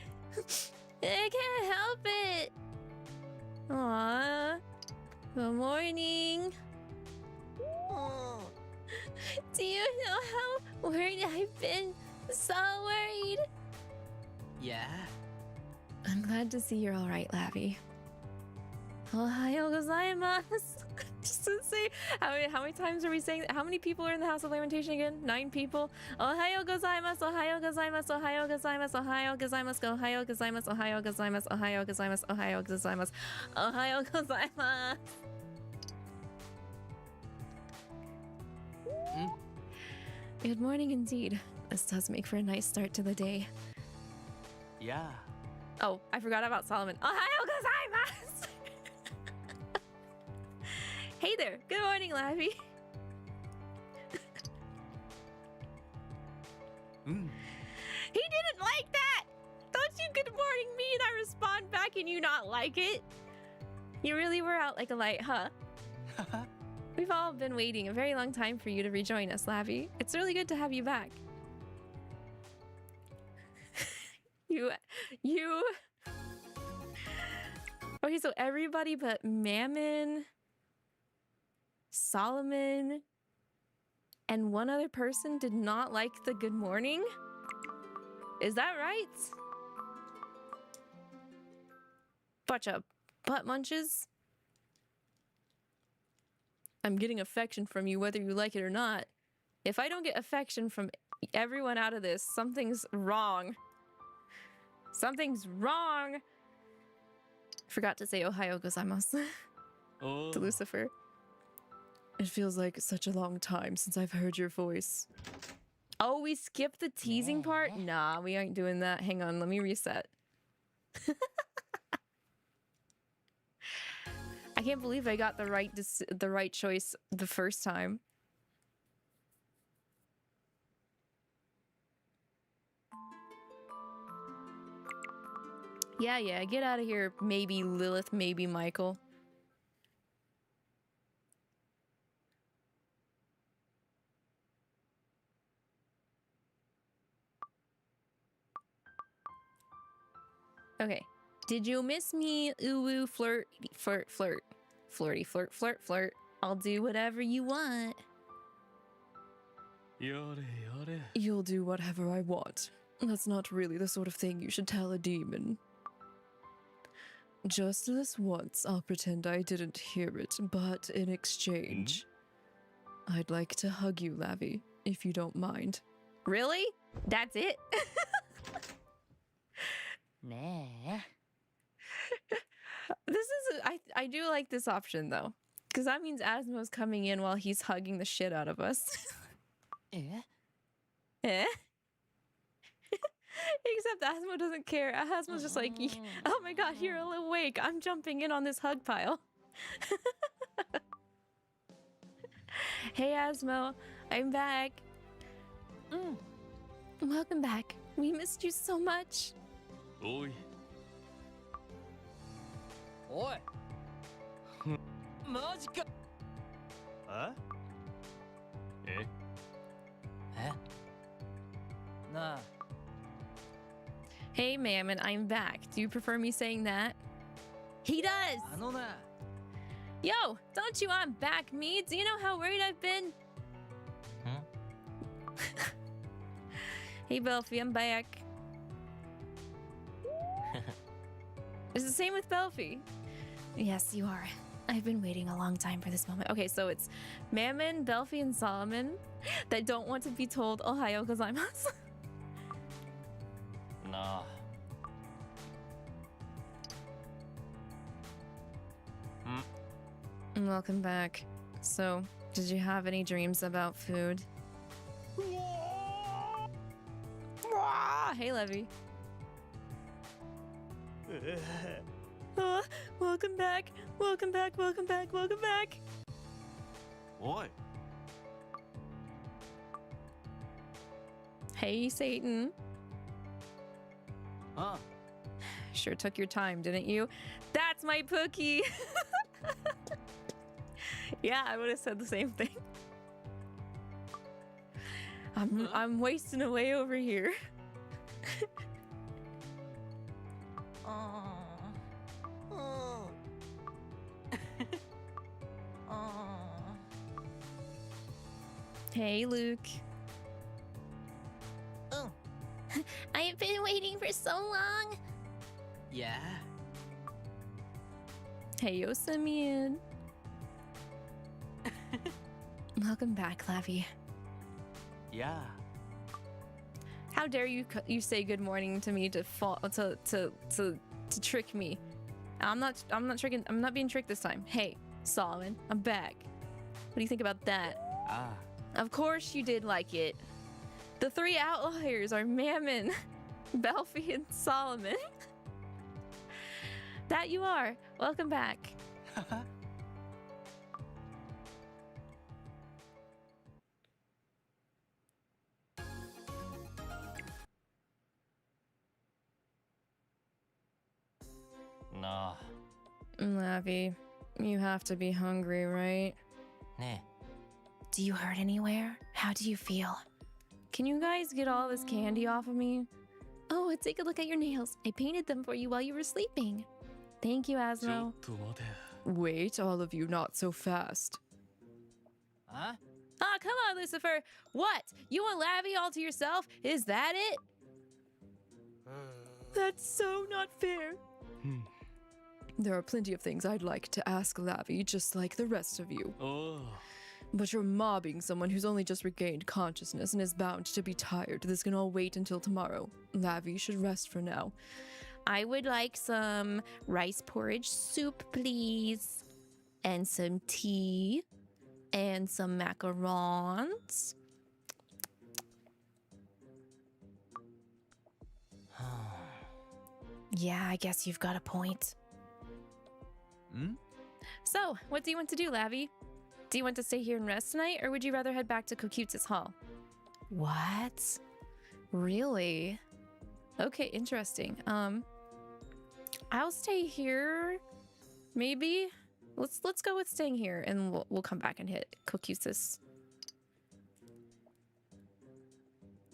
can't help it. Aww. Good morning. Do you know how worried I've been? So worried. いや I'm glad to see you're all right, Lavi. Ohayo gozaimasu. Just to say, how many times are we saying that? How many people are in the House of Lamentation again? 9 people. Ohayo gozaimasu. Ohayo gozaimasu. Ohayo gozaimasu. Ohayo gozaimasu. Ohayo gozaimasu. Ohayo gozaimasu. Ohayo gozaimasu. Ohayo gozaimasu. Ohayo gozaimasu. Good morning indeed. This does make for a nice start to the day. いや Oh, I forgot about Solomon. Ohayo gozaimasu! Hey there. Good morning, Lavi. うん He didn't like that! Don't you good good morning me and I respond back and you not like it? You really were out like a light, huh? We've all been waiting a very long time for you to rejoin us, Lavi. It's really good to have you back. you... Okay, so everybody but Mammon, Solomon, and one other person did not like the good morning? Is that right? Bunch of butt munches. I'm getting affection from you whether you like it or not. If I don't get affection from everyone out of this, something's wrong. Something's wrong! Forgot to say Ohayo gozaimasu to Lucifer. It feels like such a long time since I've heard your voice. Oh, we skipped the teasing part? Nah, we ain't doing that. Hang on, let me reset. I can't believe I got the right choice the first time. Yeah, get out of here. Maybe Lilith, maybe Michael. Okay. Did you miss me? Ooh, flirt. Flirty, flirt. I'll do whatever you want. Yare. You'll do whatever I want. That's not really the sort of thing you should tell a demon. Just this once, I'll pretend I didn't hear it, but in exchange, I'd like to hug you, Lavi, if you don't mind. Really? That's it? Nah. This is I do like this option though, because that means Asmo's coming in while he's hugging the shit out of us. Eh? Eh? Except Asmo doesn't care. Asmo's just like, oh my god, you're awake. I'm jumping in on this hug pile. Hey Asmo, I'm back. Welcome back. We missed you so much. Oi. Oi. Majika. Huh? Eh? Eh? Nah. Hey Mammon, I'm back. Do you prefer me saying that? He does! Yo, don't you I'm back, me? Do you know how worried I've been? Hey Belfie, I'm back. It's the same with Belfie. Yes, you are. I've been waiting a long time for this moment. Okay, so it's Mammon, Belfie, and Solomon that don't want to be told Ohayo gozaimasu. Nah. Welcome back. So, did you have any dreams about food? Hey, Levy. Welcome back. Welcome back. Welcome back. Welcome back. Oi. Hey, Satan. Huh? Sure took your time, didn't you? That's my Pookie. Yeah, I would have said the same thing. I'm wasting away over here. Hey, Luke. Oh. I've been waiting for so long. Yeah. Hey, Yosemite. Welcome back, Lavi. Yeah. How dare you say good morning to me to trick me? I'm not tricking. I'm not being tricked this time. Hey, Solomon, I'm back. What do you think about that? Ah. Of course you did like it. The three outliers are Mammon, Belfie, and Solomon. That you are. Welcome back. あ Lavi, you have to be hungry, right? あね Do you hurt anywhere? How do you feel? Can you guys get all this candy off of me? Oh, take a look at your nails. I painted them for you while you were sleeping. Thank you, ちょ Asmo. っと待て Wait, all of you, not so fast. あ Ah, come on, Lucifer. What? You want Lavi all to yourself? Is that it? That's so not fair. Hmm. There are plenty of things I'd like to ask Lavi, just like the rest of you. おう But you're mobbing someone who's only just regained consciousness and is bound to be tired. This can all wait until tomorrow. Lavi should rest for now. I would like some rice porridge soup, please. And some tea. And some macarons. Yeah, I guess you've got a point. ん So, what do you want to do, Lavi? Do you want to stay here and rest tonight, or would you rather head back to Kokutsu's hall? What? Really? Okay, interesting. I'll stay here. Maybe. Let's go with staying here, and we'll come back and hit Kokutsu's.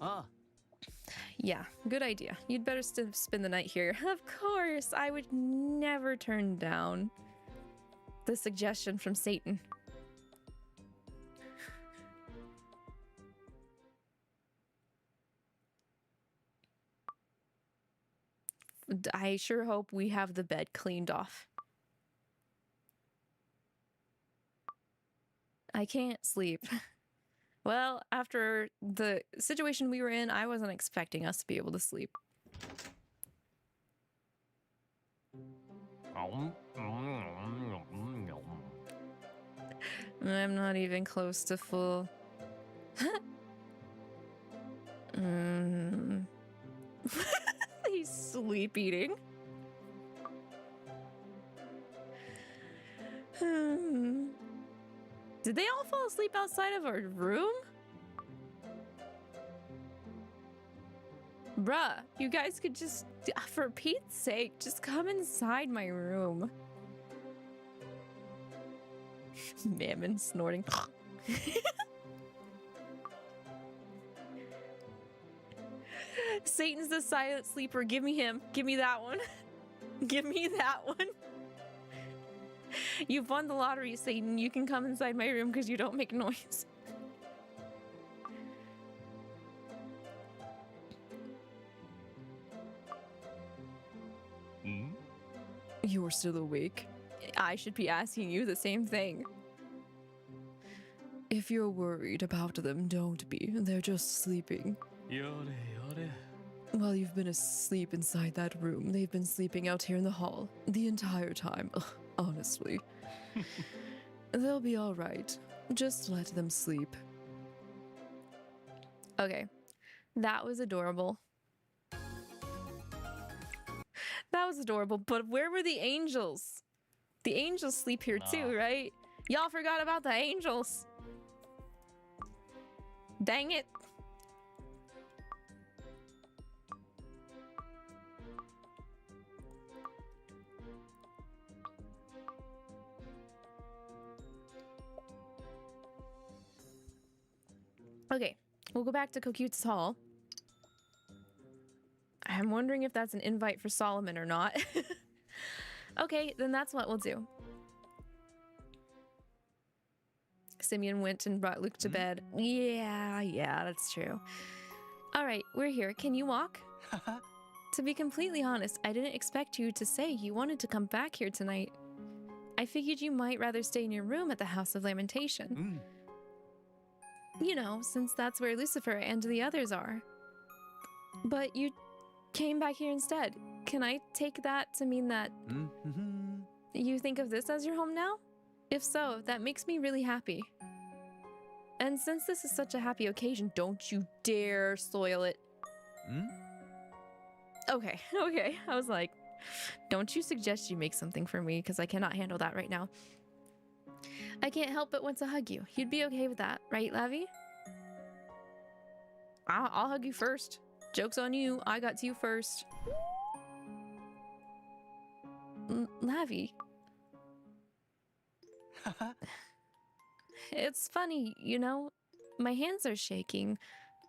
あ Yeah, good idea. You'd better spend the night here. Of course, I would never turn down the suggestion from Satan. I sure hope we have the bed cleaned off. I can't sleep. Well, after the situation we were in, I wasn't expecting us to be able to sleep. あうん I'm not even close to full. He's sleep eating. Did they all fall asleep outside of our room? Bruh, you guys could just, for Pete's sake, just come inside my room. Mammon snorting. Satan's the silent sleeper. Give me him. Give me that one. Give me that one. You've won the lottery, Satan. You can come inside my room because you don't make noise.ん You're still awake. I should be asking you the same thing. If you're worried about them, don't be. They're just sleeping. やれやれ While you've been asleep inside that room, they've been sleeping out here in the hall the entire time. Ugh, honestly. They'll be all right. Just let them sleep. Okay. That was adorable. That was adorable, but where were the angels? The angels sleep here too, right? Y'all forgot about the angels. Dang it. Okay, we'll go back to Kokutsu's hall. I'm wondering if that's an invite for Solomon or not. Okay, then that's what we'll do. Simeon went and brought Luke to bed. Yeah, that's true. All right, we're here. Can you walk? To be completely honest, I didn't expect you to say you wanted to come back here tonight. I figured you might rather stay in your room at the House of Lamentation. うん You know, since that's where Lucifer and the others are. But you came back here instead. Can I take that to mean that うんふふん you think of this as your home now? If so, that makes me really happy. And since this is such a happy occasion, don't you dare soil it. ん Okay. I was like, don't you suggest you make something for me, because I cannot handle that right now. I can't help but want to hug you. You'd be okay with that, right, Lavi? I'll hug you first. Joke's on you. I got to you first. Lavi. It's funny, you know? My hands are shaking,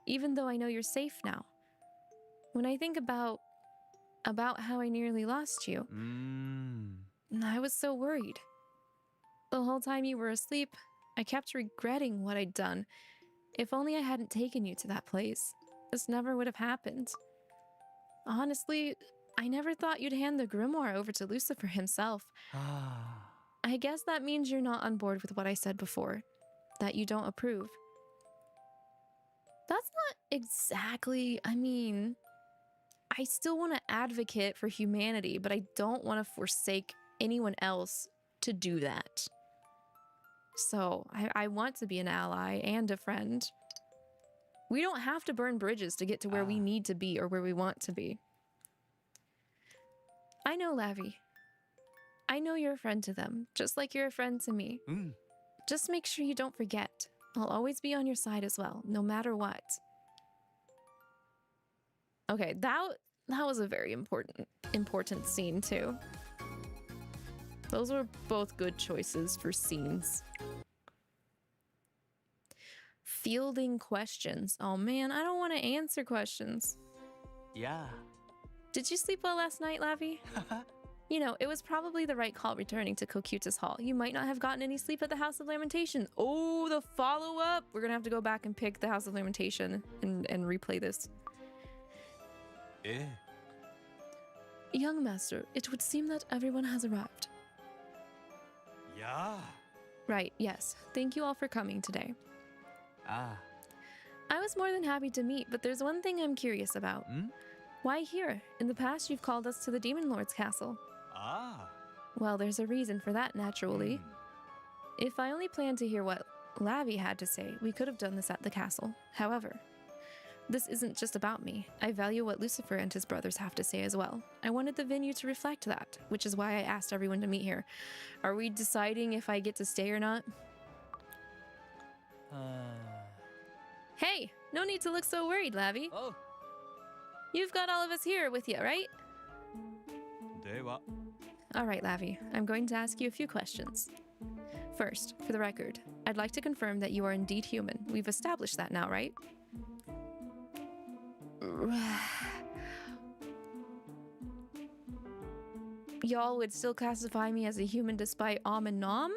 even though I know you're safe now. When I think about how I nearly lost you, I was so worried. The whole time you were asleep, I kept regretting what I'd done. If only I hadn't taken you to that place, this never would have happened. Honestly, I never thought you'd hand the grimoire over to Lucifer himself. I guess that means you're not on board with what I said before, that you don't approve. That's not exactly, I mean, I still want to advocate for humanity, but I don't want to forsake anyone else to do that. So, I want to be an ally and a friend. We don't have to burn bridges to get to where we need to be or where we want to be. I know, Lavi. I know you're a friend to them, just like you're a friend to me. Just make sure you don't forget. I'll always be on your side as well, no matter what. Okay, that was a very important scene too. Those were both good choices for scenes. Fielding questions. Oh man, I don't want to answer questions. Yeah. Did you sleep well last night, Lavi? You know, it was probably the right call returning to Kokutas Hall. You might not have gotten any sleep at the House of Lamentation. Oh, the follow-up! We're gonna have to go back and pick the House of Lamentation and replay this. Young master, it would seem that everyone has arrived. Yeah. Right, yes. Thank you all for coming today. Ah. I was more than happy to meet, but there's one thing I'm curious about. Why here? In the past, you've called us to the Demon Lord's castle. Well, there's a reason for that, naturally. If I only planned to hear what Lavi had to say, we could have done this at the castle. However, this isn't just about me. I value what Lucifer and his brothers have to say as well. I wanted the venue to reflect that, which is why I asked everyone to meet here. Are we deciding if I get to stay or not? Hey, no need to look so worried, Lavi. Oh. You've got all of us here with you, right? All right, Lavi. I'm going to ask you a few questions. First, for the record, I'd like to confirm that you are indeed human. We've established that now, right? Y'all would still classify me as a human despite and nom?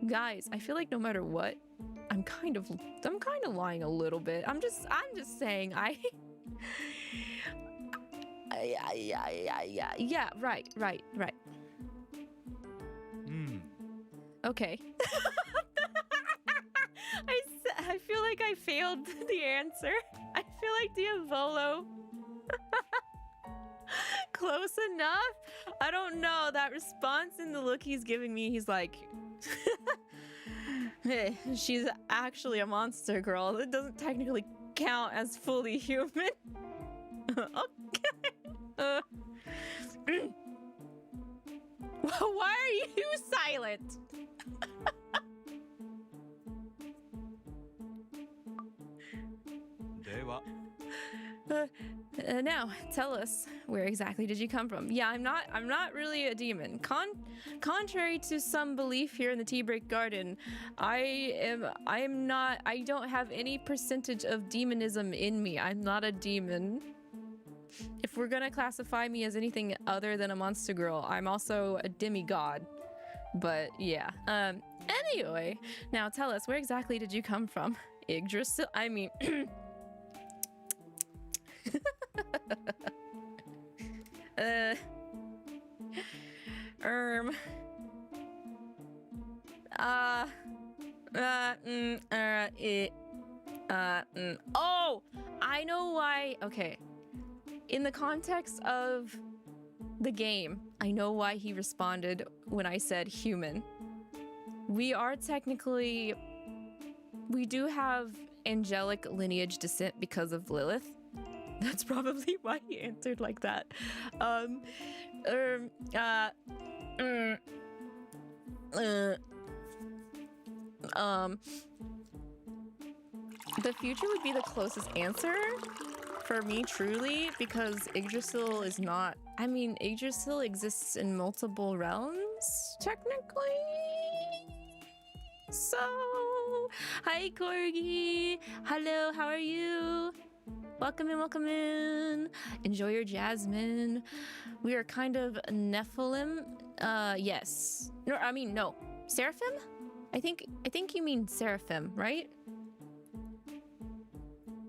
Guys, I feel like no matter what, I'm kind of lying a little bit. I'm just saying yeah, right. Okay. I feel like I failed the answer. I feel like Diavolo. Close enough? I don't know. That response and the look he's giving me, he's like, hey, she's actually a monster girl. It doesn't technically count as fully human. Okay. Why are you silent? Now, tell us, where exactly did you come from? Yeah, I'm not really a demon. Contrary to some belief here in the Tea Break Garden, I don't have any percentage of demonism in me. I'm not a demon. If we're gonna classify me as anything other than a monster girl, I'm also a demigod. But yeah. Anyway, now tell us, where exactly did you come from? Yggdrasil? I mean... Oh! I know why. Okay. In the context of the game, I know why he responded when I said human. We are technically... We do have angelic lineage descent because of Lilith. That's probably why he answered like that. The future would be the closest answer. for me, truly, because Yggdrasil is not... I mean, Yggdrasil exists in multiple realms, technically? So... Hi, Corgi! Hello, how are you? Welcome in, welcome in. Enjoy your jasmine. We are kind of Nephilim. Yes. No, I mean, no. Seraphim? I think you mean Seraphim, right?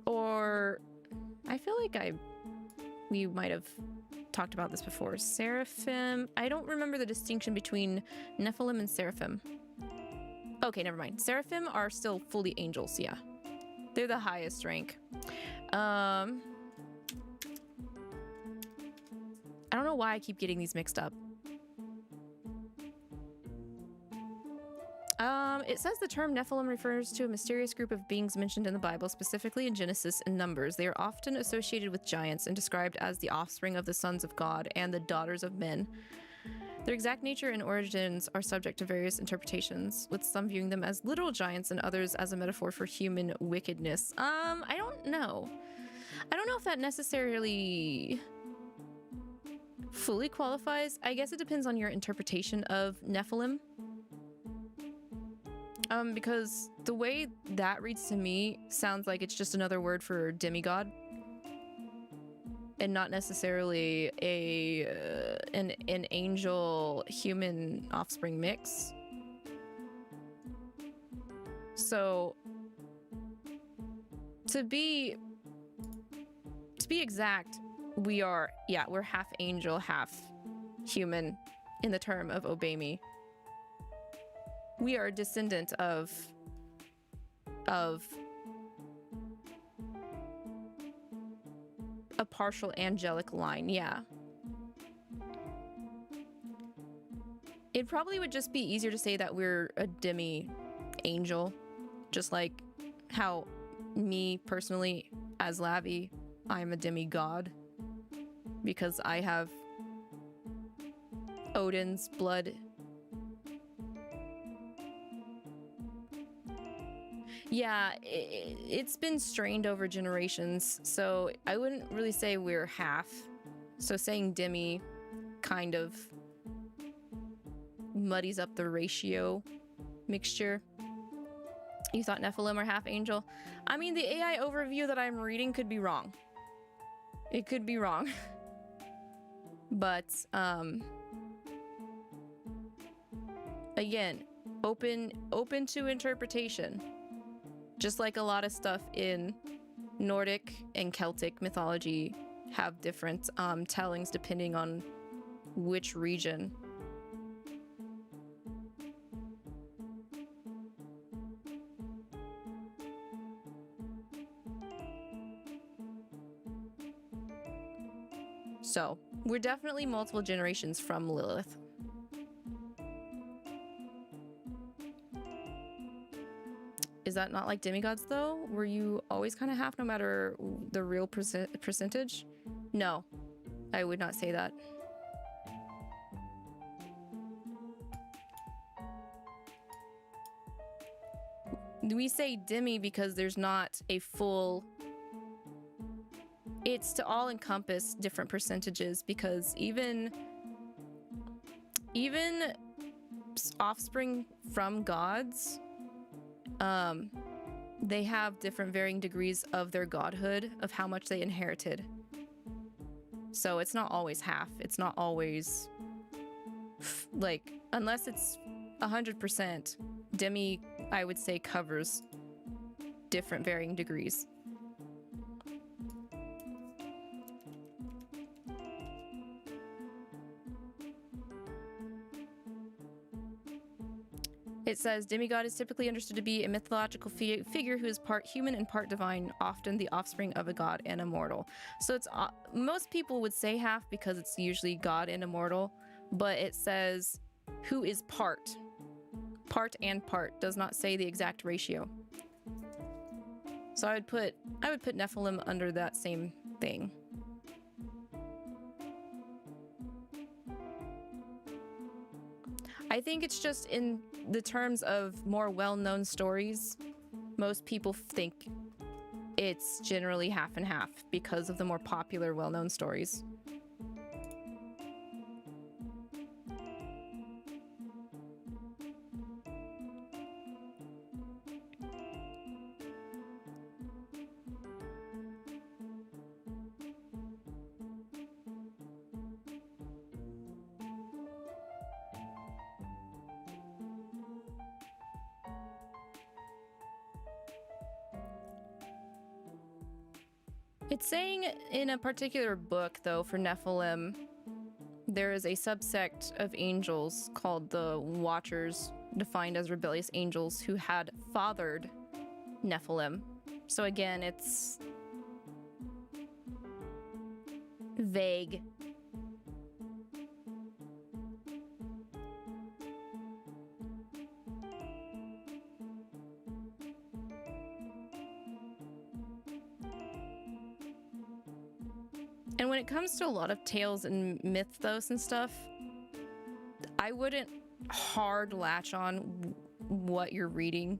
Or... I feel like we might have talked about this before. Seraphim. I don't remember the distinction between Nephilim and Seraphim. Okay, never mind. Seraphim are still fully angels, yeah. They're the highest rank. I don't know why I keep getting these mixed up. It says the term Nephilim refers to a mysterious group of beings mentioned in the Bible, specifically in Genesis and Numbers. They are often associated with giants and described as the offspring of the sons of God and the daughters of men. Their exact nature and origins are subject to various interpretations, with some viewing them as literal giants and others as a metaphor for human wickedness. I don't know. I don't know if that necessarily fully qualifies. I guess it depends on your interpretation of Nephilim. Because the way that reads to me sounds like it's just another word for demigod. And not necessarily an angel human offspring mix. So to be exact, we're half angel, half human in the term of Obey Me. We are a descendant of a partial angelic line, yeah. It probably would just be easier to say that we're a demi-angel, just like how me personally, as Lavi, I'm a demigod, because I have Odin's blood. Yeah, it's been strained over generations, so I wouldn't really say we're half. So saying demi kind of muddies up the ratio mixture. You thought Nephilim are half angel? I mean, the AI overview that I'm reading could be wrong. It could be wrong. But, again, open to interpretation. Just like a lot of stuff in Nordic and Celtic mythology have different tellings depending on which region. So, we're definitely multiple generations from Lilith. Is that not like demigods, though? Were you always kind of half, no matter the real percentage? No, I would not say that. We say demi because there's not a full... It's to all encompass different percentages, because even offspring from gods, they have different varying degrees of their godhood, of how much they inherited. So it's not always half. It's not always like, unless it's 100%, demi, I would say, covers different varying degrees. It says, demigod is typically understood to be a mythological figure who is part human and part divine, often the offspring of a god and immortal. So it's most people would say half because it's usually god and immortal, but it says who is part and part, does not say the exact ratio. So I would put Nephilim under that same thing. I think it's just in the terms of more well-known stories, most people think it's generally half and half because of the more popular, well-known stories. It's saying in a particular book, though, for Nephilim, there is a subsect of angels called the Watchers, defined as rebellious angels who had fathered Nephilim. So again, it's vague. And when it comes to a lot of tales and mythos and stuff, I wouldn't hard latch on what you're reading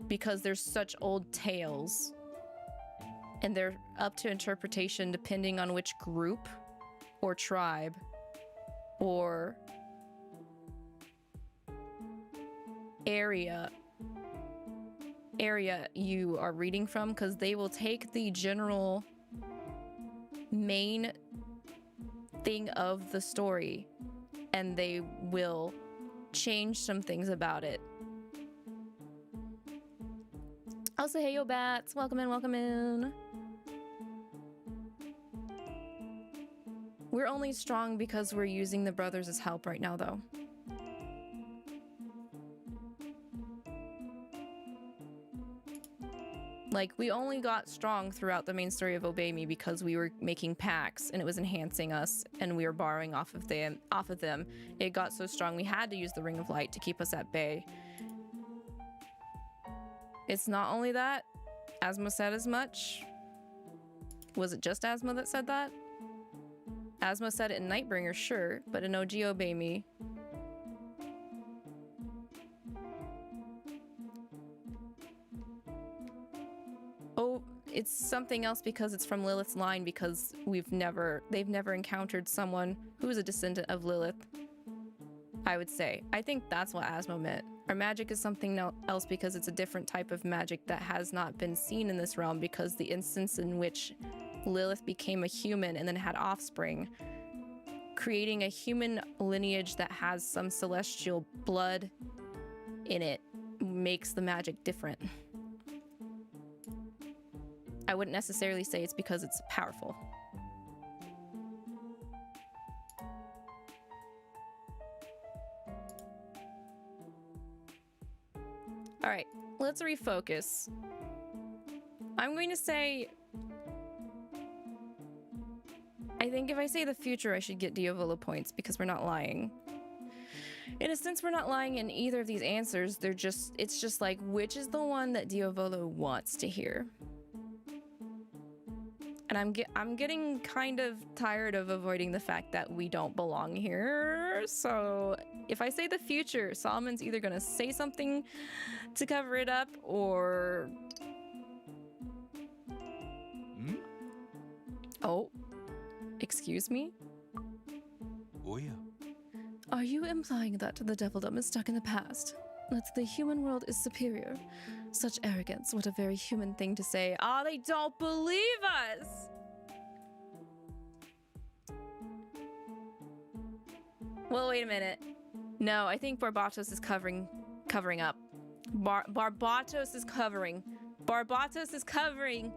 because there's such old tales and they're up to interpretation depending on which group or tribe or area you are reading from, because they will take the general main thing of the story and they will change some things about it. Also, hey yo bats, welcome in, welcome in. We're only strong because we're using the brothers as help right now, though. Like, we only got strong throughout the main story of Obey Me because we were making packs and it was enhancing us and we were borrowing off of them. It got so strong we had to use the Ring of Light to keep us at bay. It's not only that, Asma said as much. Was it just Asma that said that? Asma said it in Nightbringer, sure, but in OG Obey Me. Oh, it's something else because it's from Lilith's line, because they've never encountered someone who's a descendant of Lilith, I would say. I think that's what Asmo meant. Our magic is something else because it's a different type of magic that has not been seen in this realm, because the instance in which Lilith became a human and then had offspring, creating a human lineage that has some celestial blood in it makes the magic different. I wouldn't necessarily say it's because it's powerful. All right, let's refocus. I'm going to say, I think if I say the future, I should get Diavolo points because we're not lying. In a sense, we're not lying in either of these answers. It's just like, which is the one that Diavolo wants to hear? And I'm getting kind of tired of avoiding the fact that we don't belong here. So if I say the future, Solomon's either gonna say something to cover it up or... Oh, excuse me? Oh yeah. Are you implying that the Devildom is stuck in the past? That the human world is superior? Such arrogance, what a very human thing to say. Ah, they don't believe us! Well, wait a minute. No, I think Barbatos is covering up. Barbatos is covering. Barbatos is covering!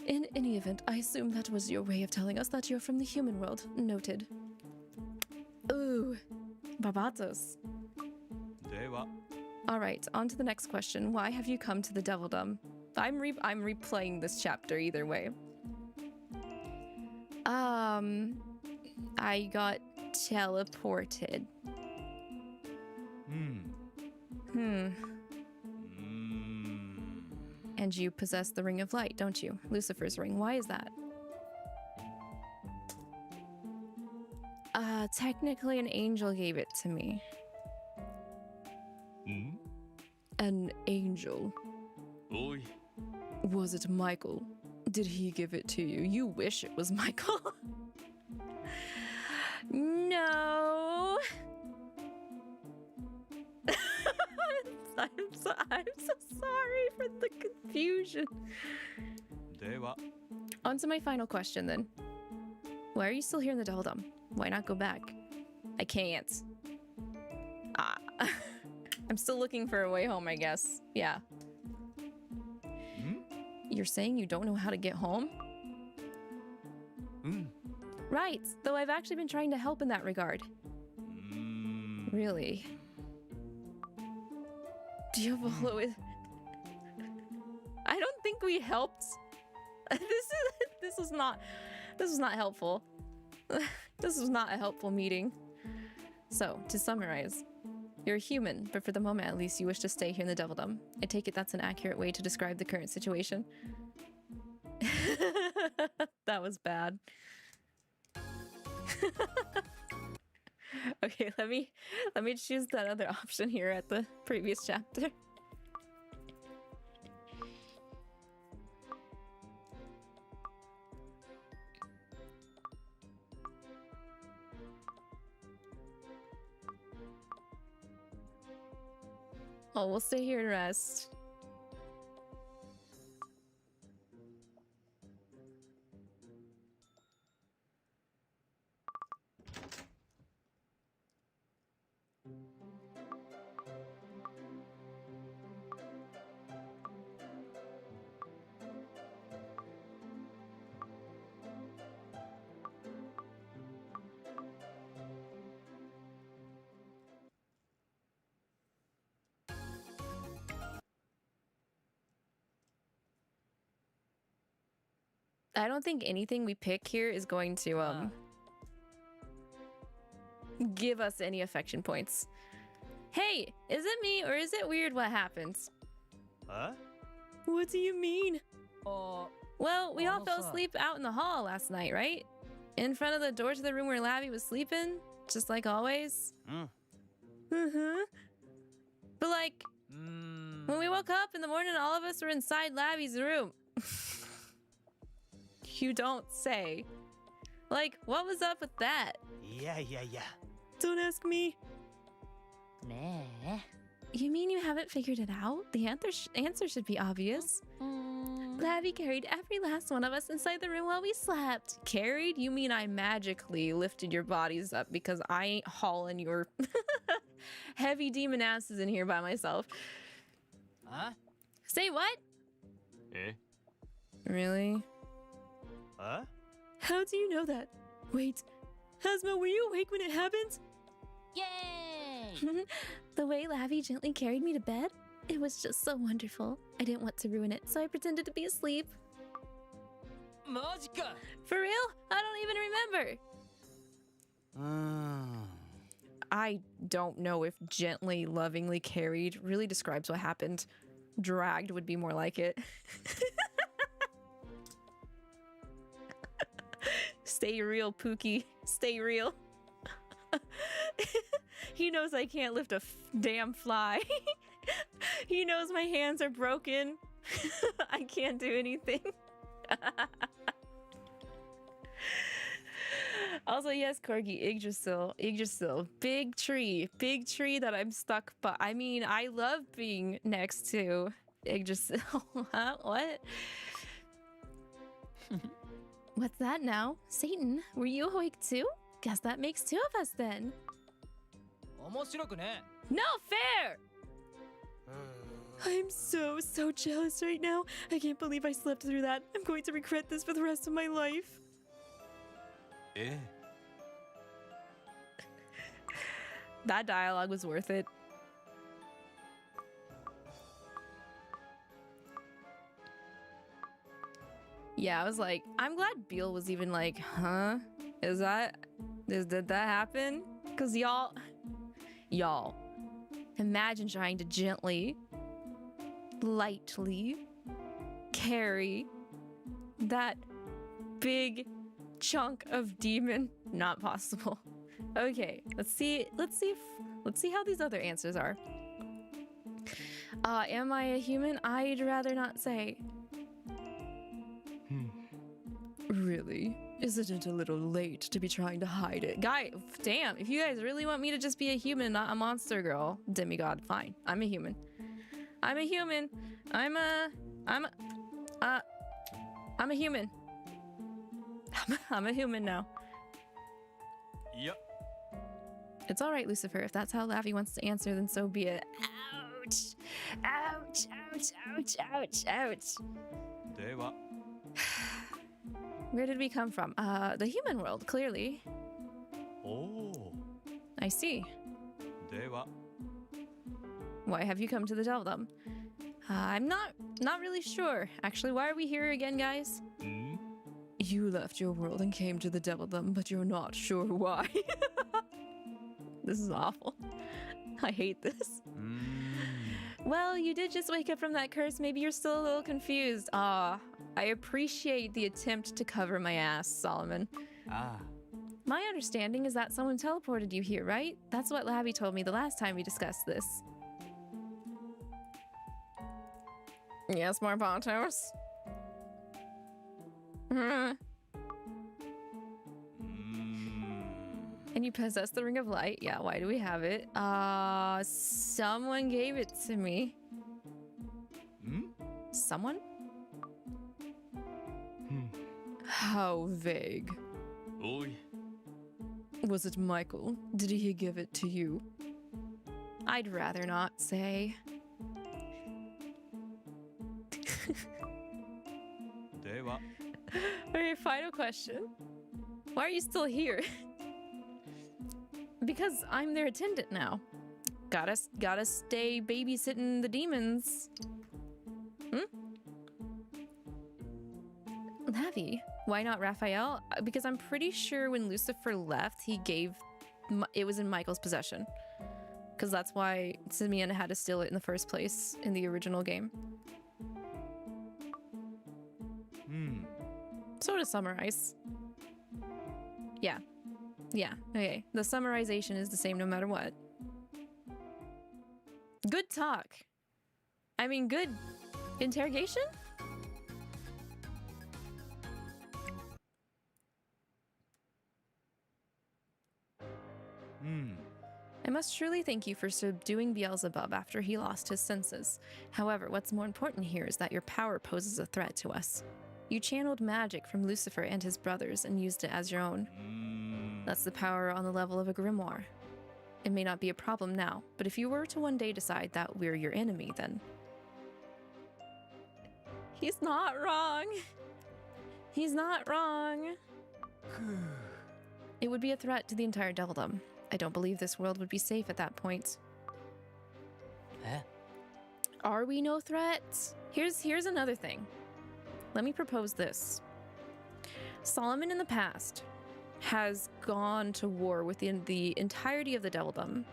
In any event, I assume that was your way of telling us that you're from the human world. Noted. Ooh, Barbatos. Alright, on to the next question. Why have you come to the Devildom? I'm replaying this chapter either way. I got teleported. And you possess the Ring of Light, don't you? Lucifer's ring. Why is that? Technically an angel gave it to me. An angel. おい Was it Michael? Did he give it to you? You wish it was Michael. No. I'm so sorry for the confusion. では On to my final question then. Why are you still here in the Devil Dome? Why not go back? I can't. Ah. I'm still looking for a way home, I guess. Yeah. You're saying you don't know how to get home? Right, though I've actually been trying to help in that regard. Really? Do you follow it? I don't think we helped. This was not helpful. This was not a helpful meeting. So, to summarize, you're a human, but for the moment at least you wish to stay here in the Devil Dome. I take it that's an accurate way to describe the current situation. That was bad. Okay, let me choose that other option here at the previous chapter. Oh, we'll stay here and rest. I don't think anything we pick here is going to give us any affection points. Hey, is it me or is it weird what happens? Huh? What do you mean? Well, we all fell asleep out in the hall last night, right? In front of the door to the room where Lavi was sleeping, just like always. But like, when we woke up in the morning, all of us were inside Lavi's room. You don't say. Like, what was up with that? Yeah. Don't ask me. Nah. You mean you haven't figured it out? The answer should be obvious. Lavi carried every last one of us inside the room while we slept. Carried? You mean I magically lifted your bodies up because I ain't hauling your heavy demon asses in here by myself. Huh? Say what? Eh? Really? Huh? How do you know that? Wait, Hazma, were you awake when it happened? Yay! The way Lavi gently carried me to bed? It was just so wonderful. I didn't want to ruin it, so I pretended to be asleep. Majika! For real? I don't even remember. I don't know if gently, lovingly carried really describes what happened. Dragged would be more like it. Stay real, Pookie. Stay real. He knows I can't lift a damn fly. He knows my hands are broken. I can't do anything. Also, yes, Corgi, Yggdrasil. Big tree that I'm stuck, but I mean, I love being next to Yggdrasil. Huh? What? What's that now? Satan, were you awake too? Guess that makes two of us then. 面白くね。 No fair! I'm so jealous right now. I can't believe I slept through that. I'm going to regret this for the rest of my life. Eh? That dialogue was worth it. Yeah, I was like, I'm glad Beal was even like, huh? Did that happen? Cause y'all, imagine trying to gently, lightly carry that big chunk of demon. Not possible. Okay, let's see how these other answers are. Am I a human? I'd rather not say. Really? Isn't it a little late to be trying to hide it? Damn, if you guys really want me to just be a human, not a monster girl, demigod, fine. I'm a human. I'm a human. I'm a human. I'm a human now. Yep. It's all right, Lucifer. If that's how Lavi wants to answer, then so be it. Ouch! Ouch! Ouch! Ouch! Ouch! Ouch! では Where did we come from? The human world, clearly. おお I see. では Why have you come to the Devildom? I'm not really sure. Actually, why are we here again, guys? ん You left your world and came to the Devildom, but you're not sure why. This is awful. I hate this. うーん Well, you did just wake up from that curse. Maybe you're still a little confused. I appreciate the attempt to cover my ass, Solomon. あ My understanding is that someone teleported you here, right? That's what Lavi told me the last time we discussed this. Yes, more pontos. うーん And you possess the Ring of Light. Yeah, why do we have it? Someone gave it to me. ん Someone? うん How vague. おい Was it Michael? Did he give it to you? I'd rather not say. では Okay, final question. Why are you still here? Because I'm their attendant now. Gotta stay babysitting the demons. Lavi, why not Raphael? Because I'm pretty sure when Lucifer left, he gave it was in Michael's possession. Because that's why Simeon had to steal it in the first place in the original game. うん So to summarize. Yeah. Yeah, okay. The summarization is the same no matter what. Good talk. I mean, good interrogation? I must truly thank you for subduing Beelzebub after he lost his senses. However, what's more important here is that your power poses a threat to us. You channeled magic from Lucifer and his brothers and used it as your own. うーん That's the power on the level of a grimoire. It may not be a problem now, but if you were to one day decide that we're your enemy, then... He's not wrong! He's not wrong! It would be a threat to the entire Devildom. I don't believe this world would be safe at that point. え Are we no threat? Here's another thing. Let me propose this. Solomon in the past has gone to war within the entirety of the Devildom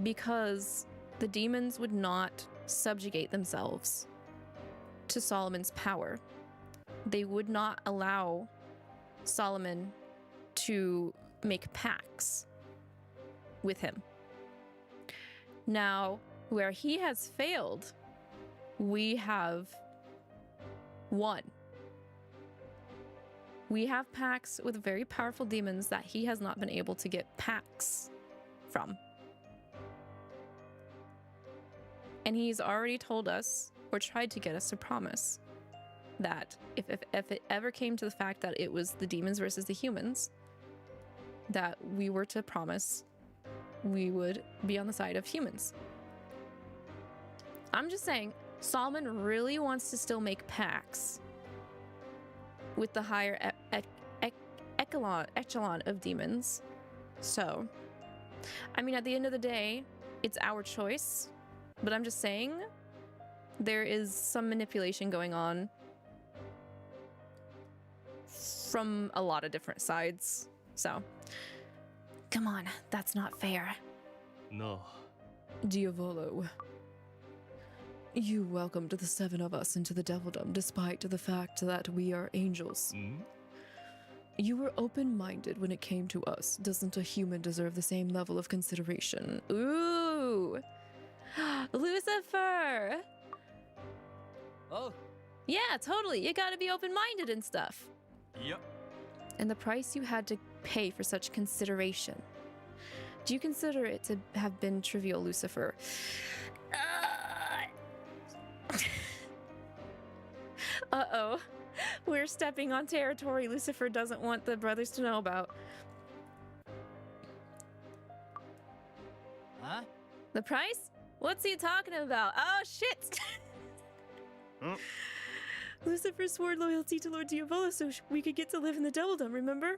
because the demons would not subjugate themselves to Solomon's power. They would not allow Solomon to make pacts with him. Now, where he has failed, we have won. We have pacts with very powerful demons that he has not been able to get pacts from. And he's already told us, or tried to get us to promise, that if it ever came to the fact that it was the demons versus the humans, that we were to promise we would be on the side of humans. I'm just saying, Solomon really wants to still make pacts with the higher echelon of demons. So, I mean, at the end of the day, it's our choice, but I'm just saying there is some manipulation going on from a lot of different sides. So, come on, that's not fair. なあ Diavolo, you welcomed the seven of us into the Devildom despite the fact that we are angels. ん You were open-minded when it came to us. Doesn't a human deserve the same level of consideration? Ooh! Lucifer! Oh, Yeah, totally. You gotta be open-minded and stuff. Yep. And the price you had to pay for such consideration. Do you consider it to have been trivial, Lucifer? Uh-oh. We're stepping on territory Lucifer doesn't want the brothers to know about. huh? The price? What's he talking about? Oh, shit! Huh? Lucifer swore loyalty to Lord Diavolo so we could get to live in the Doubledom, remember?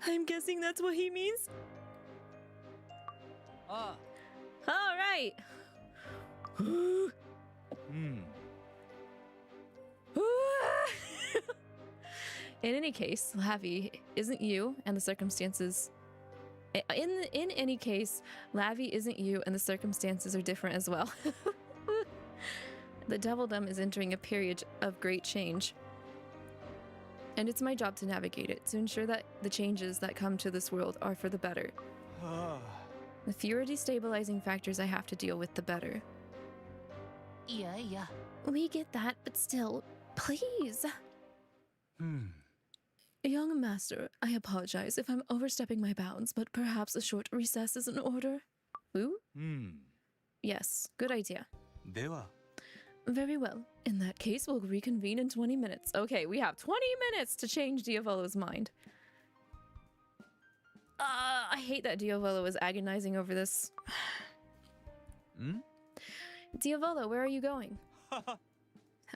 I'm guessing that's what he means? Ah, All right. Hmm. In any case, Lavi, isn't you and the circumstances... In any case, Lavi isn't you and the circumstances are different as well. The Doubledom is entering a period of great change. And it's my job to navigate it, to ensure that the changes that come to this world are for the better. The fewer destabilizing factors I have to deal with, the better. yeah. We get that, but still, please. Hmm. Young master, I apologize if I'm overstepping my bounds, but perhaps a short recess is in order. Ooh? Hmm. Yes, good idea. では Very well. In that case, we'll reconvene in 20 minutes. Okay, we have 20 minutes to change Diavolo's mind. I hate that Diavolo is agonizing over this. Hmm? Diavolo, where are you going?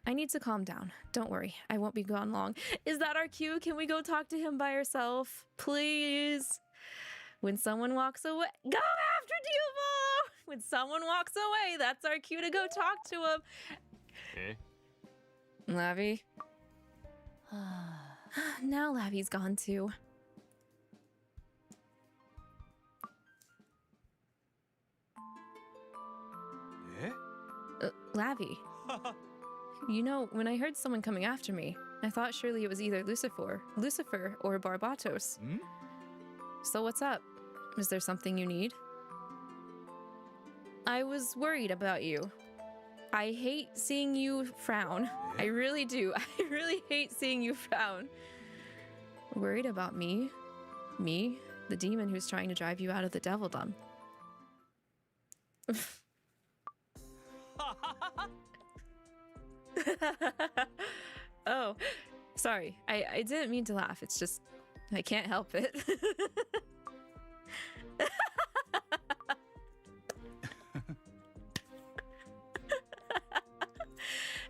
I need to calm down. Don't worry, I won't be gone long. Is that our cue? Can we go talk to him by ourselves? Please? When someone walks away, go after Diavolo! When someone walks away, that's our cue to go talk to him. Eh? Lavi? Now Lavi's gone too. Eh? Lavi. You know, when I heard someone coming after me, I thought surely it was either Lucifer or Barbatos. Hmm? So what's up? Is there something you need? I was worried about you. I hate seeing you frown. I really do. I really hate seeing you frown. Worried about me? Me? The demon who's trying to drive you out of the Doubledom. Oh, sorry. I didn't mean to laugh. It's just, I can't help it.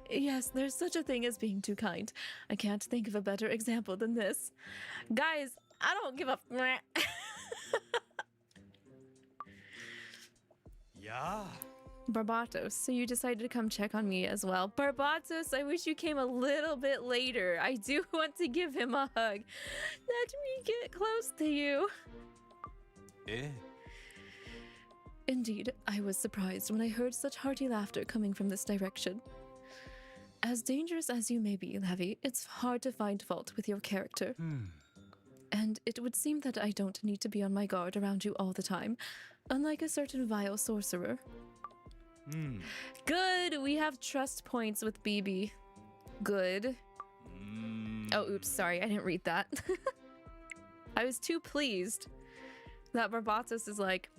Yes, there's such a thing as being too kind. I can't think of a better example than this. Guys, I don't give a... Yeah. Barbatos, so you decided to come check on me as well. Barbatos, I wish you came a little bit later. I do want to give him a hug. Let me get close to you. Eh? Indeed, I was surprised when I heard such hearty laughter coming from this direction. As dangerous as you may be, Lavi, it's hard to find fault with your character. Hmm. And it would seem that I don't need to be on my guard around you all the time, unlike a certain vile sorcerer. Hmm. Good, we have trust points with BB. Good. Hmm. Oh, oops, sorry, I didn't read that. I was too pleased that Barbatos is like,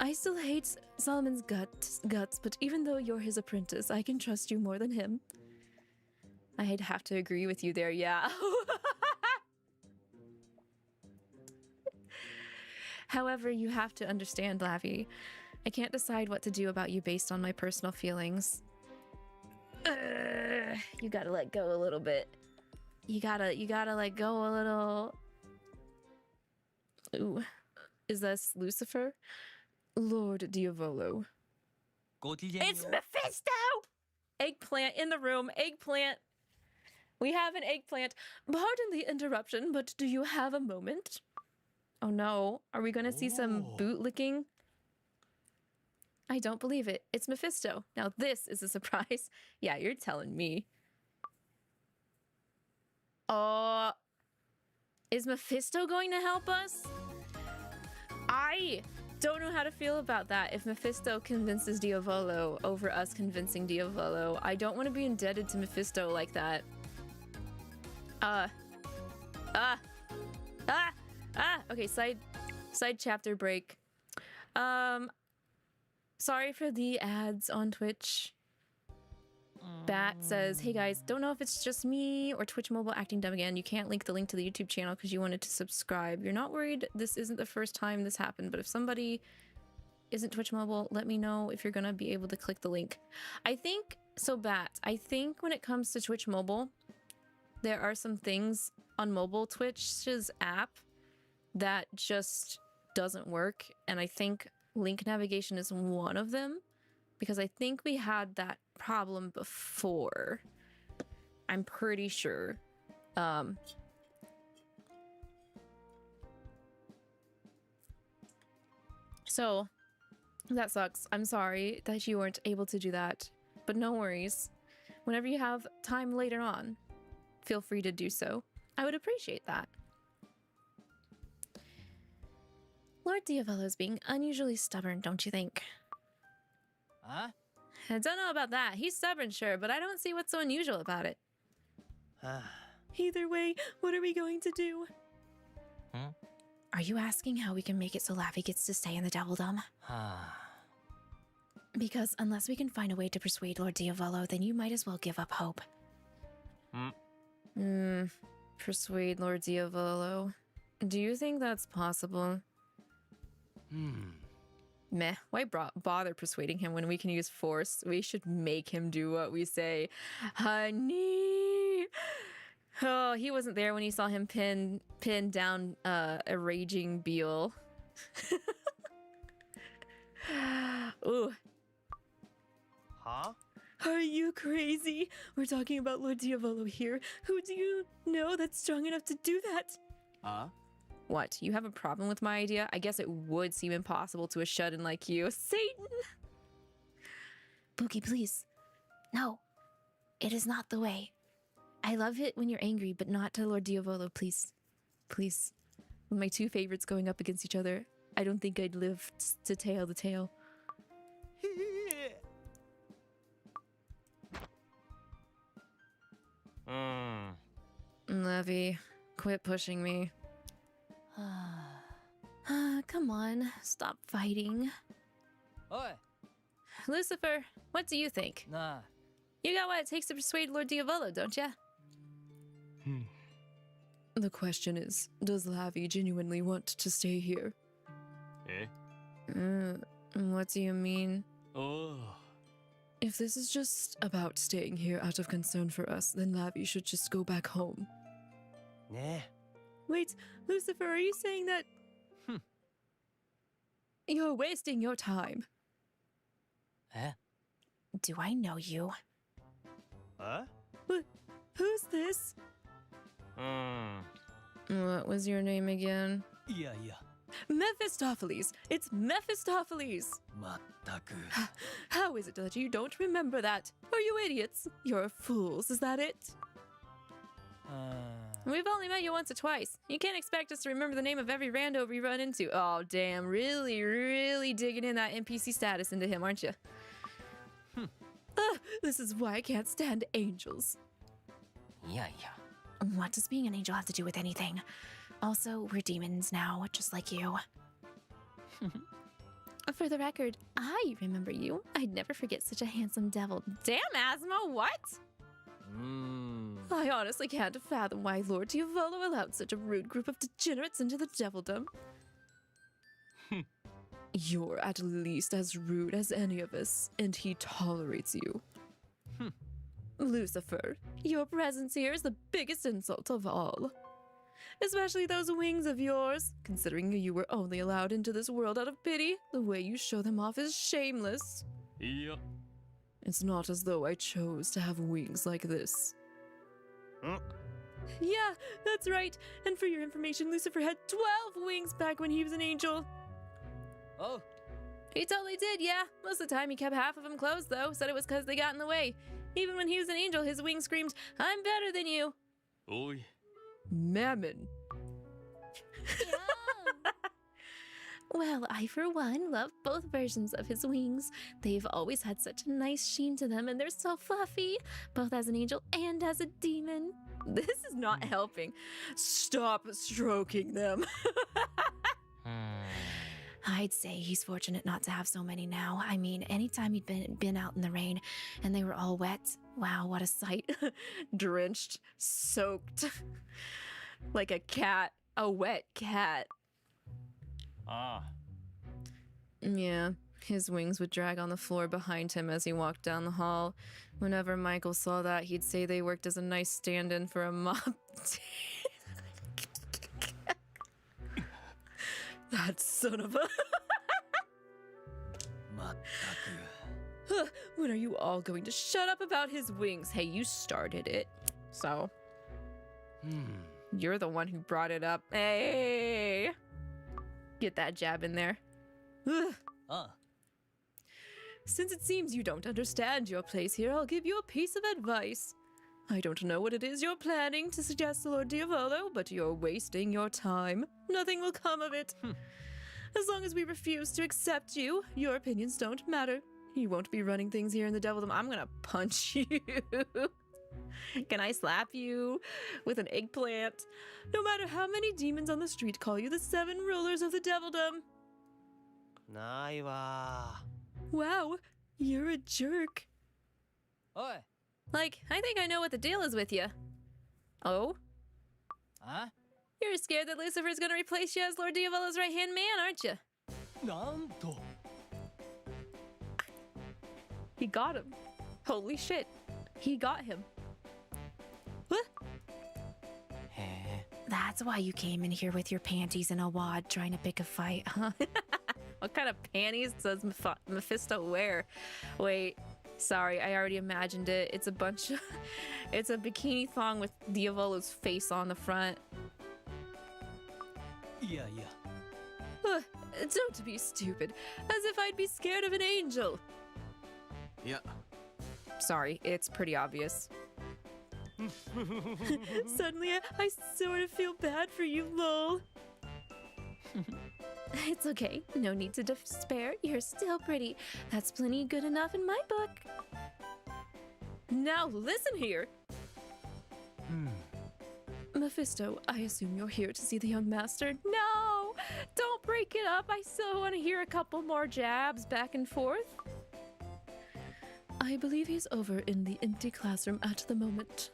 I still hate Solomon's guts, but even though you're his apprentice, I can trust you more than him. I'd have to agree with you there, yeah. However, you have to understand, Lavi. I can't decide what to do about you based on my personal feelings. You gotta let go a little bit. You gotta let go a little. Ooh. Is this Lucifer? Lord Diavolo. It's Mephisto! Eggplant in the room. Eggplant. We have an eggplant. Pardon the interruption, but do you have a moment? Oh no. Are we gonna see some bootlicking? I don't believe it. It's Mephisto. Now this is a surprise. Yeah, you're telling me. Is Mephisto going to help us? I I don't know how to feel about that. If Mephisto convinces Diavolo over us convincing Diavolo, I don't want to be indebted to Mephisto like that. Okay, side chapter break. Sorry for the ads on Twitch. Bat says, hey guys, don't know if it's just me or Twitch Mobile acting dumb again. You can't link the link to the YouTube channel because you wanted to subscribe. You're not worried this isn't the first time this happened, but if somebody isn't Twitch Mobile, let me know if you're gonna be able to click the link. I think, so Bat, I think when it comes to Twitch Mobile, there are some things on mobile Twitch's app that just doesn't work, and I think link navigation is one of them, because I think we had that problem before. I'm pretty sure. So that sucks. I'm sorry that you weren't able to do that, but no worries. Whenever you have time later on, feel free to do so. I would appreciate that. Lord Diavolo's being unusually stubborn, don't you think? Huh? I don't know about that. He's stubborn, sure, but I don't see what's so unusual about it. Either way, what are we going to do? Are you asking how we can make it so Lavi gets to stay in the Devildom? Because unless we can find a way to persuade Lord Diavolo, then you might as well give up hope. Persuade Lord Diavolo. Do you think that's possible? Meh, why bother persuading him when we can use force? We should make him do what we say. Honey! Oh, he wasn't there when he saw him pin down a raging Beal. Ooh. Huh? Are you crazy? We're talking about Lord Diavolo here. Who do you know that's strong enough to do that? What, you have a problem with my idea? I guess it would seem impossible to a shut-in like you. Satan! Pookie, please. No. It is not the way. I love it when you're angry, but not to Lord Diavolo, please. Please. With my two favorites going up against each other, I don't think I'd live to tail the tale. Lavi, quit pushing me. Come on, stop fighting. Oi! Lucifer, what do you think? Nah. You got what it takes to persuade Lord Diavolo, don't ya? The question is, does Lavi genuinely want to stay here? What do you mean? If this is just about staying here out of concern for us, then Lavi should just go back home. Wait, Lucifer, are you saying that... You're wasting your time. Do I know you? Who's this? What was your name again? Mephistopheles! It's Mephistopheles! How is it that you don't remember that? Are you idiots? You're fools, is that it? We've only met you once or twice. You can't expect us to remember the name of every rando we run into. Oh, damn. Really digging in that NPC status into him, aren't you? This is why I can't stand angels. What does being an angel have to do with anything? Also, we're demons now, just like you. For the record, I remember you. I'd never forget such a handsome devil. Damn, Asmo, what? I honestly can't fathom why Lord Diavolo allowed such a rude group of degenerates into the Devildom. You're at least as rude as any of us, and he tolerates you. Lucifer, your presence here is the biggest insult of all. Especially those wings of yours. Considering you were only allowed into this world out of pity, the way you show them off is shameless. It's not as though I chose to have wings like this. Yeah, that's right. And for your information, Lucifer had 12 wings back when he was an angel. Oh. He totally did, yeah. Most of the time he kept half of them closed, though. Said it was because they got in the way. Even when he was an angel, his wings screamed, "I'm better than you." Mammon. Well, I, for one, love both versions of his wings. They've always had such a nice sheen to them, and they're so fluffy, both as an angel and as a demon. This is not helping. Stop stroking them. I'd say he's fortunate not to have so many now. I mean, anytime he'd been out in the rain and they were all wet, wow, what a sight. Drenched, soaked, like a cat, a wet cat. Ah. Yeah, his wings would drag on the floor behind him as he walked down the hall. Whenever Michael saw that, he'd say they worked as a nice stand-in for a mop. That son of a... When are you all going to shut up about his wings? Hey, you started it. So... You're the one who brought it up. Hey! Get that jab in there. Since it seems you don't understand your place here, I'll give you a piece of advice. I don't know what it is you're planning to suggest to Lord Diavolo, but you're wasting your time. Nothing will come of it. As long as we refuse to accept you, your opinions don't matter. You won't be running things here in the Devildom. I'm gonna punch you. Can I slap you with an eggplant? No matter how many demons on the street call you the 7 rulers of the Devildom. ないわ. Wow, you're a jerk. Oi! Like, I think I know what the deal is with you. Oh? Huh? You're scared that Lucifer's gonna replace you as Lord Diavolo's right-hand man, aren't you? なんと He got him. Holy shit. He got him. What? That's why you came in here with your panties in a wad trying to pick a fight, huh? What kind of panties does Mephisto wear? Wait, sorry, I already imagined it. It's a bunch of... It's a bikini thong with Diavolo's face on the front. いやいや Don't be stupid. As if I'd be scared of an angel. Yeah. Sorry, it's pretty obvious. Suddenly, I sort of feel bad for you, lol. It's okay. No need to despair. You're still pretty. That's plenty good enough in my book. Now listen here. Mephisto, I assume you're here to see the young master. No! Don't break it up. I still want to hear a couple more jabs back and forth. I believe he's over in the empty classroom at the moment.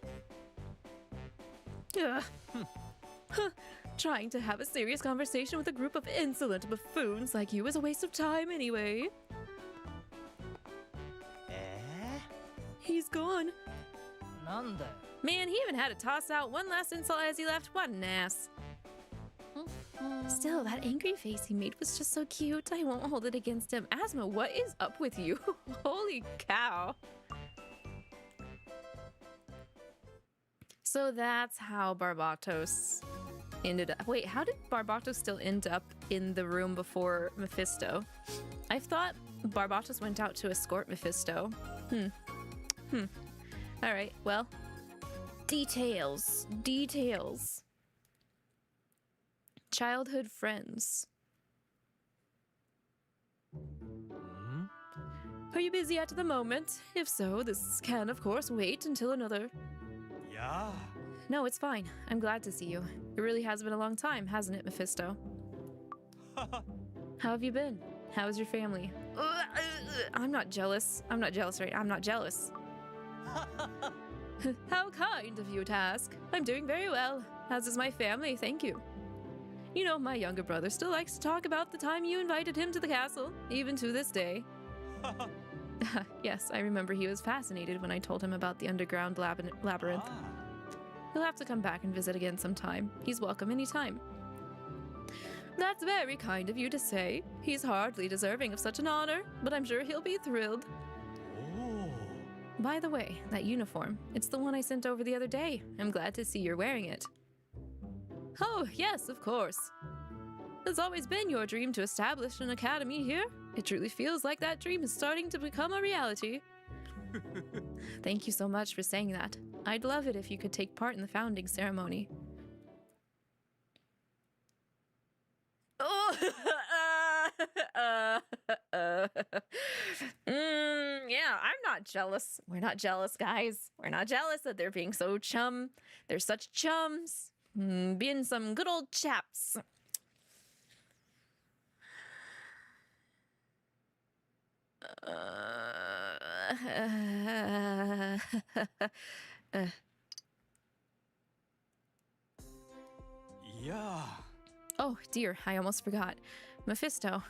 Ugh. Trying to have a serious conversation with a group of insolent buffoons like you is a waste of time anyway. He's gone. なんだよ Man, he even had to toss out one last insult as he left. What an ass. Still, that angry face he made was just so cute. I won't hold it against him. Asma, what is up with you? Holy cow. So that's how Barbatos ended up. Wait, how did Barbatos still end up in the room before Mephisto? I thought Barbatos went out to escort Mephisto. All right, well, details. Childhood friends. Are you busy at the moment? If so, this can, of course, wait until another. Yeah. No, it's fine. I'm glad to see you. It really has been a long time, hasn't it, Mephisto? How have you been? How's your family? I'm not jealous. I'm not jealous. How kind of you to ask. I'm doing very well, as is my family, thank you. You know, my younger brother still likes to talk about the time you invited him to the castle, even to this day. Yes, I remember he was fascinated when I told him about the underground labyrinth. He'll have to come back and visit again sometime. He's welcome anytime. That's very kind of you to say. He's hardly deserving of such an honor, but I'm sure he'll be thrilled. Oh. By the way, that uniform, it's the one I sent over the other day. I'm glad to see you're wearing it. Oh, yes, of course. It's always been your dream to establish an academy here. It truly feels like that dream is starting to become a reality. Thank you so much for saying that. I'd love it if you could take part in the founding ceremony. Oh, Yeah, I'm not jealous. We're not jealous, guys. We're not jealous that they're being so chum. They're such chums. Being some good old chaps. Yeah. Oh, dear, I almost forgot. Mephisto,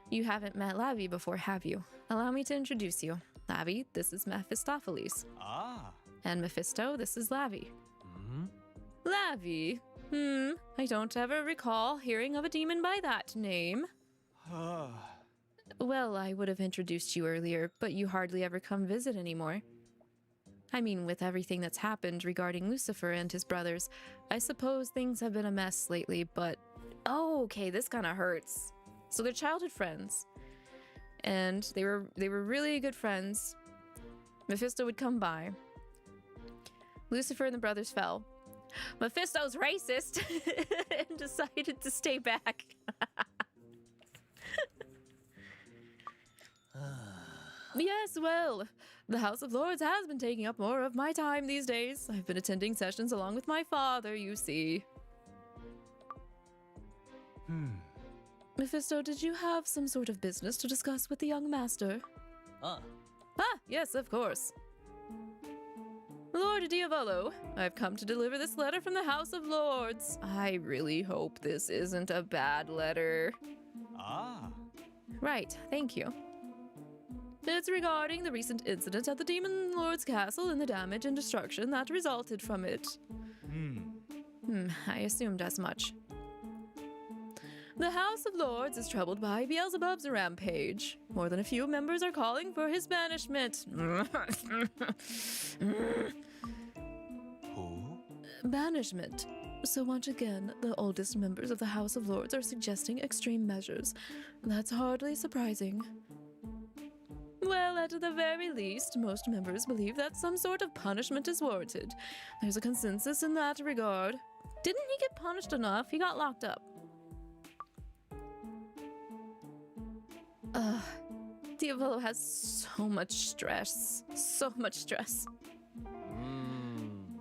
you haven't met Lavi before, have you? Allow me to introduce you. Lavi, this is Mephistopheles. Ah. And Mephisto, this is Lavi. Hmm? Lavi? I don't ever recall hearing of a demon by that name. Well, I would have introduced you earlier, but you hardly ever come visit anymore. I mean, with everything that's happened regarding Lucifer and his brothers, I suppose things have been a mess lately, but... Oh, okay, this kind of hurts. So they're childhood friends. And they were really good friends. Mephisto would come by. Lucifer and the brothers fell. Mephisto's racist and decided to stay back. Yes, well, the House of Lords has been taking up more of my time these days. I've been attending sessions along with my father, you see. Mephisto, did you have some sort of business to discuss with the young master? Ah, yes, of course. Lord Diavolo, I've come to deliver this letter from the House of Lords. I really hope this isn't a bad letter. Ah. Right, thank you. It's regarding the recent incident at the Demon Lord's castle and the damage and destruction that resulted from it. I assumed as much. The House of Lords is troubled by Beelzebub's rampage. More than a few members are calling for his banishment. Banishment. So once again, the oldest members of the House of Lords are suggesting extreme measures. That's hardly surprising. Well, at the very least, most members believe that some sort of punishment is warranted. There's a consensus in that regard. Didn't he get punished enough? He got locked up. Diavolo has so much stress. So much stress.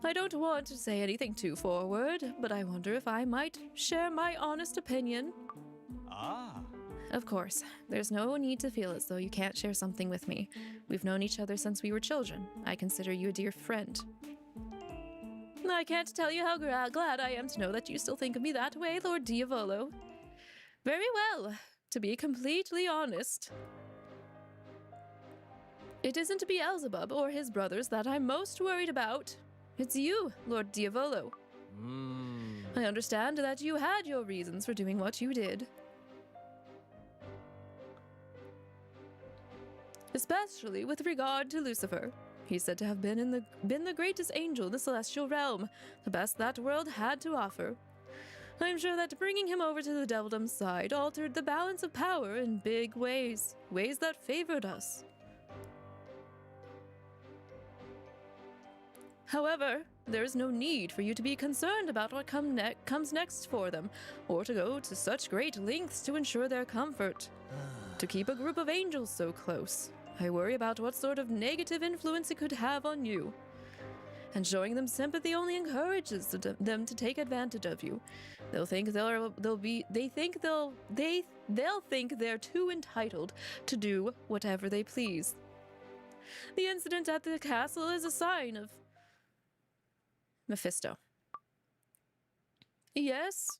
I don't want to say anything too forward, but I wonder if I might share my honest opinion. Ah. Of course, there's no need to feel as though you can't share something with me. We've known each other since we were children. I consider you a dear friend. I can't tell you how glad I am to know that you still think of me that way, Lord Diavolo. Very well, to be completely honest. It isn't Beelzebub or his brothers that I'm most worried about. It's you, Lord Diavolo. I understand that you had your reasons for doing what you did. Especially with regard to Lucifer. He's said to have been the greatest angel in the celestial realm, the best that world had to offer. I'm sure that bringing him over to the Devildom side altered the balance of power in big ways, ways that favored us. However, there is no need for you to be concerned about what comes next for them, or to go to such great lengths to ensure their comfort. To keep a group of angels so close, I worry about what sort of negative influence it could have on you. And showing them sympathy only encourages them to take advantage of you. They'll think they'll think they're too entitled to do whatever they please. The incident at the castle is a sign of Mephisto. Yes?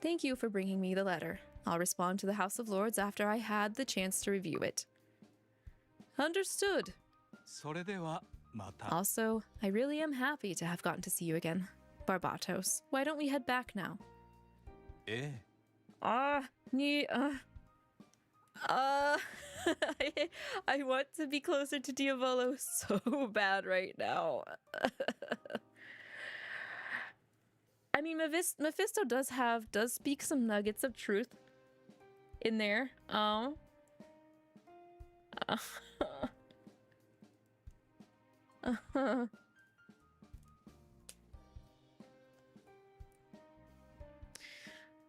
Thank you for bringing me the letter. I'll respond to the House of Lords after I had the chance to review it. Understood. それではまた。 Also, I really am happy to have gotten to see you again. Barbatos, why don't we head back now? ええ。 I want to be closer to Diavolo so bad right now. I mean, Mephisto does speak some nuggets of truth in there.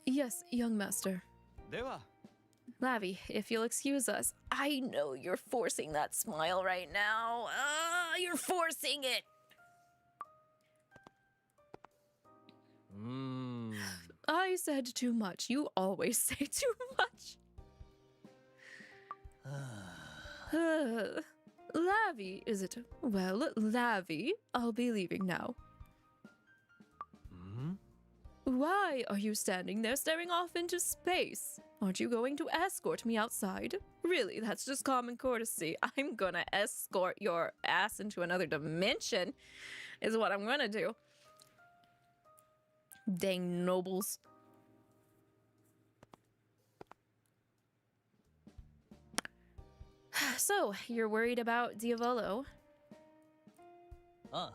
Yes, young master. では Lavi, if you'll excuse us. I know you're forcing that smile right now. You're forcing it. うーん I said too much. You always say too much. Lavi, is it? Well, Lavi, I'll be leaving now. うん Why are you standing there staring off into space? Aren't you going to escort me outside? Really, that's just common courtesy. I'm gonna escort your ass into another dimension, is what I'm gonna do. Dang nobles. So, you're worried about Diavolo? あ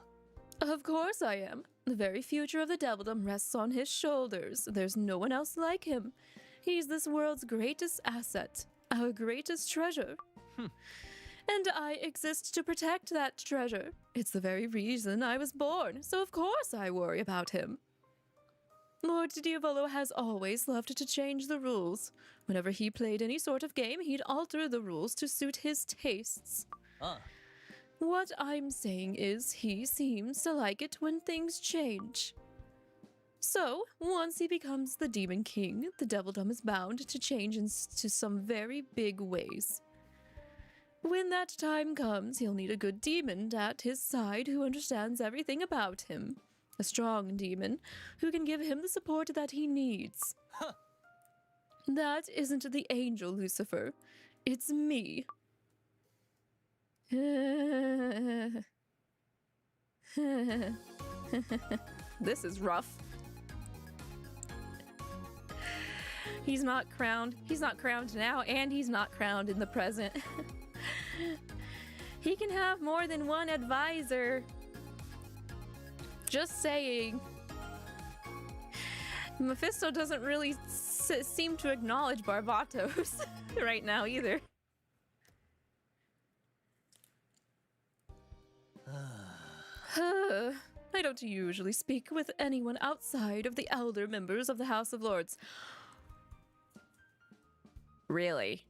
Of course I am. The very future of the devildom rests on his shoulders. There's no one else like him. He's this world's greatest asset, our greatest treasure. And I exist to protect that treasure. It's the very reason I was born, so of course I worry about him. Lord Diavolo has always loved to change the rules. Whenever he played any sort of game, he'd alter the rules to suit his tastes. あ What I'm saying is he seems to like it when things change. So, once he becomes the Demon King, the Devildom is bound to change into some very big ways. When that time comes, he'll need a good demon at his side who understands everything about him. A strong demon who can give him the support that he needs. That isn't the angel, Lucifer. It's me. This is rough. He's not crowned. He's not crowned now, and he's not crowned in the present. He can have more than one advisor. Just saying. Mephisto doesn't really seem to acknowledge Barbatos right now either. I don't usually speak with anyone outside of the elder members of the House of Lords. Really?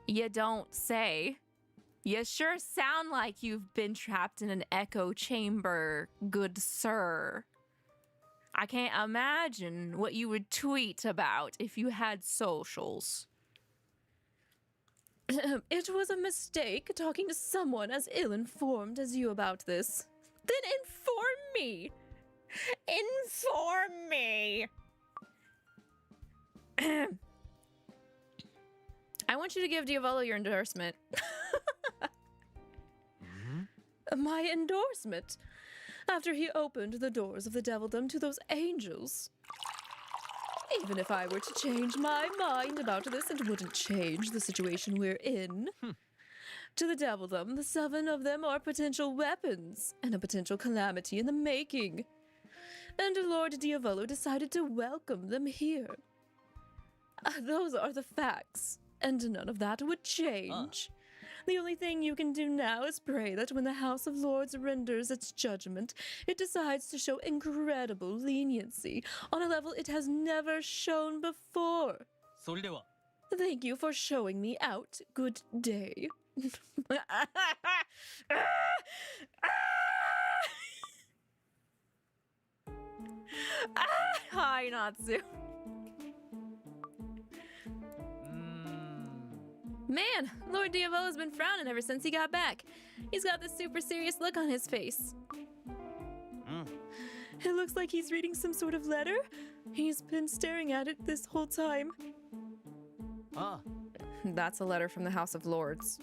You don't say. You sure sound like you've been trapped in an echo chamber, good sir. I can't imagine what you would tweet about if you had socials. It was a mistake talking to someone as ill-informed as you about this. Then inform me! Inform me! I want you to give Diavolo your endorsement. My endorsement? After he opened the doors of the devildom to those angels. Even if I were to change my mind about this, it wouldn't change the situation we're in. To the devildom, the 7 of them are potential weapons, and a potential calamity in the making. And Lord Diavolo decided to welcome them here. Those are the facts, and none of that would change. The only thing you can do now is pray that when the House of Lords renders its judgment, it decides to show incredible leniency on a level it has never shown before. それでは Thank you for showing me out. Good day. Hi, Natsu. Man, Lord Diavolo's been frowning ever since he got back. He's got this super serious look on his face. It looks like he's reading some sort of letter. He's been staring at it this whole time. あ That's a letter from the House of Lords.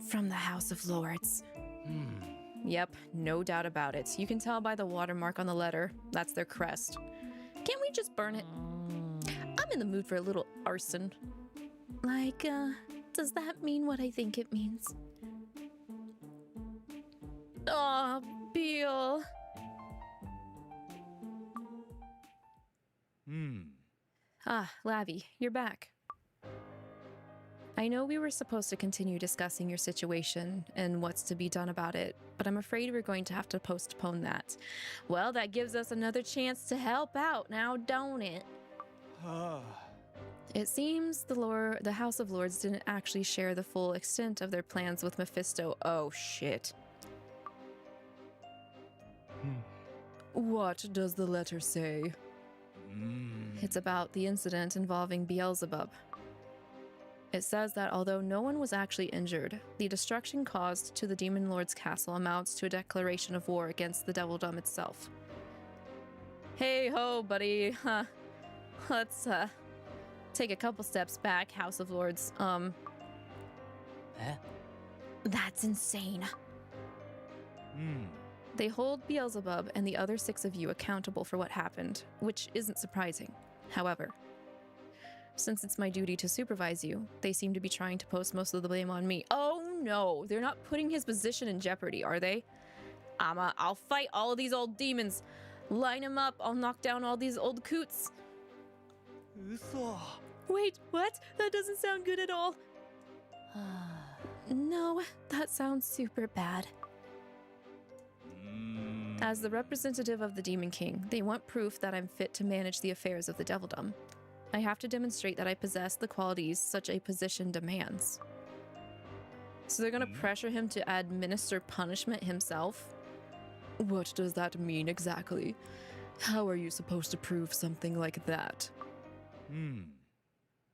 From the House of Lords. Yep, no doubt about it. You can tell by the watermark on the letter. That's their crest. Can't we just burn it? I'm in the mood for a little arson. Like, does that mean what I think it means? Aw, Beal. Ah, Lavi, you're back. I know we were supposed to continue discussing your situation and what's to be done about it, but I'm afraid we're going to have to postpone that. Well, that gives us another chance to help out now, don't it? It seems the House of Lords didn't actually share the full extent of their plans with Mephisto. Oh, shit. What does the letter say? It's about the incident involving Beelzebub. It says that although no one was actually injured, the destruction caused to the Demon Lord's castle amounts to a declaration of war against the Devildom itself. Hey ho, buddy. Let's take a couple steps back, House of Lords. That's insane. They hold Beelzebub and the other 6 of you accountable for what happened, which isn't surprising. However, since it's my duty to supervise you, they seem to be trying to post most of the blame on me. Oh no, they're not putting his position in jeopardy, are they? I'll fight all of these old demons. Line them up, I'll knock down all these old coots. Wait, what? That doesn't sound good at all. No, that sounds super bad. As the representative of the Demon King, they want proof that I'm fit to manage the affairs of the Devildom. I have to demonstrate that I possess the qualities such a position demands. So they're gonna pressure him to administer punishment himself? What does that mean exactly? How are you supposed to prove something like that?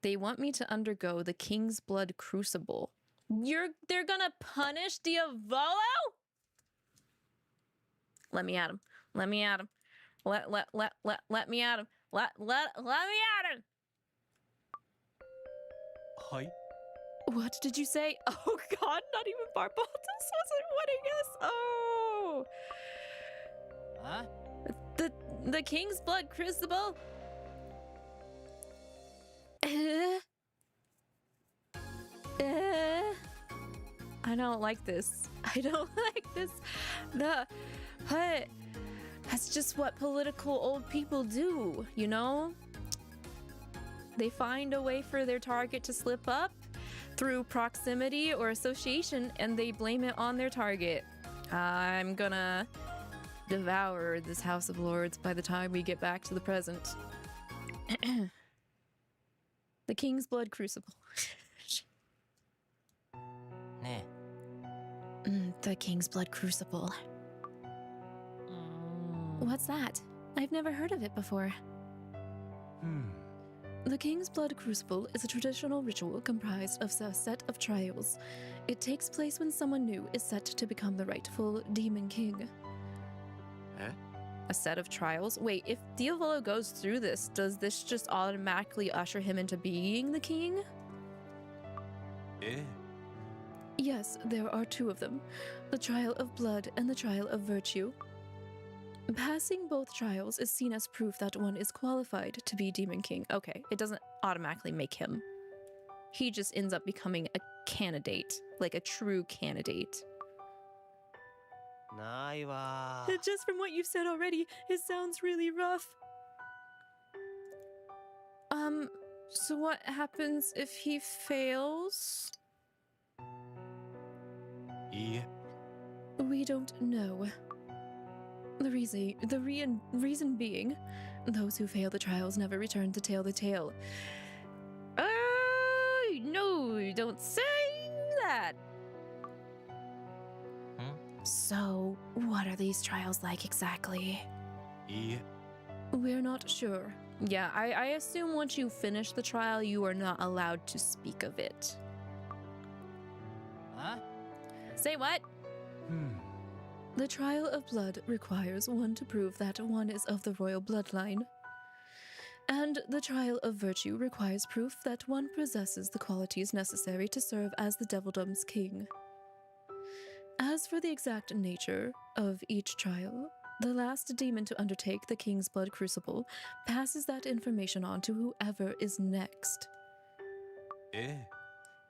They want me to undergo the King's Blood Crucible. They're gonna punish Diavolo? Let me at him. Let me at him. Let me at him. Let me at him. Hi. What did you say? Oh god, not even Barbatos wasn't winning us. Oh. Huh? The King's Blood Crucible? I don't like this. I don't like this. That's just what political old people do, you know? They find a way for their target to slip up through proximity or association, and they blame it on their target. I'm gonna devour this House of Lords by the time we get back to the present. The King's Blood Crucible. The King's Blood Crucible. What's that? I've never heard of it before. The King's Blood Crucible is a traditional ritual comprised of a set of trials. It takes place when someone new is set to become the rightful Demon King. A set of trials? Wait, if Diavolo goes through this, does this just automatically usher him into being the king? Yes, there are 2 of them. The Trial of Blood and the Trial of Virtue. Passing both trials is seen as proof that one is qualified to be Demon King. Okay, it doesn't automatically make him. He just ends up becoming a candidate, like a true candidate. Just from what you've said already, it sounds really rough. So what happens if he fails? We don't know. The reason being, those who fail the trials never return to tell the tale. No, don't say that. So, what are these trials like exactly? We're not sure. Yeah, I assume once you finish the trial, you are not allowed to speak of it. Say what? The Trial of Blood requires one to prove that one is of the royal bloodline. And the Trial of Virtue requires proof that one possesses the qualities necessary to serve as the Devildom's king. As for the exact nature of each trial, the last demon to undertake the King's Blood Crucible passes that information on to whoever is next.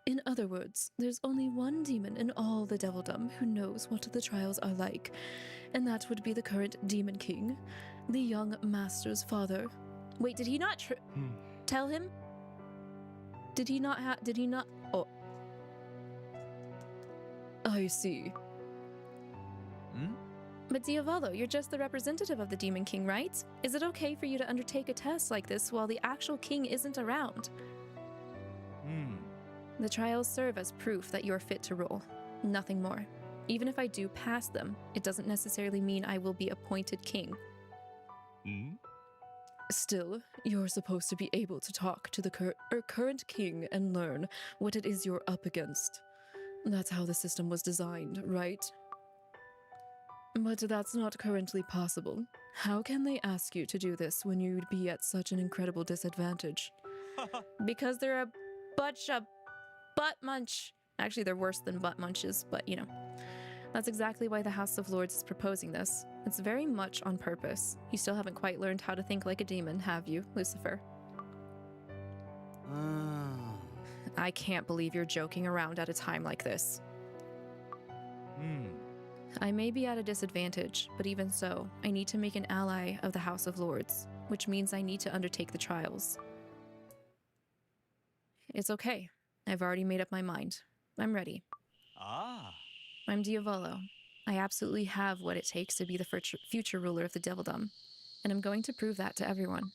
In other words, there's only one demon in all the Devildom who knows what the trials are like, and that would be the current Demon King, the young master's father. Wait, did he not tell him? Did he not? Oh, I see. Hmm? But Diavolo, you're just the representative of the Demon King, right? Is it okay for you to undertake a test like this while the actual king isn't around? Hmm. The trials serve as proof that you're fit to rule. Nothing more. Even if I do pass them, it doesn't necessarily mean I will be appointed king. Hmm? Still, you're supposed to be able to talk to the current king and learn what it is you're up against. That's how the system was designed, right? But that's not currently possible. How can they ask you to do this when you'd be at such an incredible disadvantage? Because they're a bunch of butt munch. Actually, they're worse than butt munches, but you know. That's exactly why the House of Lords is proposing this. It's very much on purpose. You still haven't quite learned how to think like a demon, have you, Lucifer? I can't believe you're joking around at a time like this. Hmm. I may be at a disadvantage, but even so, I need to make an ally of the House of Lords, which means I need to undertake the trials. It's okay. I've already made up my mind. I'm ready. Ah. I'm Diavolo. I absolutely have what it takes to be the future ruler of the Devildom, and I'm going to prove that to everyone.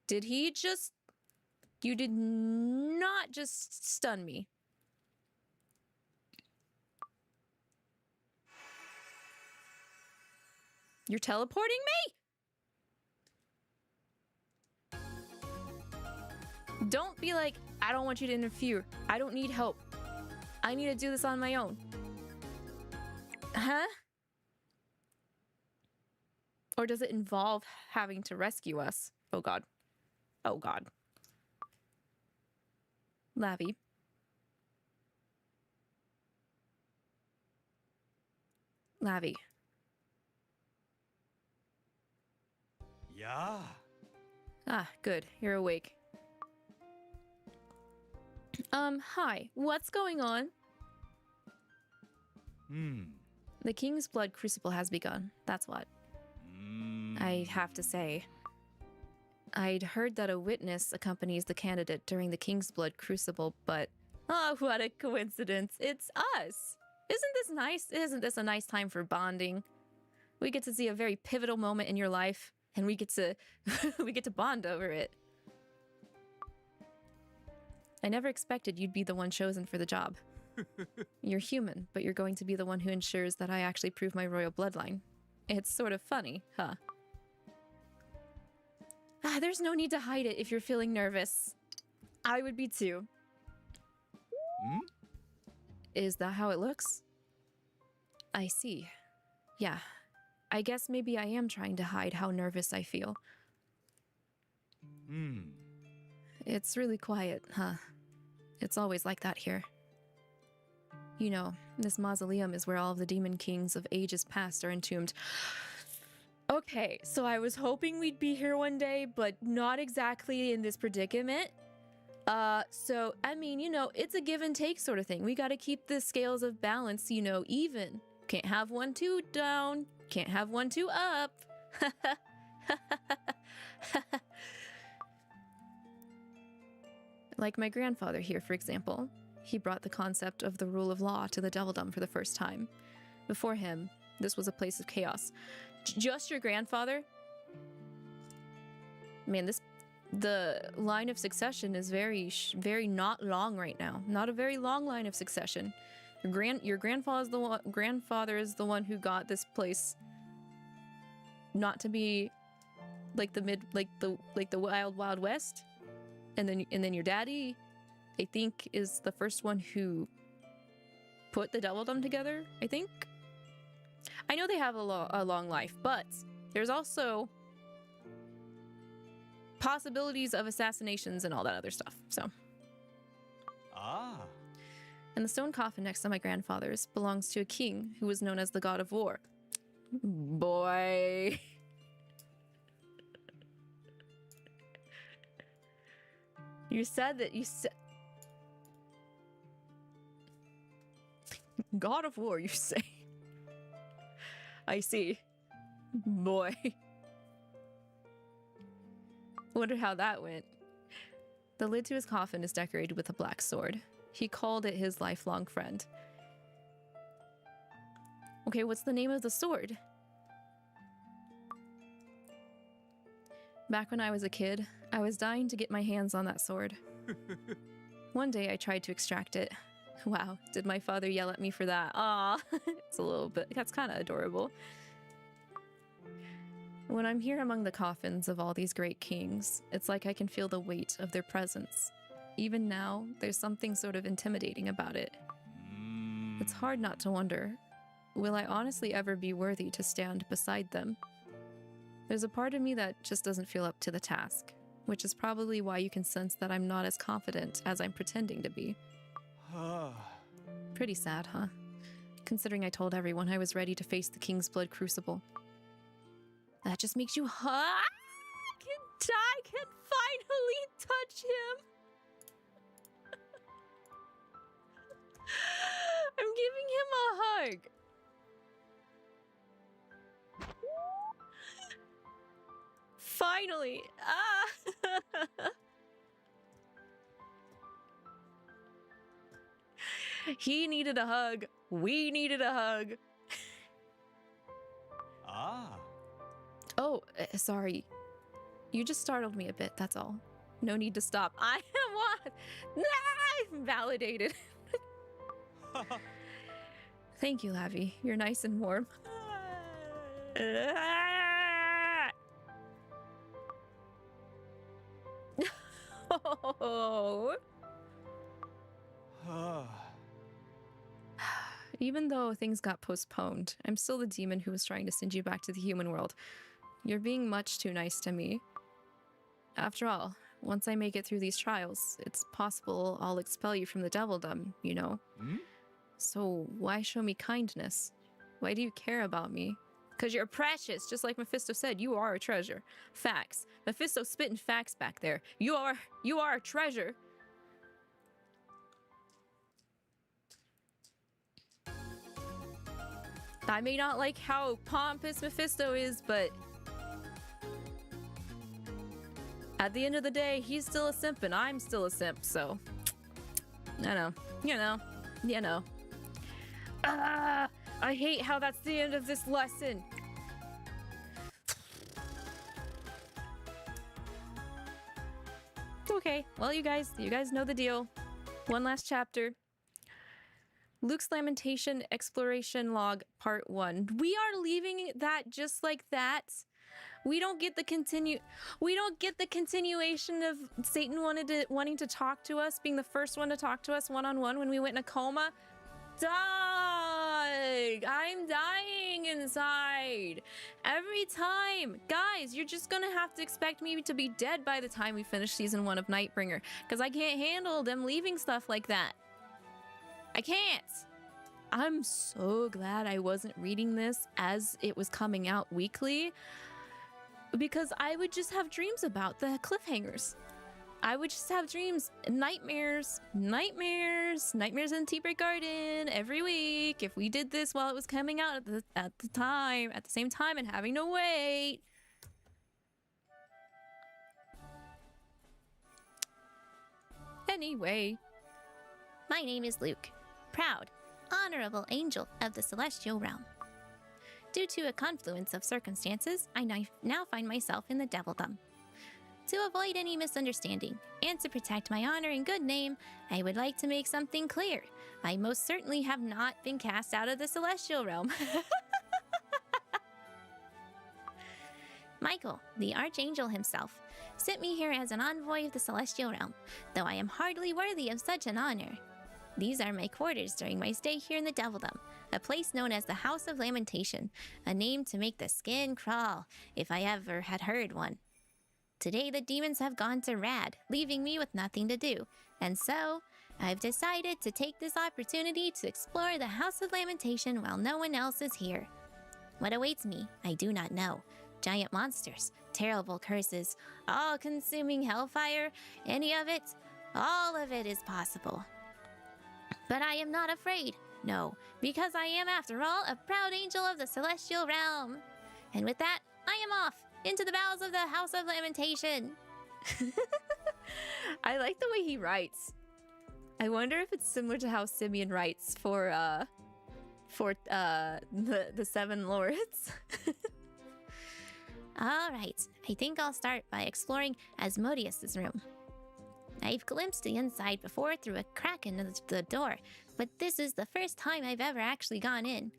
Did he just... You did not just stun me. You're teleporting me? Don't be like, I don't want you to interfere. I don't need help. I need to do this on my own. Huh? Or does it involve having to rescue us? Oh god. Oh god. Lavi. Lavi. Yeah. Ah, good. You're awake. Hi. What's going on? Hmm. The King's Blood Crucible has begun. That's what. I have to say. I'd heard that a witness accompanies the candidate during the King's Blood Crucible, but... Oh, what a coincidence. It's us! Isn't this nice? Isn't this a nice time for bonding? We get to see a very pivotal moment in your life, and we get to... we get to bond over it. I never expected you'd be the one chosen for the job. You're human, but you're going to be the one who ensures that I actually prove my royal bloodline. It's sort of funny, huh? There's no need to hide it if you're feeling nervous. I would be too. Hmm? Is that how it looks? I see. Yeah. I guess maybe I am trying to hide how nervous I feel. Hmm. It's really quiet, huh? It's always like that here. You know, this mausoleum is where all of the demon kings of ages past are entombed. Okay, so I was hoping we'd be here one day, but not exactly in this predicament. So, I mean, you know, it's a give and take sort of thing. We gotta keep the scales of balance, you know, even. Can't have one too down. Can't have one too up. Like my grandfather here, for example. He brought the concept of the rule of law to the Devildom for the first time. Before him, this was a place of chaos. Just your grandfather? Man, the line of succession is very not long right now. Not a very long line of succession. Your grandfather is the one who got this place not to be like the wild west. And then your daddy, I think, is the first one who put the Devildom together, I think. I know they have a long life, but there's also possibilities of assassinations and all that other stuff, so. Ah. And the stone coffin next to my grandfather's belongs to a king who was known as the God of War. Boy. You said that you said... God of War, you say? I see. Boy. Wonder how that went. The lid to his coffin is decorated with a black sword. He called it his lifelong friend. Okay, what's the name of the sword? Back when I was a kid, I was dying to get my hands on that sword. One day I tried to extract it. Wow, did my father yell at me for that? Aw, it's a little bit, that's kind of adorable. When I'm here among the coffins of all these great kings, it's like I can feel the weight of their presence. Even now, there's something sort of intimidating about it. It's hard not to wonder, will I honestly ever be worthy to stand beside them? There's a part of me that just doesn't feel up to the task, which is probably why you can sense that I'm not as confident as I'm pretending to be. Pretty sad, huh? Considering I told everyone I was ready to face the King's Blood Crucible. That just makes you, I can finally touch him! I'm giving him a hug! Finally! Ah! He needed a hug. We needed a hug. Ah. Oh, sorry. You just startled me a bit, that's all. No need to stop. I am what? Nah, validated. Thank you, Lavi. You're nice and warm. Oh. Even though things got postponed, I'm still the demon who was trying to send you back to the human world. You're being much too nice to me. After all, once I make it through these trials, it's possible I'll expel you from the devildom, you know? So why show me kindness? Why do you care about me? Because you're precious, just like Mephisto said, you are a treasure. Facts. Mephisto spitting facts back there. You are a treasure. I may not like how pompous Mephisto is, but at the end of the day, he's still a simp and I'm still a simp, so you know. I hate how that's the end of this lesson. Okay, well, you guys know the deal. One last chapter. Luke's Lamentation Exploration Log Part 1. We are leaving that just like that. We don't get the continuation of Satan wanting to talk to us, being the first one to talk to us one-on-one when we went in a coma. Dog! I'm dying inside. Every time. Guys, you're just gonna have to expect me to be dead by the time we finish Season 1 of Nightbringer, because I can't handle them leaving stuff like that. I can't. I'm so glad I wasn't reading this as it was coming out weekly, because I would just have dreams about the cliffhangers. I would just have dreams, nightmares in Tea Break Garden every week if we did this while it was coming out at the same time and having to wait. Anyway. My name is Luke, proud, honorable angel of the celestial realm. Due to a confluence of circumstances, I now find myself in the devildom. To avoid any misunderstanding, and to protect my honor and good name, I would like to make something clear. I most certainly have not been cast out of the celestial realm. Michael, the archangel himself, sent me here as an envoy of the celestial realm, though I am hardly worthy of such an honor. These are my quarters during my stay here in the devildom, a place known as the House of Lamentation, a name to make the skin crawl, if I ever had heard one. Today the demons have gone to rad, leaving me with nothing to do, and so I've decided to take this opportunity to explore the House of Lamentation while no one else is here. What awaits me, I do not know. Giant monsters, terrible curses, all-consuming hellfire, any of it, all of it is possible. But I am not afraid, no, because I am, after all, a proud angel of the celestial realm. And with that, I am off into the bowels of the House of Lamentation. I like the way he writes. I wonder if it's similar to how Simeon writes for the Seven Lords. Alright, I think I'll start by exploring Asmodeus's room. I've glimpsed the inside before through a crack in the door, but this is the first time I've ever actually gone in.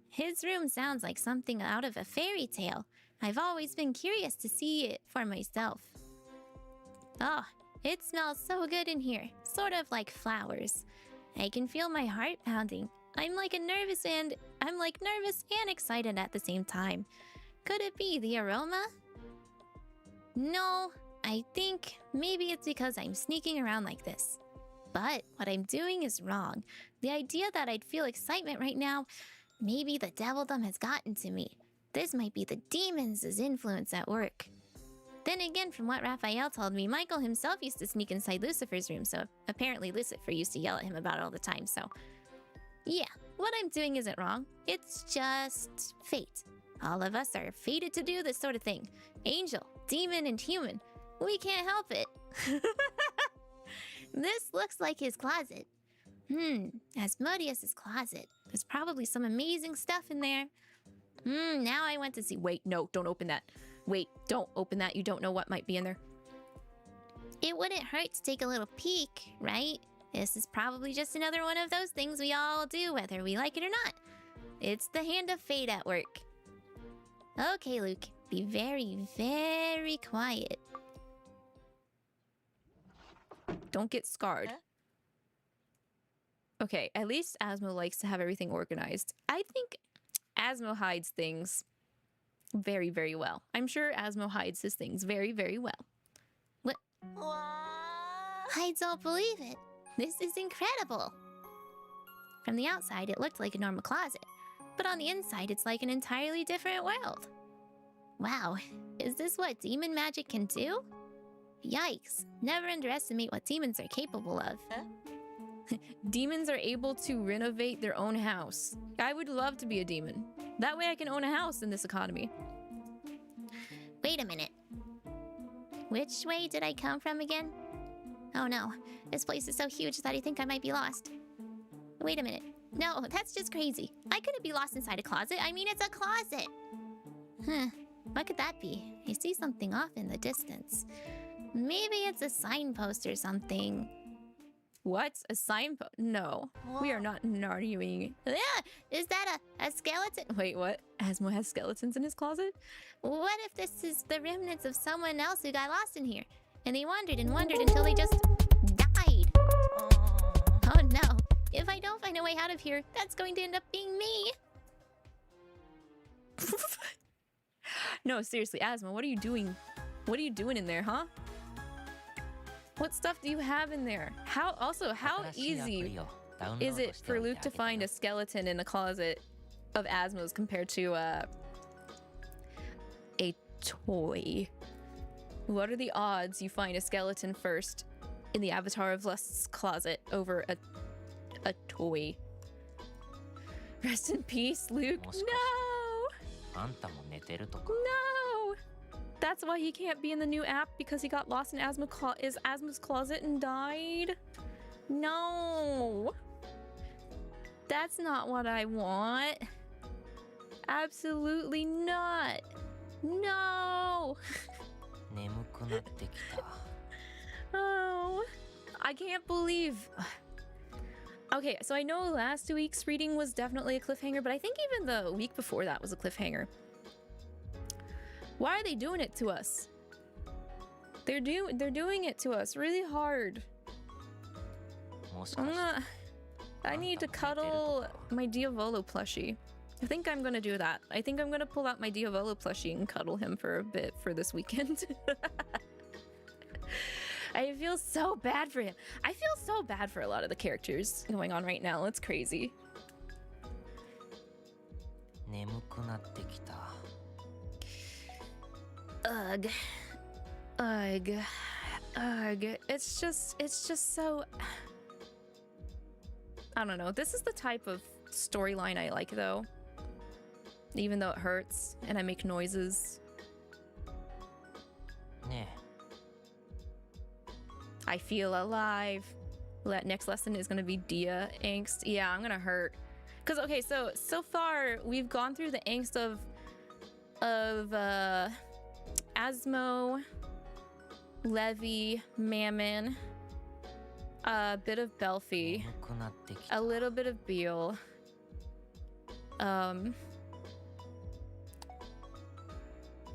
His room sounds like something out of a fairy tale. I've always been curious to see it for myself. Oh, it smells so good in here, sort of like flowers. I can feel my heart pounding. I'm nervous and excited at the same time. Could it be the aroma? No, I think maybe it's because I'm sneaking around like this. But what I'm doing is wrong. The idea that I'd feel excitement right now, maybe the devildom has gotten to me. This might be the demons' influence at work. Then again, from what Raphael told me, Michael himself used to sneak inside Lucifer's room, so apparently Lucifer used to yell at him about it all the time, so... yeah, what I'm doing isn't wrong. It's just fate. All of us are fated to do this sort of thing. Angel, demon, and human. We can't help it. This looks like his closet. Asmodeus's closet. There's probably some amazing stuff in there. Now I want to see. Wait, no, don't open that. Wait, don't open that. You don't know what might be in there. It wouldn't hurt to take a little peek, right? This is probably just another one of those things we all do, whether we like it or not. It's the hand of fate at work. Okay, Luke, be very, very quiet. Don't get scarred. Okay, at least Asmo likes to have everything organized. I think Asmo hides things very, very well. I'm sure Asmo hides his things very, very well. What? I don't believe it. This is incredible. From the outside, it looked like a normal closet. But on the inside, it's like an entirely different world. Wow, is this what demon magic can do? Yikes, never underestimate what demons are capable of. Demons are able to renovate their own house. I would love to be a demon. That way I can own a house in this economy. Wait a minute. Which way did I come from again? Oh no, this place is so huge that I think I might be lost. Wait a minute. No, that's just crazy. I couldn't be lost inside a closet. I mean, it's a closet. What could that be? I see something off in the distance. Maybe it's a signpost or something. What? A signpost? No. We are not narrowing. Yeah, is that a skeleton? Wait, what? Asmo has skeletons in his closet? What if this is the remnants of someone else who got lost in here? And they wandered and wandered until they just died. Oh no. If I don't find a way out of here, that's going to end up being me. No, seriously, Asmo, what are you doing? What are you doing in there, huh? What stuff do you have in there? How easy is it for Luke to find a skeleton in a closet of Asmo's compared to a toy? What are the odds you find a skeleton first in the Avatar of Lust's closet over a toy? Rest in peace, Luke. No! No! That's why he can't be in the new app, because he got lost in Asmo's closet and died? No! That's not what I want. Absolutely not. No! Oh, I can't believe... Okay, so I know last week's reading was definitely a cliffhanger, but I think even the week before that was a cliffhanger. Why are they doing it to us? They're doing it to us really hard. I need to cuddle my Diavolo plushie. I think I'm gonna do that. I think I'm gonna pull out my Diavolo plushie and cuddle him for a bit for this weekend. I feel so bad for him. I feel so bad for a lot of the characters going on right now. It's crazy. Ugh. Ugh. Ugh. It's just so... I don't know. This is the type of storyline I like, though. Even though it hurts and I make noises. I feel alive. next lesson is gonna be Dia angst. Yeah, I'm gonna hurt. Cause okay, so far we've gone through the angst of Asmo, Levi, Mammon, a bit of Belfi, a little bit of Beal.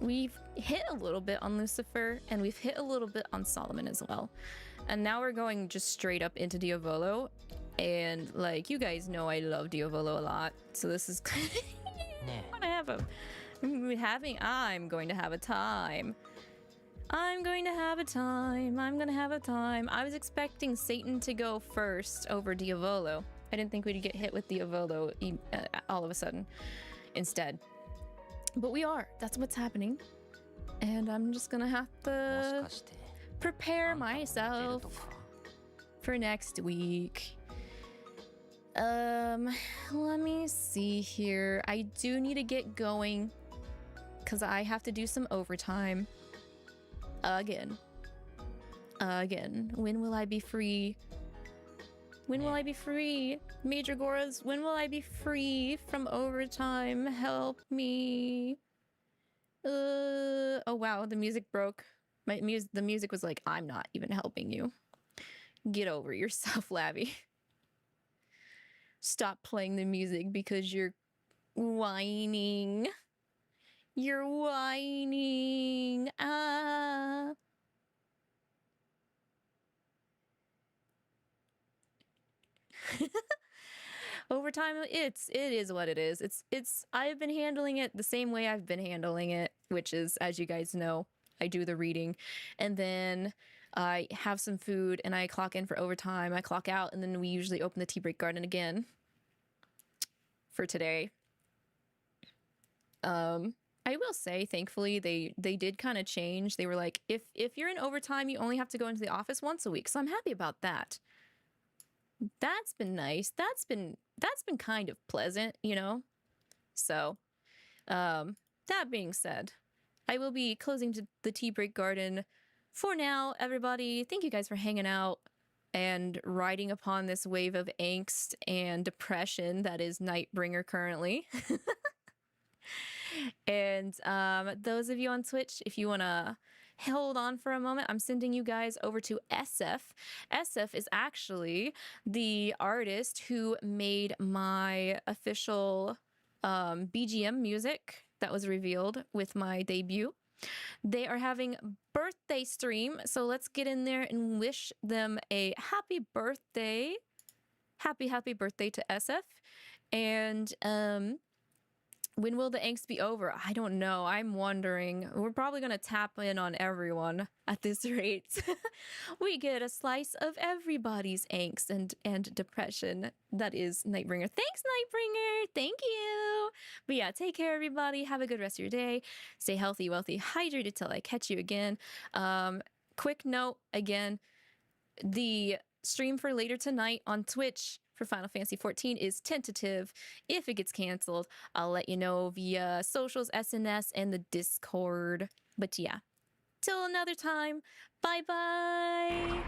We've hit a little bit on Lucifer, and we've hit a little bit on Solomon as well. And now we're going just straight up into Diavolo. And like, you guys know I love Diavolo a lot. So this is I'm going to have a time. I'm going to have a time. I was expecting Satan to go first over Diavolo. I didn't think we'd get hit with Diavolo all of a sudden instead. But we are. That's what's happening. And I'm just gonna have to prepare myself for next week. Let me see here. I do need to get going because I have to do some overtime. Again. When will I be free? When will I be free? Major Goras, when will I be free from overtime? Help me. Oh wow, the music broke. The music was like, I'm not even helping you. Get over yourself, Lavi. Stop playing the music because you're whining. You're whining. Ah. Overtime, it is what it is. It's I've been handling it the same way I've been handling it, which is, as you guys know, I do the reading and then I have some food and I clock in for overtime. I clock out and then we usually open the tea break garden again for today. I will say, thankfully, they did kind of change. They were like, if you're in overtime, you only have to go into the office once a week. So I'm happy about that. That's been nice. That's been kind of pleasant, you know? So, that being said, I will be closing the tea break garden for now, everybody. Thank you guys for hanging out and riding upon this wave of angst and depression that is Nightbringer currently. And those of you on Twitch, if you want to hold on for a moment, I'm sending you guys over to SF. SF is actually the artist who made my official BGM music that was revealed with my debut. They are having birthday stream, so let's get in there and wish them a happy birthday. Happy birthday to SF. And when will the angst be over? I don't know. I'm wondering. We're probably going to tap in on everyone at this rate. We get a slice of everybody's angst and depression. That is Nightbringer. Thanks, Nightbringer. Thank you. But yeah, take care, everybody. Have a good rest of your day. Stay healthy, wealthy, hydrated till I catch you again. Quick note, again, the stream for later tonight on Twitch for Final Fantasy XIV is tentative. If it gets canceled, I'll let you know via socials, SNS, and the Discord. But yeah, till another time, bye-bye!